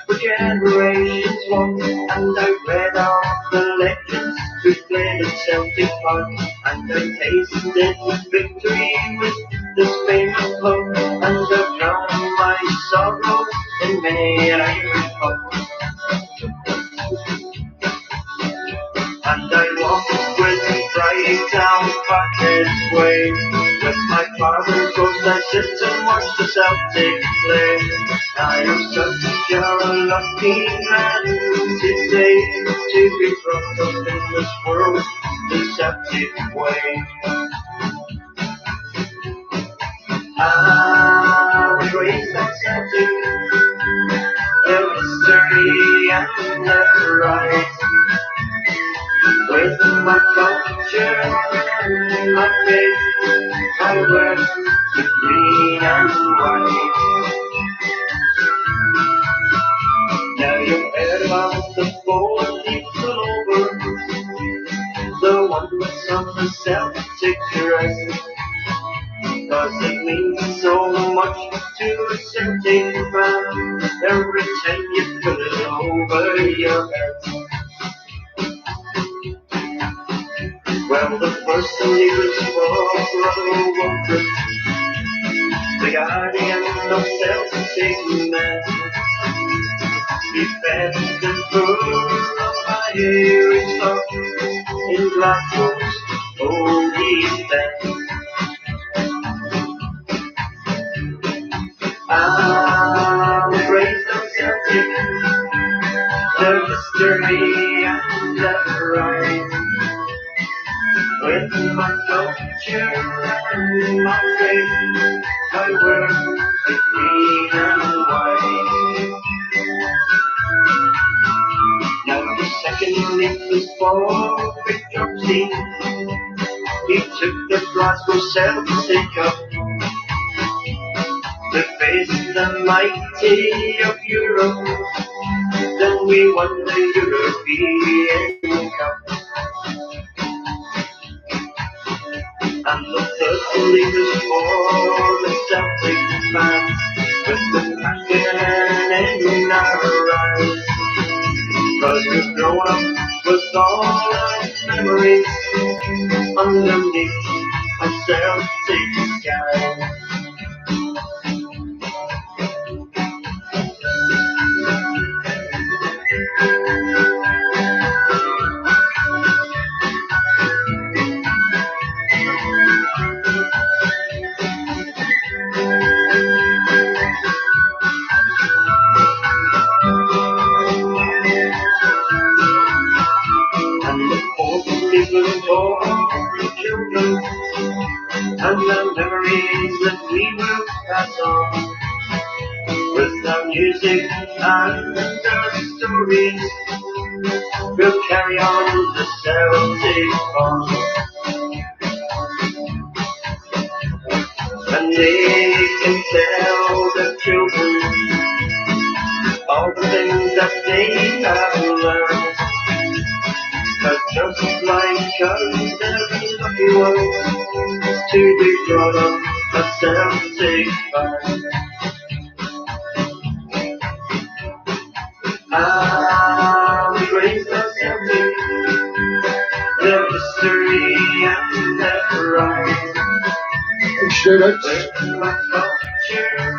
for generations long, and I've read all the legends who played at Celtic Park, and I've tasted victory with this famous club, and I've drowned my sorrows in many an Irish pub. And I walk with pride down Parkhead Way, with my father goes I sit and watch the Celtic play. I am such a lucky man today to be brought up in this world the Celtic way. I was raised at Celtic, the history and the right. With my culture and my faith, I wear the green and white. Now you've heard about the four people over, the one that's on the Celtic dress. Cause it means so much to a Celtic fan every time you put it over your head. Well, the first leaders for Brother Walker, the guardian of Celtic men. He fed the poor of my Irish stock in Glasgow's old East End. I was raised on Celtic, the history and the right. With my culture and my faith, I wear the green and white. Now the second leaf was for Victor King. He took the Glasgow Celtic Cup to face the mighty of Europe. Then we won the European Cup. And the third league is for the Celtic fans, with the passion in our eyes. Cause we've grown up with all our memories underneath a Celtic sky. And the fourth league was for the children, and the memories that we will pass on. With our music and our stories, we'll carry on the Celtic bond. And they can tell the children all the things that they have learned. Cause just like us, they're lucky ones to be brought up a Celtic fan. I was raised on Celtic, their history and their pride. Students,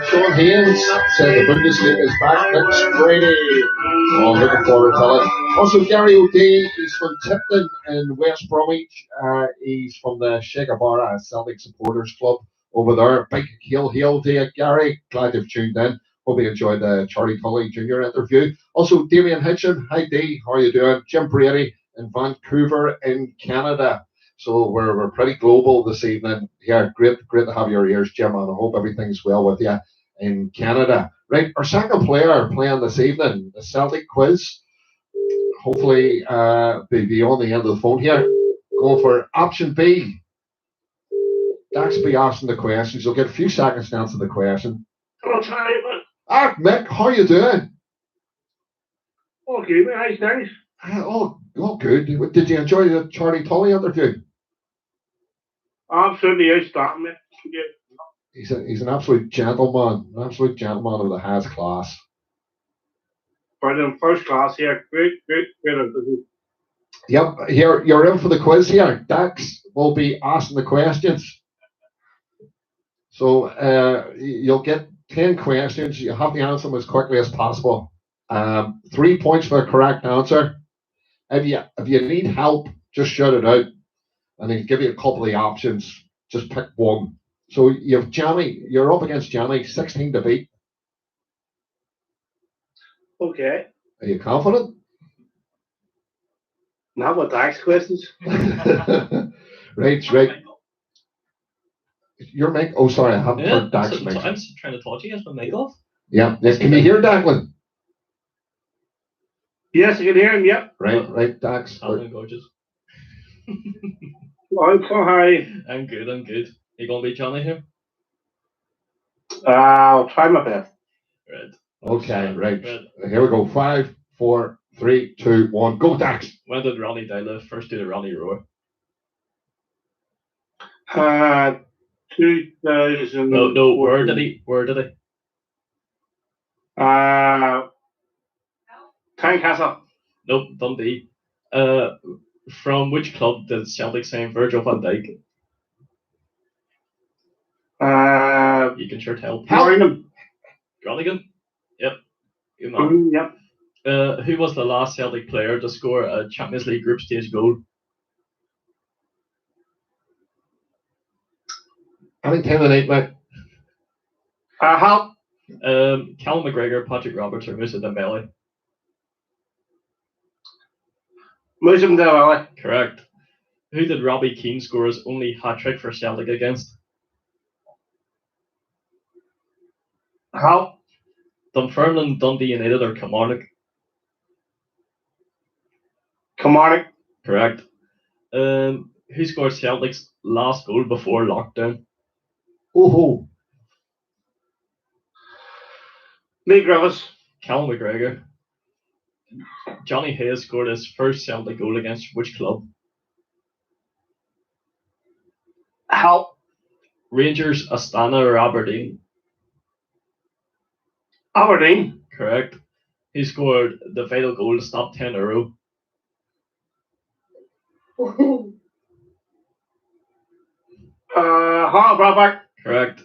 Sean Haynes said the Bundesliga is back next Friday. Oh, I'm looking forward to it. Also, Gary O'Day, he's from Tipton in West Bromwich. He's from the Shegabara Celtic Supporters Club over there. Big hail to you, Gary. Glad you've tuned in. Hope you enjoyed the Charlie Tully Jr. interview. Also, Damien Hitchin. Hi, D. How are you doing? Jim Brady in Vancouver in Canada. So we're pretty global this evening. Yeah, great to have your ears, Jim, and I hope everything's well with you in Canada. Right, our second player playing this evening, the Celtic quiz. Hopefully, be on the end of the phone here. Going for option B. Dax be asking the questions. You'll get a few seconds to answer the question. Hello, Charlie. Mick, how you doing? Okay, mate, thanks. Oh, good. Did you enjoy the Charlie Tully interview? Absolutely outstanding, mate. Yeah. He's an absolute gentleman of the highest class. Brilliant, first class here. Great interview. Yep, here you're in for the quiz here. Dax will be asking the questions. So you'll get 10 questions. You have to answer them as quickly as possible. 3 points for the correct answer. If you need help, just shout it out, and then give you a couple of the options. Just pick one. So you're up against Johnny, 16 to beat. Okay. Are you confident? Now what Dax questions? Right. Your mic. Oh, sorry, I haven't Yeah, turned Dax so mic. I'm trying to talk to you. Has my mic off? Yeah. Can you hear Declan? Yes, you can hear him. Yep. Right, Dax. I'm gorgeous. I'm so high. I'm good. You gonna be Johnny here? I'll try my best. Right. Okay, right. Here we go. 5, 4, 3, 2, 1. Go, Dax. When did Ronnie Dyla first do the Ronnie Roar? 2000. No. Where did he? Tynecastle. Nope, Dundee. From which club did Celtic sign Virgil van Dijk? You can sure tell. Groningen. Yep. Good man. Yep. Who was the last Celtic player to score a Champions League group stage goal? Any time of night, mate. Hal. Callum McGregor, Patrick Roberts, or Musa Dembele? Musa Dembele. Correct. Who did Robbie Keane score his only hat-trick for Celtic against? Hal. Dunfermline, Dundee United, or Kilmarnock? Kilmarnock. Correct. Who scored Celtic's last goal before lockdown? Oh. Lee Griffiths. Callum McGregor. Johnny Hayes scored his first Celtic goal against which club? Hal. Rangers, Astana, or Aberdeen? Aberdeen. Correct. Who scored the vital goal to stop 10 in a row? Hal Bradback. Correct.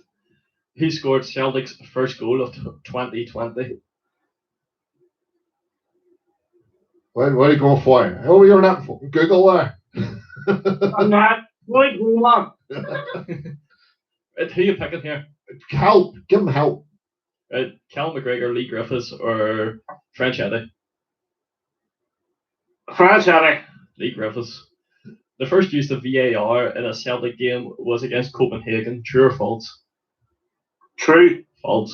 Who scored Celtic's first goal of 2020? What are you going for? Oh, you're not Google there. I'm not. Wait, hold on. Right, who are you picking here? Help. Give him help. Right, Callum McGregor, Lee Griffiths, or French Eddy? French Eddy. Lee Griffiths. The first use of VAR in a Celtic game was against Copenhagen. True or false? True. False.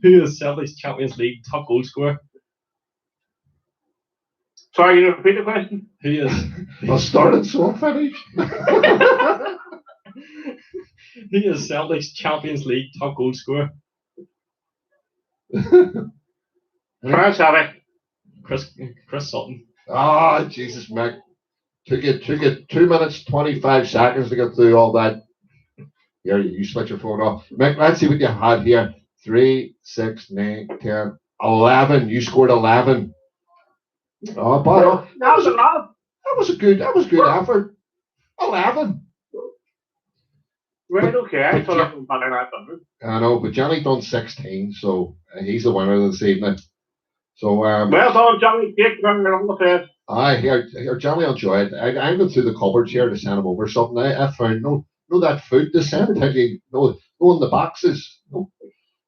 Who is Celtic's Champions League top goal scorer? Sorry, you repeat the question? Who is? I started, so I finished. Who is Celtic's Champions League top goal scorer? French Eddy. Chris Sutton. Ah, Jesus, Mick. Took it 2 minutes 25 seconds to get through all that. Here, you switch your phone off. Mick, let's see what you had here. 3, 6, 9, 10, 11. You scored 11. Oh, but that was a lot. That was a good effort. 11. Right, okay. I but thought I was better than that. I know, but Johnny done 16, so he's the winner this evening. So well done, Johnny. Take running on the face. Aye, here, Johnny, enjoy it. I'm going through the cupboards here to send him over something. I found no that food to send. You no in the boxes. No.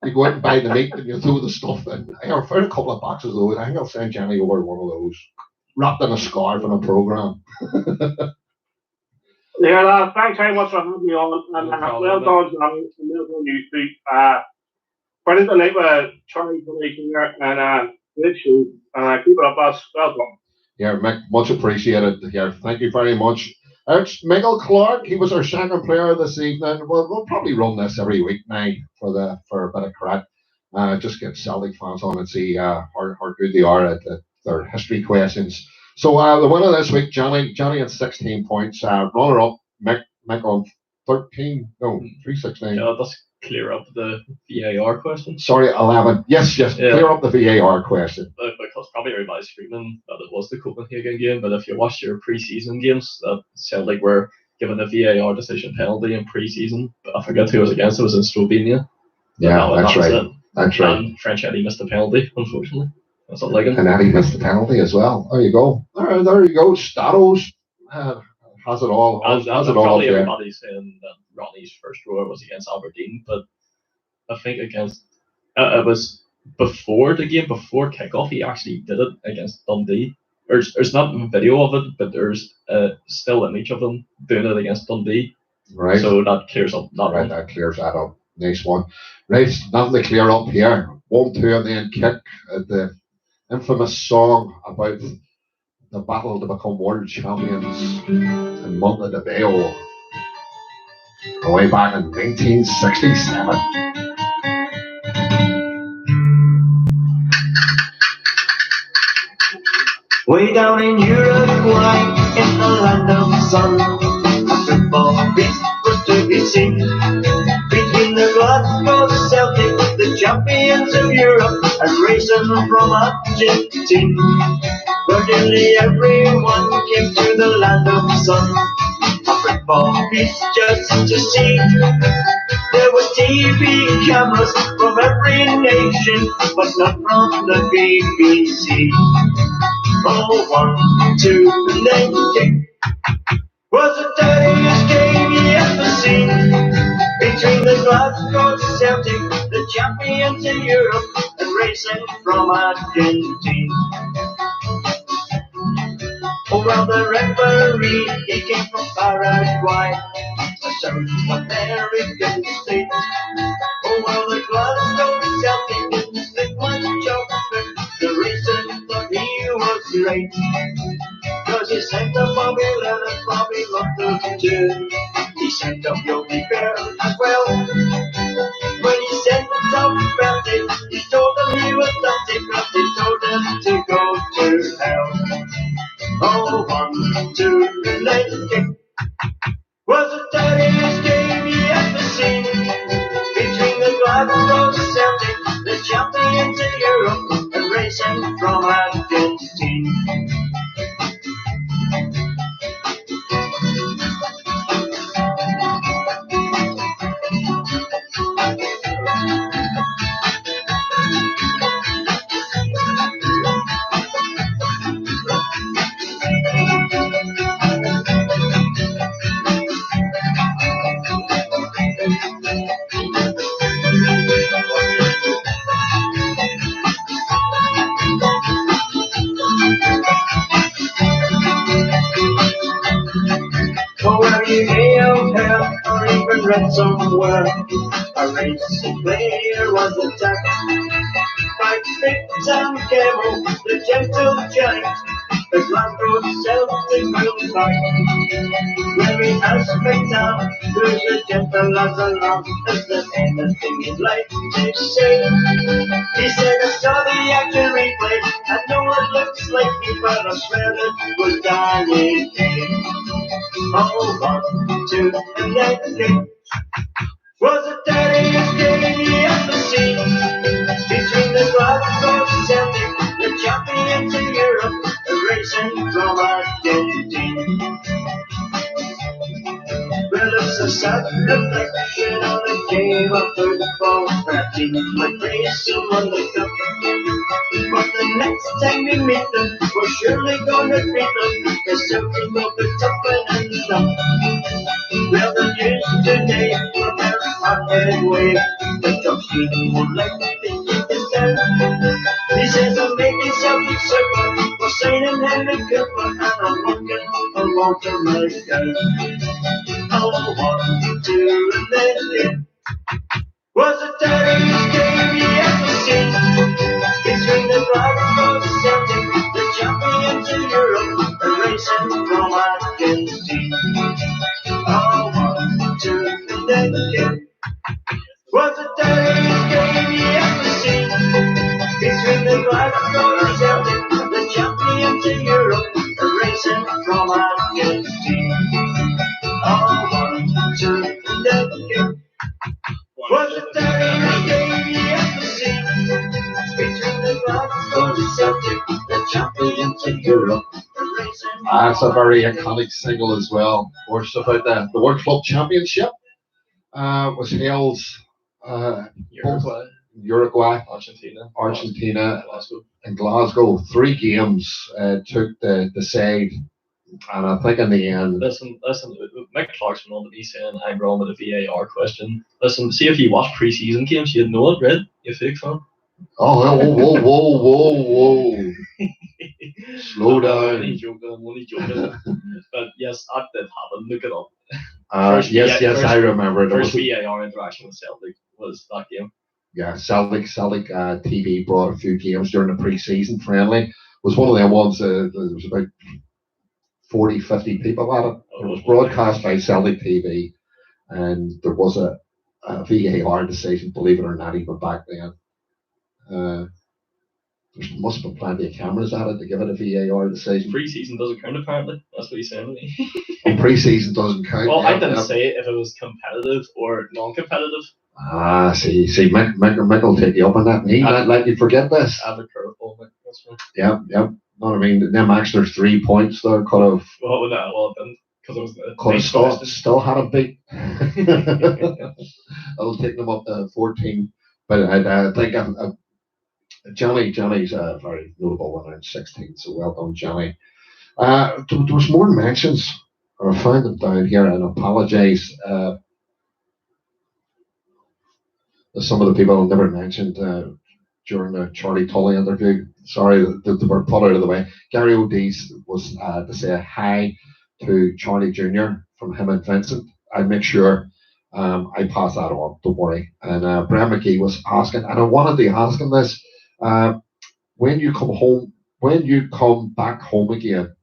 You go out and buy the meat and you throw the stuff in. I found a couple of boxes of those. I think I'll send Johnny over one of those, wrapped in a scarf and a program. Yeah, thanks very much for having me on. And well done, Johnny. Well done, you two. Brilliant tonight with Charlie Formation here, and great show. Keep it up, us. Well done. Yeah, Mick, much appreciated here. Thank you very much. It's Michael Clark. He was our second player this evening. We'll probably run this every week now for a bit of crack. Just get Celtic fans on and see how good they are at their history questions. So the winner this week, Johnny had 16 points. Runner up, Mick on 13. No, 369. Yeah, let's clear up the VAR question. Sorry, 11. Yes, yeah. Clear up the VAR question. Because probably everybody's screaming that it was the Copenhagen game, but if you watched your pre-season games, that Celtic were given a VAR decision penalty in pre-season. But I forget who it was against. It was in Slovenia. Yeah, that's right. That's right. And French Eddy missed the penalty, unfortunately. That's not like him. And Eddy missed the penalty as well. There you go. There you go. Statos Has it all? And Has it all up probably there? everybody's saying that Ronnie's first roar was against Aberdeen, but I think against it was before the game, before kickoff. He actually did it against Dundee. There's not a video of it, but there's a still image of him doing it against Dundee. Right. So that clears up that Right, one. that clears that up. Nice one. Right, nothing to clear up here. 1-2 and then kick. The infamous song about the battle to become world champions in Monte de Veo. Way back in 1967. Way down in Uruguay, in the land of sun, a football beast was to be seen. Between the Glasgow Celtic, the champions of Europe, and racing from Argentina. Where nearly everyone came to the land of sun, a football beast just to see. There were TV cameras from every nation, but not from the BBC. Oh, 1, 2, and then kick. Was the dirtiest game you ever seen. Between the Glasgow Celtic, the champions in Europe, and racing from Argentina. Oh, well, the referee, he came from Paraguay, a South American state. Oh, well, the Glasgow Celtic didn't think much of it. The reason that he was great, cause he sent up Bobby Lennon, Bobby loved him too. He sent up Yogi Bear as well. When he sent up Belty, he told them he was dirty, but he told him to go to hell. Oh, 1, 2, and then kick. Was the dirtiest game you ever seen. Between the Glasgow Celtic, the champions of Europe, and racing from Argentina. Oh, well, you may have heard or even read somewhere a racing player was attacked by Big Sam Camel, the gentle giant, the Glasgow Celtic will fight. When we asked McDown, who's as gentle as a lamb, is there anything he'd like to say? He said, I saw the action replay, I know it looks like me, but I swear it was Danny Kaye. Oh, 1, 2, and then kick. Was the dirtiest game you ever seen. Between the Glasgow Celtic, the champions of Europe, the racing from Argentina. Well, it's a sad reflection on the game of football. That team might race them on the cup, but the next time we meet them, we're surely gonna beat them. Cause Celtic will be tougher than them. Well, the news today from their hard-headed way, the Jock Steven won't let me think it down. He says I'm making Celtic circle, we're signing Henry Cooper, and I'm looking for Walter McGowan. Oh, 1, 2, and then kick. Was the dirtiest game you ever seen. Between the Glasgow Celtic, the champions of Europe, and racing from Argentina. Oh, 1, 2, and then kick. Was the dirtiest game you ever seen. Between the Glasgow Celtic, the champions of Europe, and racing from Argentina. Oh, 1, 2, and then kick. Was the dirtiest game you ever seen. Between the Glasgow Celtic, the champions of Europe, and racing from That's a very iconic single as well. Of course, about the World Club Championship was held both Uruguay, Argentina, Glasgow. and Glasgow. 3 games took the side And I think in the end, Listen, Mick Clarkson on to be saying I'm wrong with the VAR question. Listen, see if you watch pre-season games, you'd know it, Red, you fake fan. whoa. Slow down. I'm only joking. But yes, that did happen. Look it up. Yes, I remember. There First was VAR interaction with Celtic was that game. Yeah, Celtic TV brought a few games during the pre-season friendly. It was one of them ones, there was about 40, 50 people at it. It was broadcast by Celtic TV, and there was a VAR decision, believe it or not, even back then. There must have been plenty of cameras at it to give it a VAR decision. Pre-season doesn't count, apparently. That's what he's saying to me. And pre-season doesn't count. Well, I didn't say if it was competitive or non-competitive. See, Mick will take you up on that. He might let you forget this. I have a curveball, Mick. That's right. Yep. Know what I mean? Them extra 3 points there could have. Well, then, because it was the. Could have still had a beat. I'll take them up to 14. But I think Johnny's a very notable winner in 16. So well done, Johnny. There was more mentions. I found them down here, and apologise. Some of the people I never mentioned during the Charlie Tully interview. Sorry, they were put out of the way. Gary O'Dees was to say hi to Charlie Jr. from him and Vincent. I make sure I pass that on. Don't worry. And Brian McGee was asking, and I wanted to ask him this: when you come back home again.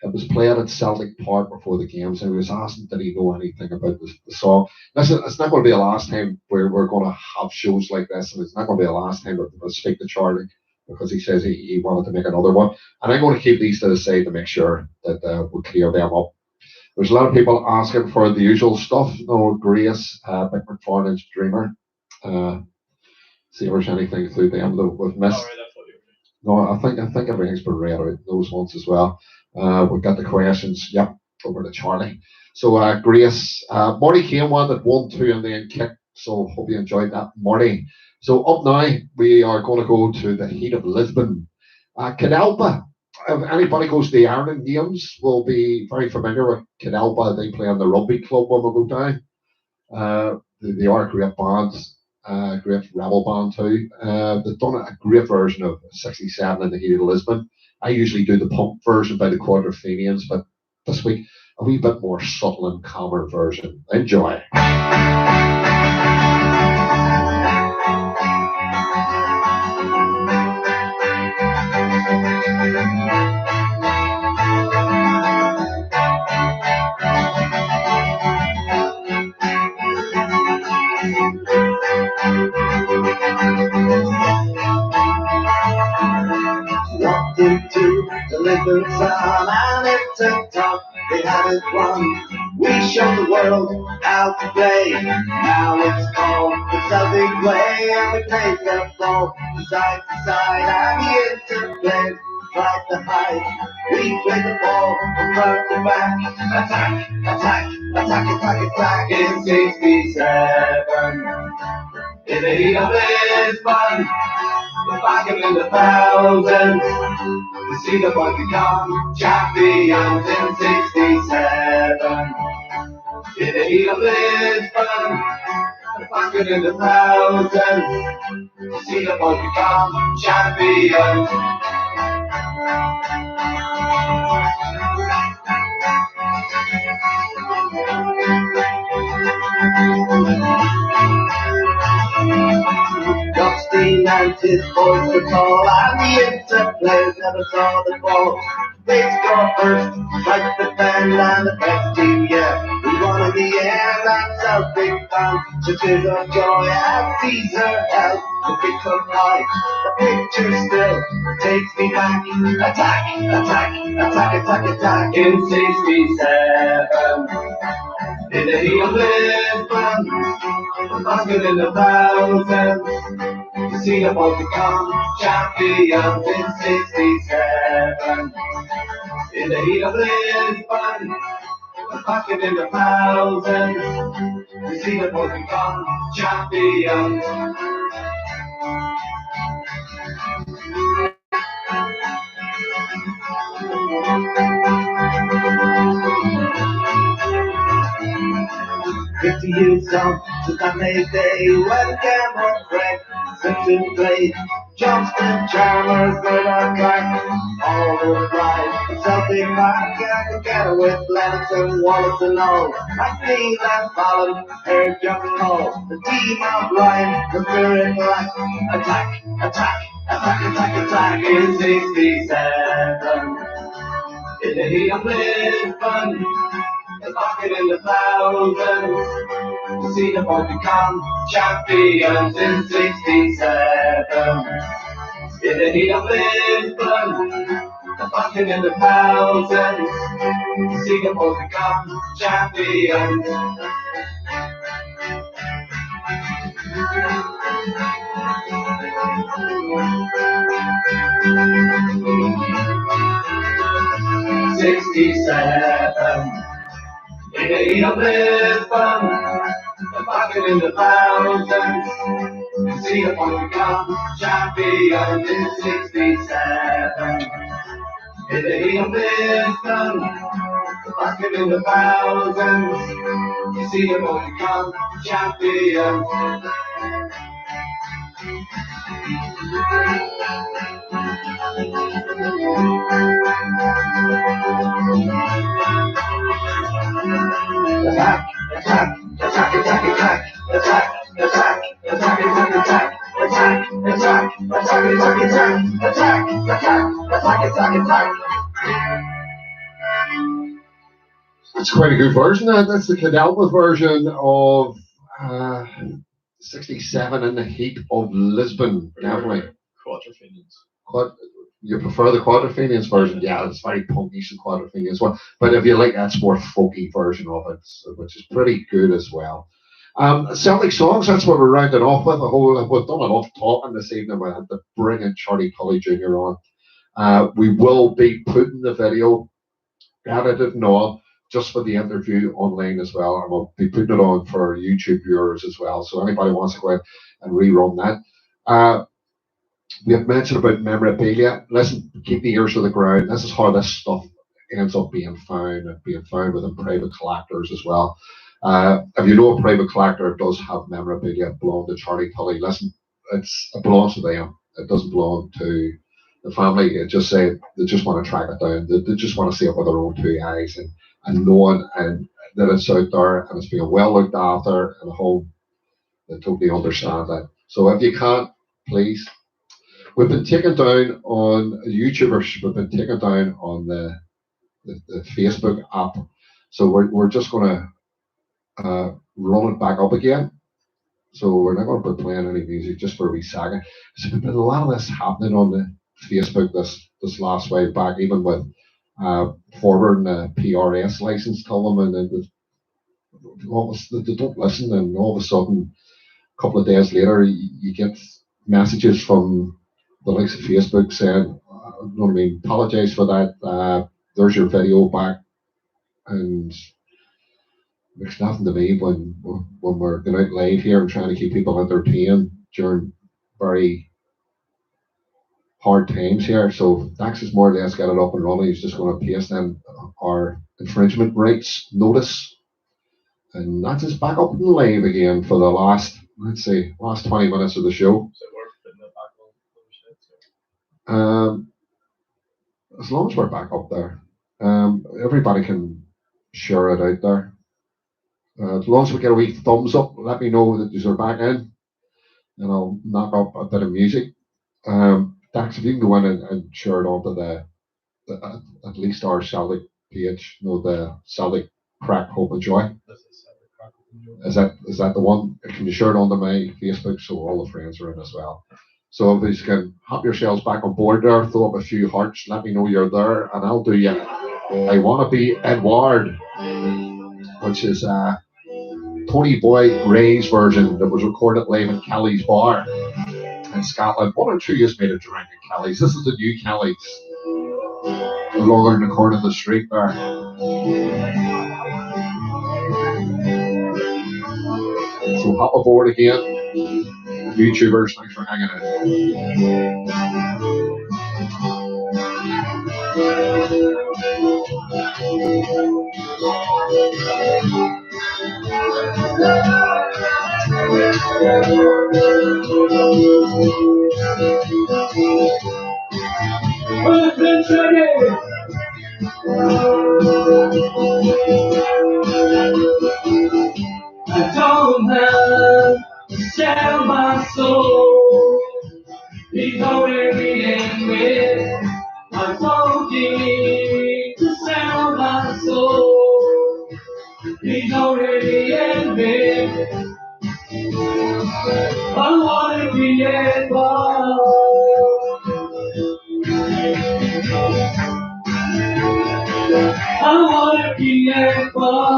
It was played at Celtic Park before the games, and he was asking did he know anything about the song. Listen, it's not going to be the last time we're going to have shows like this, and it's not going to be the last time we'll speak to Charlie because he says he wanted to make another one. And I'm going to keep these to the side to make sure that we clear them up. There's a lot of people asking for the usual stuff. Grace, Mick McFarlane's Dreamer. See if there's anything through them that we've missed. No, I think everything's been read out, those ones as well. We've got the questions, over to Charlie. So Grace, Marty Kane wanted 1-2 and then kicked, so hope you enjoyed that, Marty. So up now, we are going to go to the heat of Lisbon. Cadalba, if anybody goes to the Ireland games, will be very familiar with Cadalba. They play in the rugby club when we go down. They are a great band. Great rebel band too. They've done a great version of 67 in the heat of Lisbon. I usually do the pump version by the Quadrophenians, but this week a wee bit more subtle and calmer version. Enjoy. Into the Lisbon sun and it's a top, they had it won. We showed the world how to play. Now it's called the Celtic way, and we take the ball from side to side and the interplay. Right to hide, we play the ball from front to back. Attack, attack, attack, attack, attack in 67. In the heat of Lisbon, we're back in the thousands. To see the boys become champions in 67. In the heat of Lisbon, we're back in the thousands. To see the boys become champions. Gusty and his boys were tall, and the interplayers never saw the ball. They score first, like the defend, and the best team, we won in the air, and Celtic fans should tears of joy as Caesar held the big cup high. The picture still takes me back. Attack, attack, attack, attack, attack in 67. In the heat of Lisbon, basket in the thousands. To see the boys become champions in 67. In the heat of Lisbon, basket in the thousands. To see the boys become champions. to use some Sunday day when Cameron Craig sits in play. Johnston, Chalmers, Murdoch, Clark, all the right. The Celtic back, I can get it with Lennox, Wallace and all. McNeil and Fallon, Eric Young and Hall. The team of Ryan, the spirit black. Attack, attack, attack, attack, attack in 67. In the heat of Lisbon, the bucket in the thousands. To see the boys become champions in 67. In the heat of Lisbon, the bucket in the thousands. To see the boys become champions. '67. In the heat of Lisbon, the bucket in the thousands. To see the boys become champions in '67. In the heat of Lisbon, the bucket in the thousands. You see the boys become champions. Attack, attack, attack, attack, attack, attack, attack, attack, attack, attack, attack, attack, attack, attack, attack, attack, attack, attack. That's quite a good version. That's the Cadalma version of 67 in the heat of Lisbon. Definitely. Quadrophenians. You prefer the Quadrophenians version? Yeah, it's very punkish, the Quadrophenians one. But if you like that more folky version of it, which is pretty good as well. Celtic songs, that's what we're rounding off with. We've done enough talking this evening. We had to bring in Charlie Cully Jr. on. We will be putting the video edited and all just for the interview online as well. And we'll be putting it on for YouTube viewers as well. So anybody wants to go out and rerun that. We have mentioned about memorabilia. Listen, keep the ears to the ground. This is how this stuff ends up being found and being found within private collectors as well. If you know a private collector does have memorabilia belong to Charlie Cully, listen, it belongs to them. It doesn't belong to the family. It just say they just want to track it down. They just want to see it with their own two eyes and knowing and that it's out there and it's being well looked after in a home. They totally understand that. So if you can't, please. We've been taken down on YouTubers. We've been taken down on the Facebook app. So we're just going to run it back up again. So we're not going to be playing any music just for a wee second. So there's been a lot of this happening on the Facebook this last way back, even with forwarding a PRS license to them, and then they don't listen, and all of a sudden, a couple of days later, you get messages from the likes of Facebook saying, you know what I mean, apologize for that, there's your video back, and there's nothing to me when we're going out live here and trying to keep people entertained during very hard times here. So Dax is more or less get it up and running. He's just going to paste in our infringement rights notice, and that's just back up and live again for the last 20 minutes of the show. As long as we're back up there, everybody can share it out there. As long as we get a wee thumbs up, let me know that you're back in, and I'll knock up a bit of music. Dax, if you can go in and share it onto the at least our Celtic page, the Celtic Crack Hope and Joy. Is that the one? Can you share it onto my Facebook so all the friends are in as well? So if you can hop yourselves back on board there, throw up a few hearts, let me know you're there, and I'll do you. I Want to Be Edward, which is Tony Boy Ray's version that was recorded live in Kelly's Bar in Scotland. 1 or 2 years made a drink in Kelly's. This is the new Kelly's, along the corner of the street there. So hop aboard again. YouTubers, thanks for hanging out. I don't have to sell my soul. He's already in me. I don't need to sell my soul. He's already in me. I wanna be involved. I wanna be involved.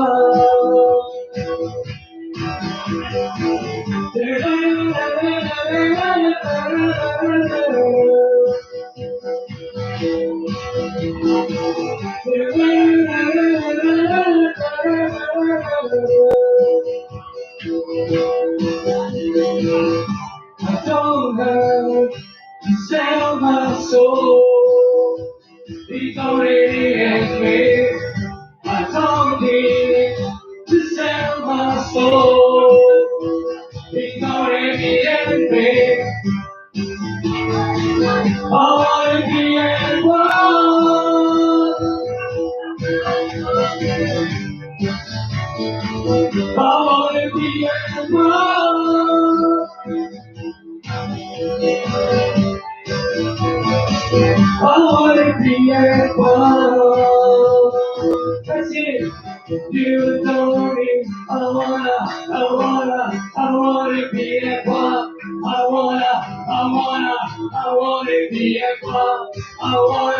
I don't have to sell my soul. He's already in me. I don't need to sell my soul. He's already in me. I wanna be involved. I wanna be involved. I wanna be involved. That's it. You know me. I wanna be involved. I wanna be involved. I wanna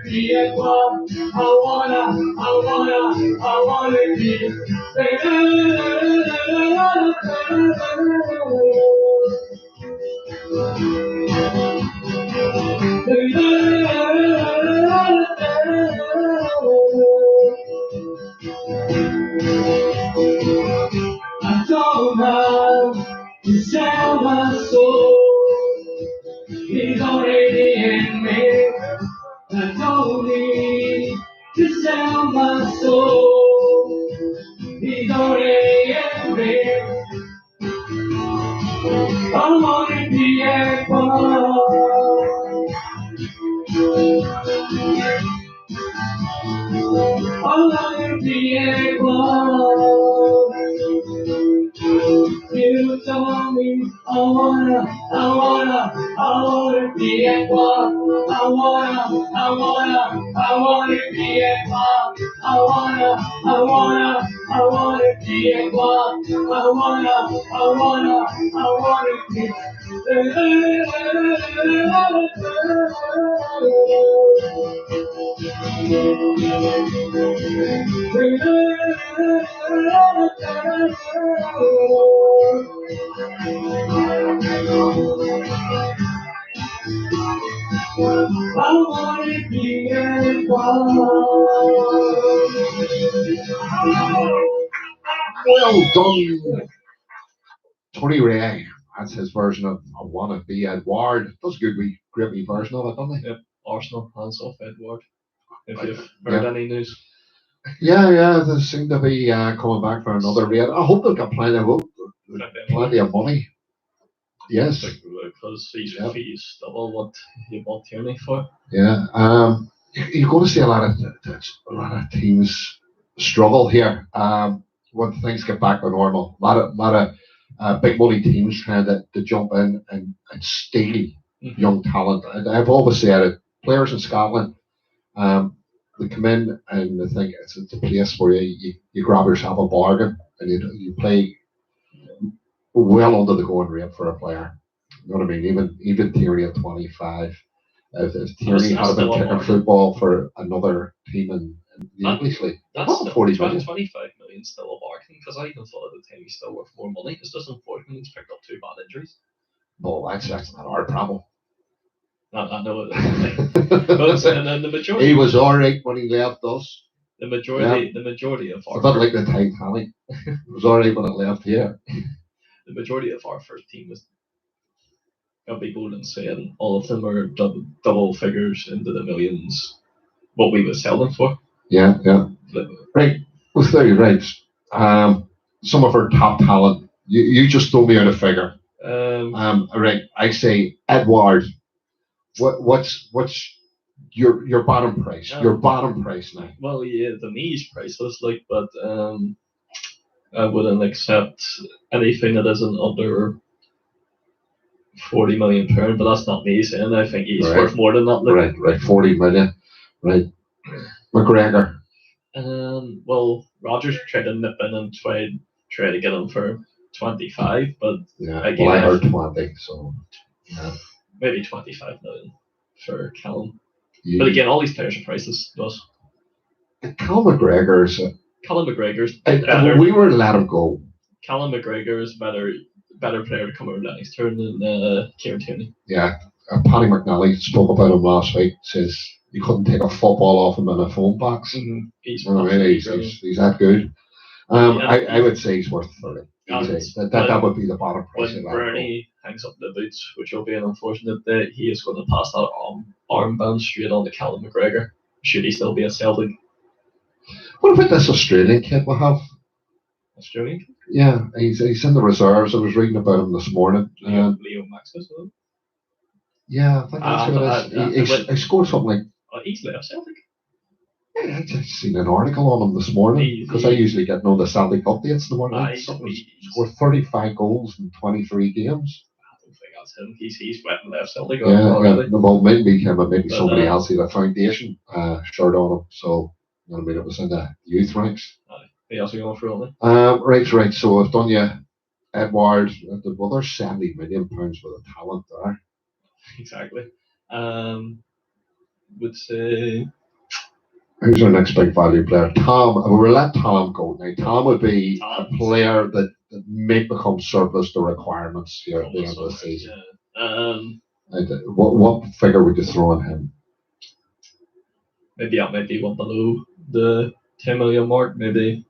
be involved. I wanna be. I don't have to sell my soul. He's already in me. I don't need to sell my soul. He's already in me. I wanna be involved. I wanna be involved. You told me I wanna be involved. I wanna be involved. I wanna be involved. I wanna be. I wanna be Well done, Tony Ray. That's his version of I Wanna Be Edward. That's a great wee version of it, doesn't he? Yep. Arsenal, hands off Edward. If you've heard any news. Yeah, they seem to be coming back for another raid. I hope they've got plenty of money. Yes. Because he's double what he bought Tierney for. Yeah. You're going to see a lot of teams struggle here when things get back to normal. A lot of big money teams trying to jump in and steal young talent. And I've always said it. Players in Scotland, they come in and they think it's a place where you grab yourself a bargain and you play well under the going rate for a player. You know what I mean? Even Tierney at 25. If Tierney had been kicking football for another team in the English League, that's 40 million. 25 million still a bargain because I even thought at the time he's still worth more money. It's just unfortunate he's picked up 2 bad injuries. No, that's not our problem. I know it. And then the majority. He was alright when he left us. The majority of our. It's a bit like the Titanic. It was alright when it left here. The majority of our first team was. Got people and saying all of them are double figures into the millions. What we would sell them for. Yeah. Right. Well, 30 right. some of our top talent. You just throw me out a figure. Right, I say Edward. What's your bottom price? Your bottom price now. Well, yeah, the me is priceless, like, but I wouldn't accept anything that isn't under £40 million, but that's not me saying. I think he's worth more than that. Like. Right, 40 million. Right, McGregor. Well, Rogers tried to nip in and try to get him for 25, but again, I heard 20, so maybe 25 million for Callum. But again, all these players are priceless. Thus, Callum McGregor's. We were to let him go. Callum McGregor is better player to come over Lenny's turn than Kieran Tierney. Yeah, Paddy McNally spoke about him last week. Says you couldn't take a football off him in a phone box. Mm-hmm. He's that good. I would say he's worth 30. That would be the bottom price. When Bernie hangs up the boots, which will be an unfortunate day, he is going to pass that armband straight on to Callum McGregor. Should he still be a Celtic? What about this Australian kid we have? Australian kid? Yeah, he's in the reserves. I was reading about him this morning. Leo Maxis, wasn't it? Yeah, I think that's what it is. He scored something like. He's left Celtic. I just seen an article on him this morning because I usually get the Celtic updates in the morning. He scored 35 goals in 23 games. I don't think that's him. He's went and left Celtic. Well, maybe him and maybe somebody else. He had a foundation shirt on him, so it was in the youth ranks. He also going through on it. Right. So I've done you, Edward. Well, there's £70 million worth of talent there. Exactly. Would say. Who's our next big value player? Tom. We'll let Tom go now. Tom would be a player that may become surplus to requirements here at the end of the season. What figure would you throw on him? Maybe one below the 10 million mark. Maybe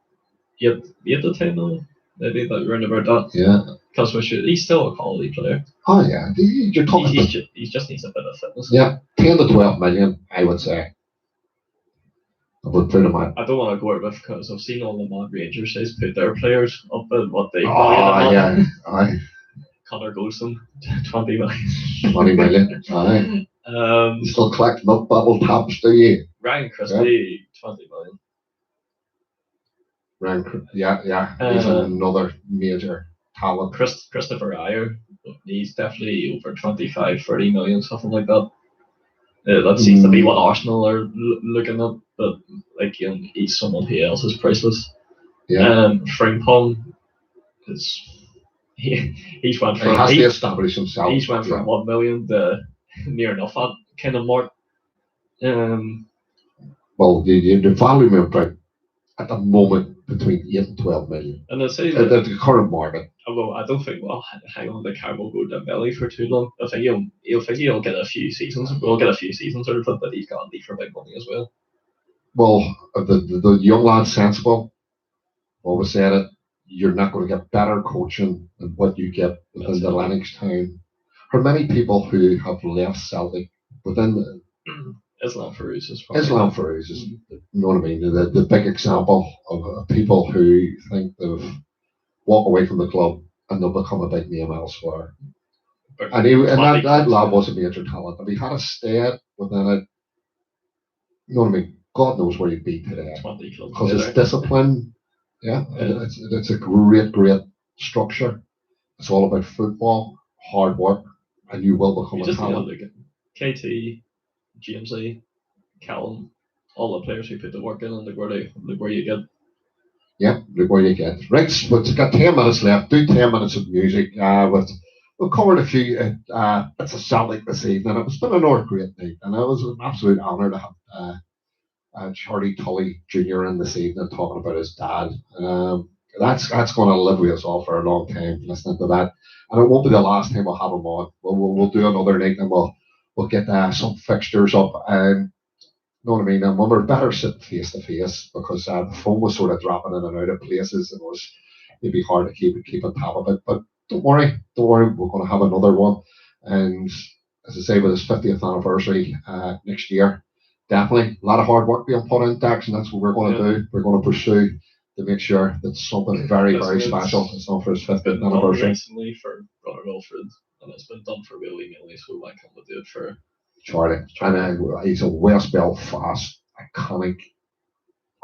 8 to 10 million. Maybe around about that. Yeah. Because he's still a quality player. Oh yeah, you're talking. He just needs a bit of fitness. Yeah, 10 to 12 million, I would say. I would put him at. I don't want to go out with because I've seen all the Mad Rangers says put their players up at what they. Oh yeah, aye. Connor Golson, 20 million. 20 million. Aye. You still collect milk bottle tops, do you? Ryan Christie, 20 million. Yeah. He's another major talent. Christopher Ayer, he's definitely over 25, 30 million, something like that. That seems to be what Arsenal are looking at, but he's someone who else is priceless. Yeah. Frimpong he's went from. He has to establish himself. He's went from 1 million to near enough that kind of mark. Well, the value of at the moment between 8 and 12 million. And I say the current market. Well, I don't think hang on, the car will go down belly for too long. I think he'll get a few seasons. We'll get a few seasons out of it, but he's got to leave for big money as well. Well, the young lad's sensible. Always said it. You're not going to get better coaching than what you get within the Lennox town. For many people who have left Celtic within Islam Farouz is you know what I mean? The big example of people who think they've walk away from the club and they'll become a big name elsewhere. And that lad was a major talent. If he had stayed within it, you know what I mean? God knows where he'd be today. Because it's discipline. Yeah. It's a great structure. It's all about football, hard work, and you will become a talent. KT, Jamesy, Callum, all the players who put the work in, and look where you get. Yep, look where you get. Right, we've got 10 minutes left. Do 10 minutes of music. We've covered a few bits of Celtic this evening. It's been another great night, and it was an absolute honour to have Charlie Tully Jr. in this evening talking about his dad. That's going to live with us all for a long time, listening to that. And it won't be the last time we'll have him on. We'll do another night, and we'll get some fixtures up. You know what I mean? And when we're better sitting face to face, because the phone was sort of dropping in and out of places, and it'd be hard to keep on top of it. But don't worry, we're going to have another one. And as I say, with his 50th anniversary next year, definitely a lot of hard work being put in, Dax, and that's what we're going to do. We're going to pursue to make sure that something very, very special is done for his 50th Been done anniversary. recently for Brother Wilfred, and it's been done for Willie Millie, so I come to do it for Charlie. And he's a West Belfast iconic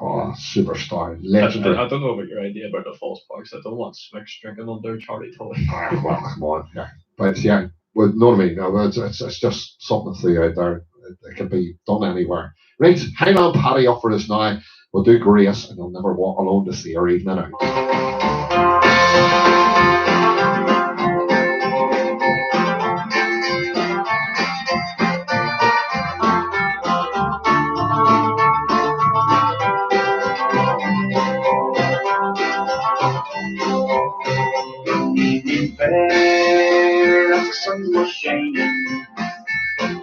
superstar, legendary. I don't know about your idea about the false parks. I don't want Smicks drinking under Charlie Tully. Well, come on. Yeah. But yeah, well, know what I mean? No, it's just something to see out there. It can be done anywhere. Right, Highland Paddy up for us now. We'll do Grace, and you'll never walk alone to see her evening out. Evening fair, as the sun was shining.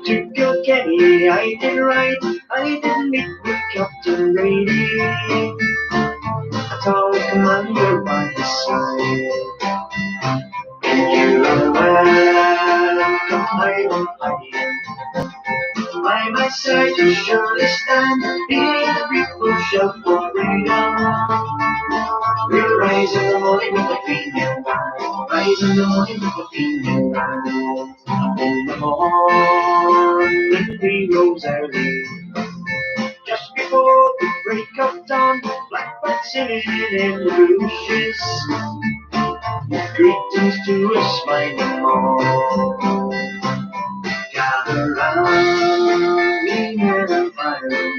To Kilkenny I did ride, I did meet with Captain Grady, a tall commander by his side. And you are welcome, Highland Paddy. By my side you surely stand, hear the people shout for freedom. We'll rise in the morning with the Fenian band, rise in the morning with the Fenian band. In the morning we rose early, just before the break of dawn, blackbird singing in the bushes, greetings to a smiling morn. Gather round me near the fire,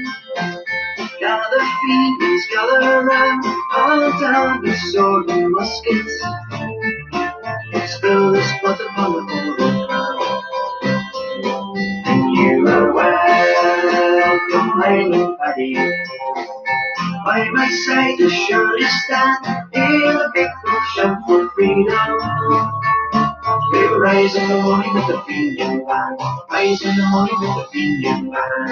gather Phoebes, gather round, all down the sword and muskets, spill the spot upon the golden ground. And you are welcome, Highland Paddy. By my side you surely stand, hear the people shout for freedom. We'll rise in the morning with the Fenian band, rise in the morning with the Fenian band.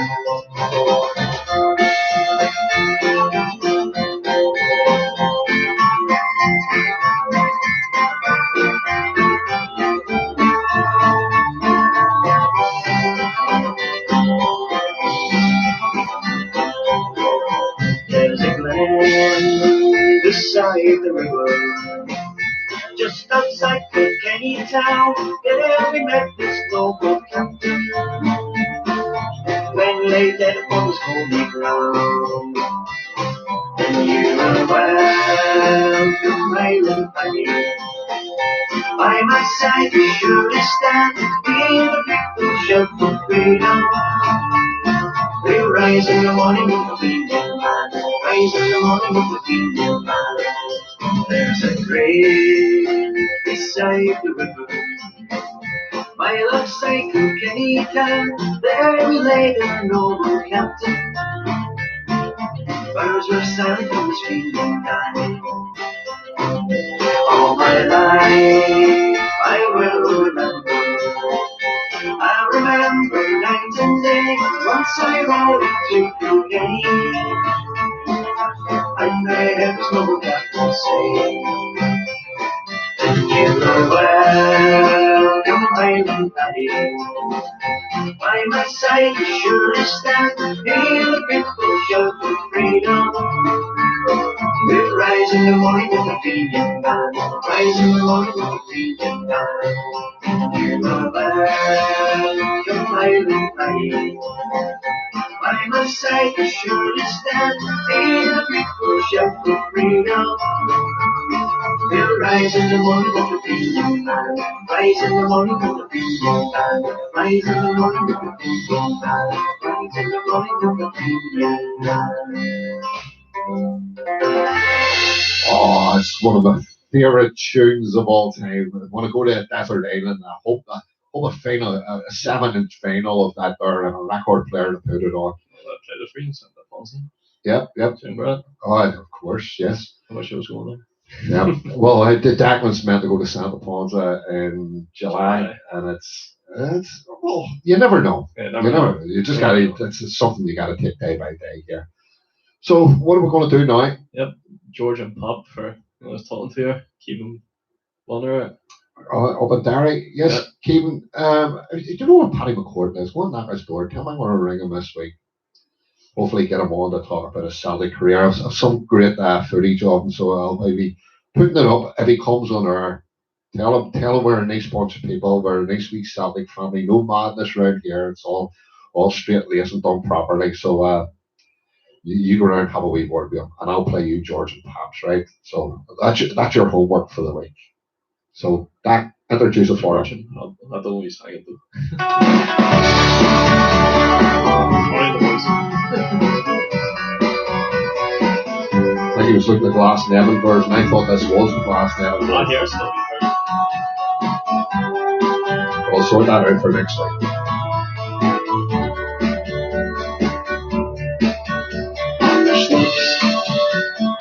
There's a glen beside the river, just outside Kilkenny town. There we met this noble captain, when lay dead upon his holy ground. And you are welcome, Highland Paddy. By my side you surely stand, hear the people shout for freedom. We'll rise in the morning with the Fenian band, rise in the morning with the Fenian band. There's a grave beside the river, by alongside Kilkenny town. There we laid our noble captain, birds were sailing from his Fenian band. All my life I will remember, I remember night and day, once I rode into Kilkenny, and I heard his noble captain say, and you are welcome, Highland Paddy. By my side you surely stand, hear the people shout for freedom. We'll rise in the morning with the Fenian band, rise in the morning with the Fenian band. You are welcome, Highland Paddy. By my side you surely stand, hear the people shout for freedom. We'll rise in the morning with the Fenian band, rise in the morning with the Fenian band, rise in the morning with the Fenian band, rise in the morning with the Fenian band. Oh, it's one of my favorite tunes of all time. I want to go to a desert island. I hope a final, a 7-inch final of that there, and a record player to put it on. Play the free and the Fonzie. Yep. Timber. Oh, of course, yes. How much was going on? Yeah. Well, the Declan's meant to go to Santa Ponsa in July, and it's well, you never know. Yeah, You never know. You just gotta. It's something you gotta take day by day here. So, what are we going to do now? Yep, George and Pop for I was talking to you. Keep him wondering. Up at Derry, yes, Yeah. Keeping. You know what Paddy McCourt is? Go on that his door. Tell me I'm going to ring him this week. hopefully get him on to talk about his Celtic career. I've some great footage of him, so I'll maybe putting it up if he comes on our. Tell him we're a nice bunch of people. We're a nice wee Celtic family. No madness around here. It's all straight laced and done properly. So you go around and have a wee word with him, and I'll play you George and Paps, right? So that's your homework for the week. So that introduce us for him. I don't always say it though. I think he was looking at the Glass Nevin version. I thought this was the Glass Nevin Not version. here, still. We'll sort that out for next week.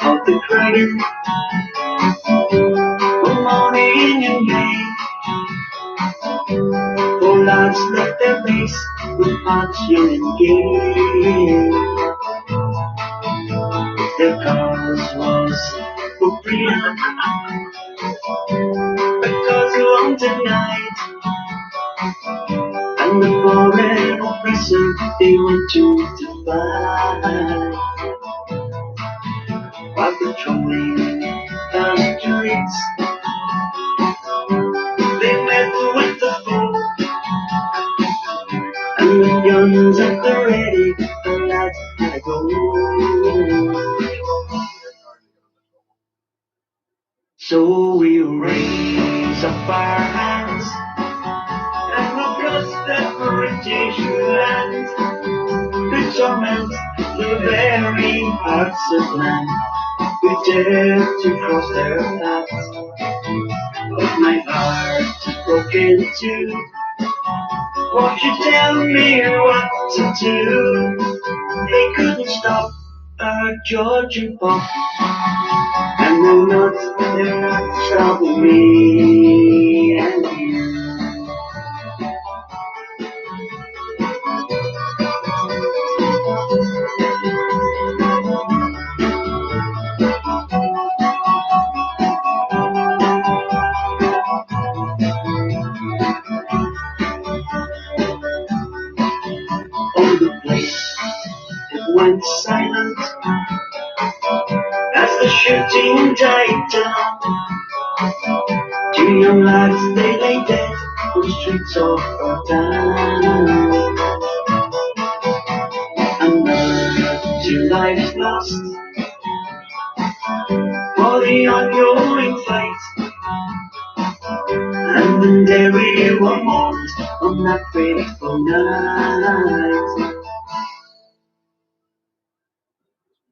Of the crater, one morning in May, four lads left their base with hearts young and gay. Their cause was for freedom, because they wanted night, and the foreign oppressor they went to fight. While patrolling the streets, they met with the foe, and with guns at the ready, the lads had to go. So we raise up our hands and we'll bless the British land who torment the very hearts of man who dare to cross their paths. But my heart is broken too. Won't you tell me what to do? They couldn't stop George and Bob, and they're not stopping me and you. Oh, the place it went silent as the shooting died down. Two young lads, they lay dead on the streets of our town. Another two lives lost for the ongoing fight. And then there we were mourned on that fateful night.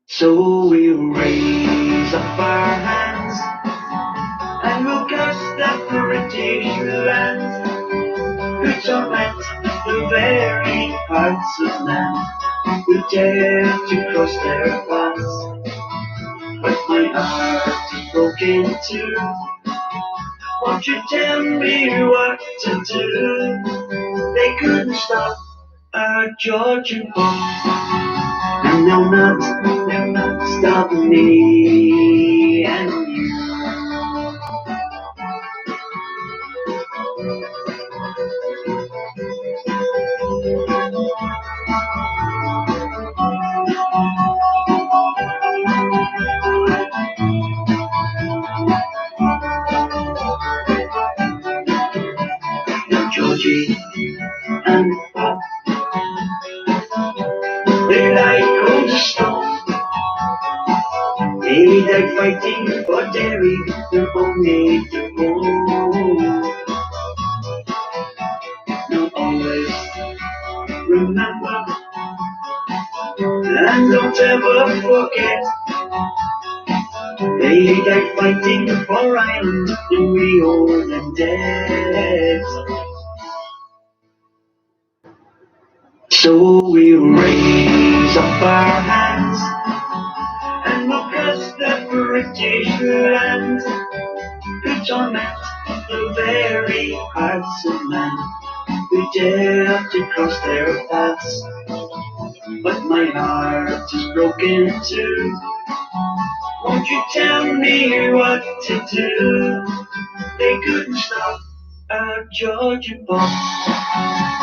So we raise up our hands and we'll curse the British land who torment the very hearts of man who dare to cross their paths. But my heart is broken too. Won't you tell me what to do? They couldn't stop George and Bob, and they're not stopping me and you. Now Georgie and Bob, they're like cold stone. They died fighting for Derry, their own native home. Now always remember and don't ever forget, they died fighting for Ireland and we owe them debt. So we raise up our hands and we'll curse the British land who torment the very hearts of man who dare to cross their paths. But my heart is broken too. Won't you tell me what to do? They couldn't stop George and Bob,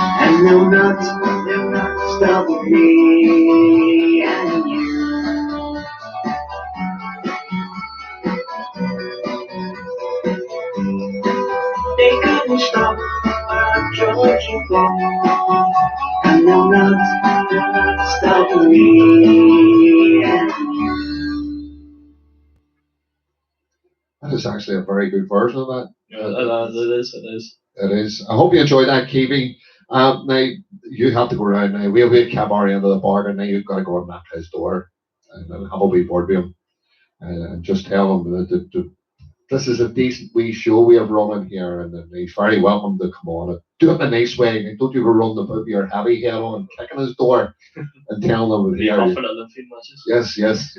and they're not stopping me is actually a very good version of that. It is. It is. I hope you enjoyed that, Kiwi. Now you have to go around now. We'll be at Cabaret end of the bar, and now you've got to go and knock his door and have a wee word with him and just tell him that this is a decent wee show we have running here, and he's very welcome to come on. Do it in a nice way. And don't you go run the boot with your heavy head on, kicking his door, and telling him Yes, yes.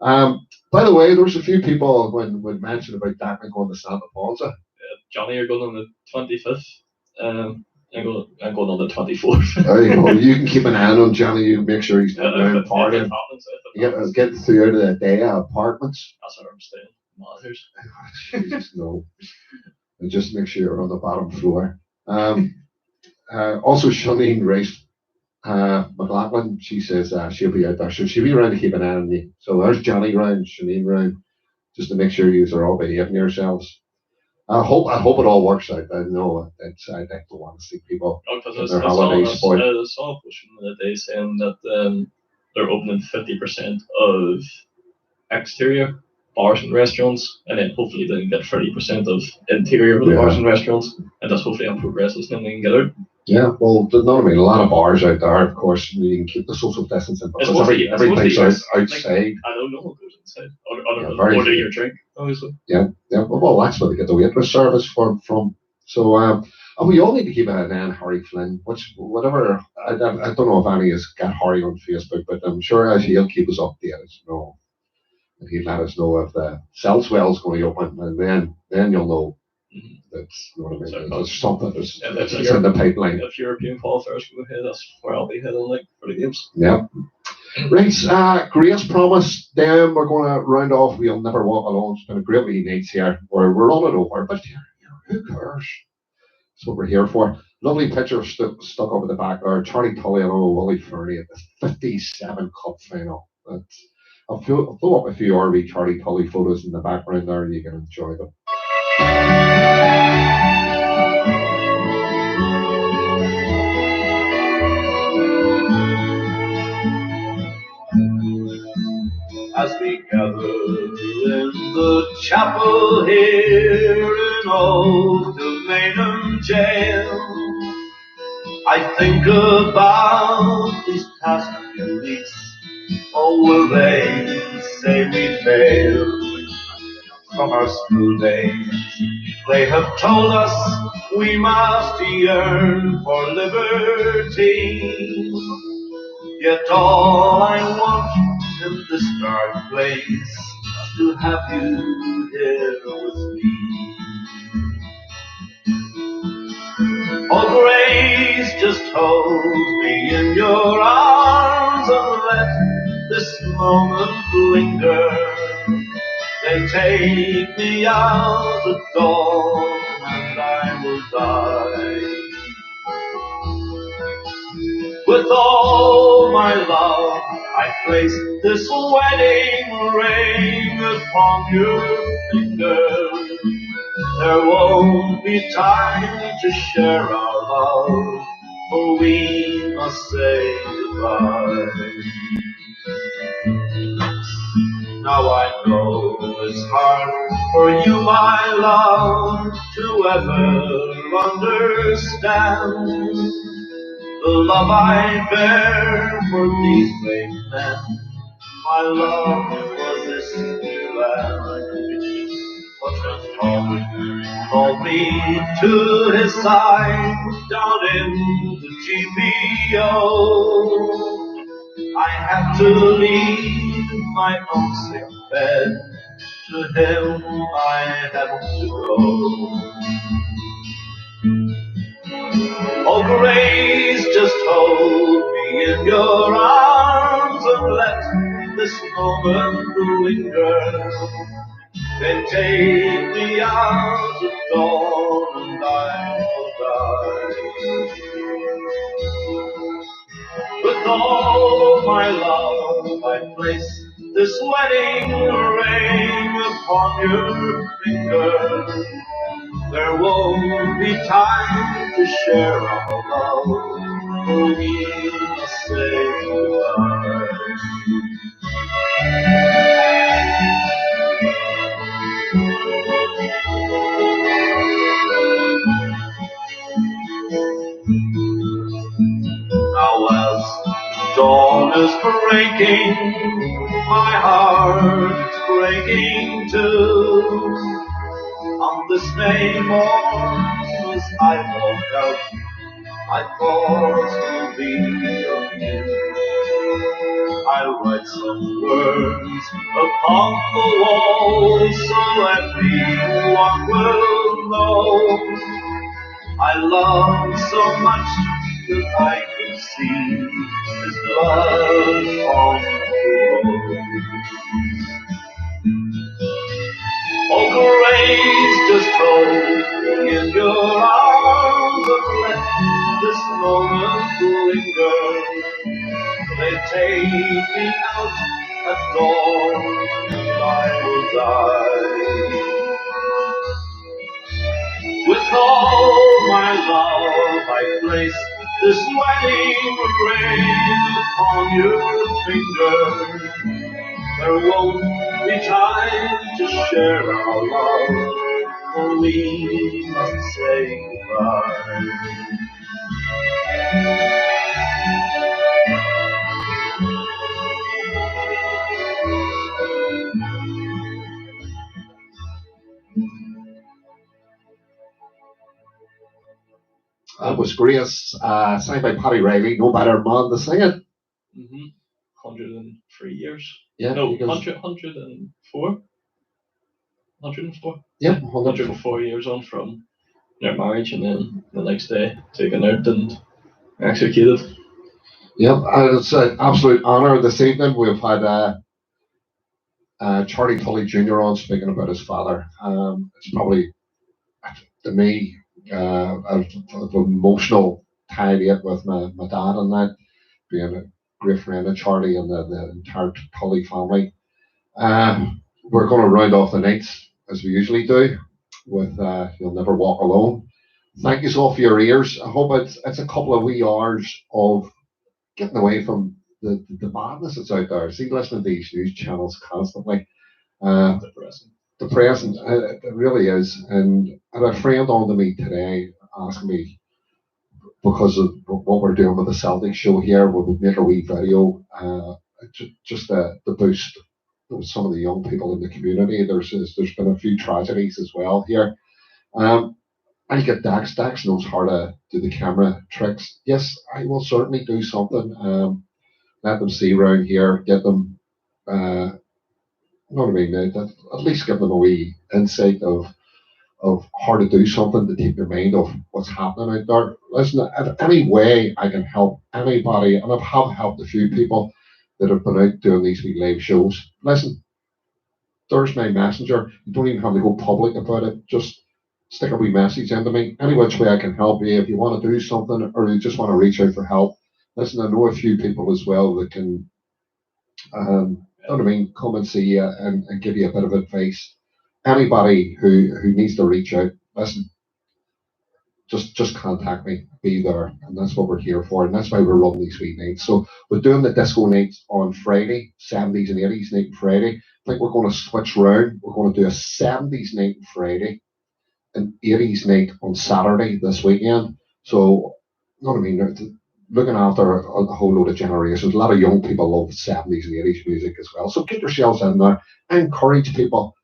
By the way, there was a few people when mentioned about Declan going to Santa Ponsa. Johnny, you're going on the 25th. I'm going on the 24th. There you go. You can keep an eye on Johnny. You can make sure he's not around partying. Get through out of the day apartments. That's where I'm staying. Matters. Jesus, no. And just make sure you're on the bottom floor. Also, Shanine Rice McLaughlin, she says she'll be out there. So she'll be around to keep an eye on you. So there's Johnny round, Shanine round, just to make sure you are all behaving yourselves. I hope it all works out. I know I don't want to see people in their holidays spoiled. I saw a post from the day saying that they're opening 50% of exterior bars and restaurants, and then hopefully they can get 30% of interior of the bars and restaurants, and that's hopefully on progressive, then they can get out. Yeah, well, you know what I mean? A lot of bars out there, of course, you can keep the social distancing because everything's outside. I don't know what goes inside. Other than ordering your drink, obviously. Yeah. Well, that's where they get the waitress service from. So, and we all need to keep an eye on Harry Flynn, whatever. I don't know if any has got Harry on Facebook, but I'm sure as he'll keep us updated. And he'll let us know if the Cellswell's going to open, and then you'll know. That's what I mean. So there's something that's in the pipeline. If European qualifiers go ahead, that's where I'll be heading for the games. Yeah. Right, Grace promised then we're going to round off. We'll never walk alone. It's been a great wee night here. We're running over, but who cares? That's what we're here for. Lovely picture stuck up at the back there. Charlie Tully and Willie Fernie at the 57 Cup final. I'll throw up a few RV Charlie Tully photos in the background there, and you can enjoy them. As we gather in the chapel here in old Maynham Jail, I think about these past few weeks. Oh, will they say we failed from our school days? They have told us we must yearn for liberty. Yet all I want in this dark place is to have you here with me. Oh, Grace, just hold me in your arms and let this moment linger. They take me out at dawn and I will die. With all my love, I place this wedding ring upon your finger. There won't be time to share our love, for we must say goodbye. Now I know it's hard for you, my love, to ever understand the love I bear for these brave men. My love for this dear land. But called me to his side down in the GPO. I had to leave my own sick bed. To him I had to go. Oh, Grace, just hold me in your arms and let this moment linger. Then take me out at dawn and I will die. With all my love I place this wedding ring upon your finger. There won't be time to share our love, for we must say goodbye. is breaking, my heart's breaking too. On this May morn, as I walk out, my thoughts will be of you. I'll write some words upon the wall, so everyone will know I love so much that I could see his blood on the road. Oh, grace, just hold me in your arms and let this moment linger. They take me out at dawn and I will die. With all my love I place this wedding ring upon your finger. There won't be time to share our love, for we must say goodbye. That was Grace, signed by Paddy Riley. No better man to sing it. 103 years. Yeah, No, because 104. 104. yeah, 104 years on from their marriage, and then the next day taken out and executed. Yep, and it's an absolute honour this evening. We've had Charlie Tully Jr. on speaking about his father. It's probably, to me, an emotional tie yet with my dad and that, being a great friend of Charlie and the entire Tully family. We're going to round off the nights as we usually do with You'll Never Walk Alone. Thank you all for your ears. I hope it's a couple of wee hours of getting away from the madness that's out there. See, listening to these news channels constantly. Depressing. It really is. And I had a friend on to me today asking me, because of what we're doing with the Celtic show here, we would make a wee video just to boost some of the young people in the community. There's been a few tragedies as well here. I get Dax. Dax knows how to do the camera tricks. Yes, I will certainly do something. Let them see around here, get them, you know what I mean, at least give them a wee insight of how to do something to take their mind off what's happening out there. Listen, if any way I can help anybody, and I have helped a few people that have been out doing these wee live shows. Listen, there's my messenger. You don't even have to go public about it. Just stick a wee message into me. Any which way I can help you. If you want to do something or you just want to reach out for help, listen, I know a few people as well that can, you know what I mean, come and see you and give you a bit of advice. Anybody who needs to reach out, listen, just contact me, be there, and that's what we're here for, and that's why we're running these wee nights. So we're doing the disco nights on Friday, 70s and 80s night Friday. I think we're going to switch round. We're going to do a 70s night Friday, an 80s night on Saturday this weekend. So, you know what I mean? Looking after a whole load of generations. A lot of young people love 70s and 80s music as well. So get yourselves in there. I encourage people,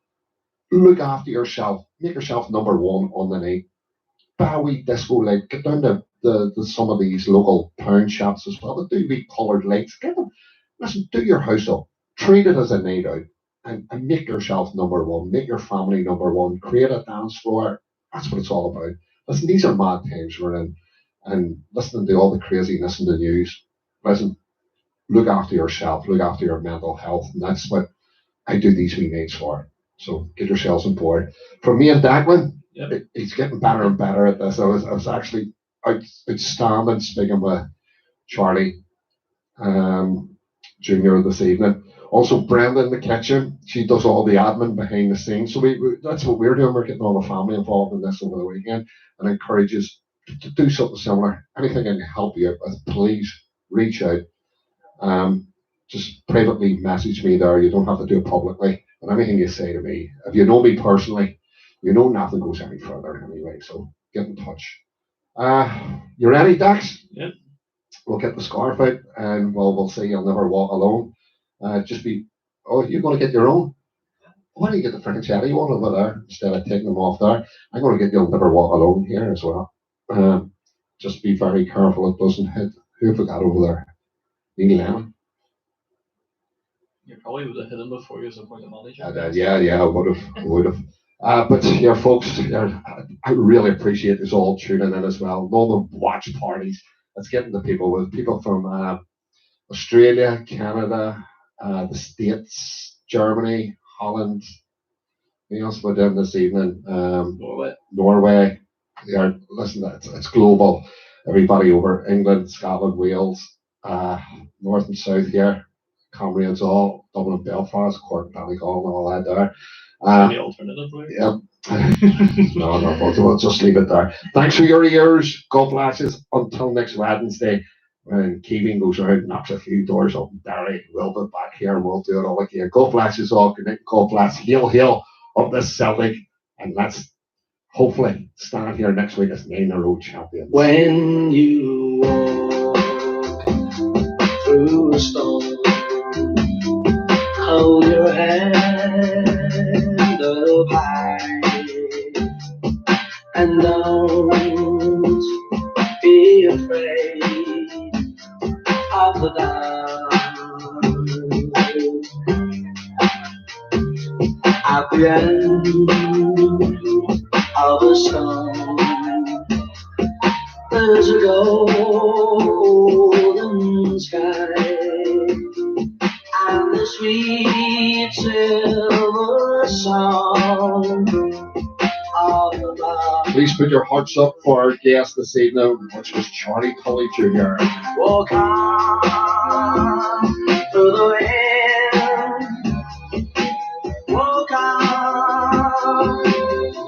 look after yourself. Make yourself number one on the night. Buy a wee disco light. Get down to some of these local pound shops as well that do wee coloured lights. Get them. Listen, do your house up. Treat it as a night out. And make yourself number one. Make your family number one. Create a dance floor. That's what it's all about. Listen, these are mad times we're in. And listening to all the craziness in the news, listen, look after yourself, look after your mental health. And that's what I do these wee nights for. So get yourselves on board. For me and Declan, he's getting better and better at this. I was actually outstanding speaking with Charlie Jr. this evening. Also, Brenda in the kitchen, she does all the admin behind the scenes. So that's what we're doing. We're getting all the family involved in this over the weekend, and I encourage you to do something similar. Anything I can help you out with, please reach out. Just privately message me there. You don't have to do it publicly. And anything you say to me, if you know me personally, you know nothing goes any further anyway. So get in touch. You ready, Dax? Yeah. we'll get the scarf out, and we'll say you'll never walk alone. Just be, oh, you're going to get your own. Why don't you get the French Eddie one over there instead of taking them off there? I'm going to get You'll Never Walk Alone here as well. Just be very careful it doesn't hit. Who have we got over there? Neil Lennon. You probably would have hit him before he was appointed manager. Yeah, I would have. But yeah, folks, I really appreciate this all tuning in as well. All the watch parties. Let's get into people with people from Australia, Canada, the States, Germany, Holland. Who else we're doing this evening? Norway. Yeah, listen, it's global. Everybody over England, Scotland, Wales, North and South here. Comrades all, Dublin, Belfast, Cork, Donegal, and all that there. Any alternative way? Yeah. No, folks, we'll just leave it there. Thanks for your ears. God bless us. Until next Wednesday, when Keegan goes out and knocks a few doors open, Derry, we'll be back here and we'll do it all again. God bless us all. Good night. God bless. Hail up the Celtic. And let's hopefully stand here next week as 9-0 champions. When you walk through a storm, hold your head up high and don't be afraid of the dark. At the end of a storm, there's a golden sky and the sweet silver song of the lark. Please put your hearts up for our guest this evening, which was Charlie Tully Jr. Walk on through the wind, walk on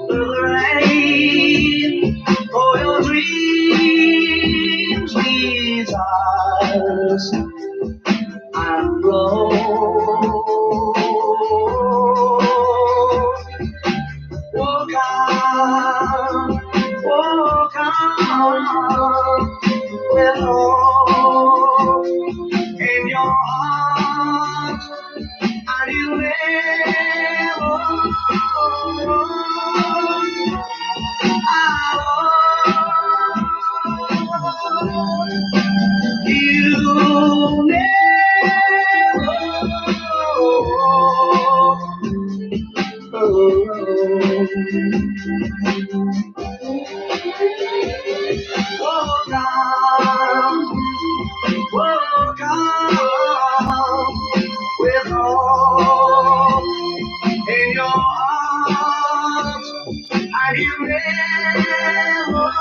through the rain, for your dreams lead us and roll. Walk on, with hope in your heart, and you never you walk on, with hope in your heart, and you never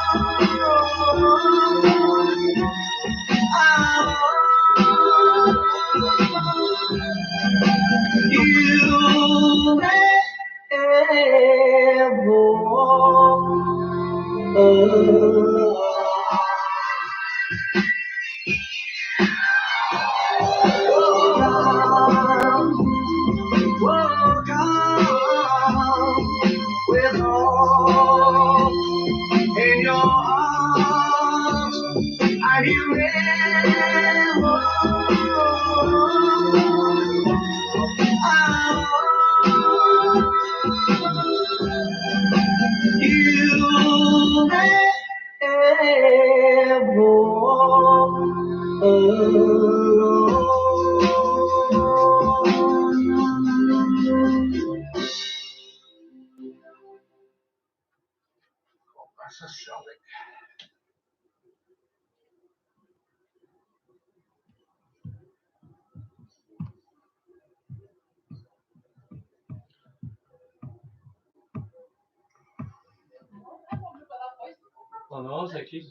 walk on, with hope in your heart, and you never That's a Celtic. Well, no, I was like, Jesus.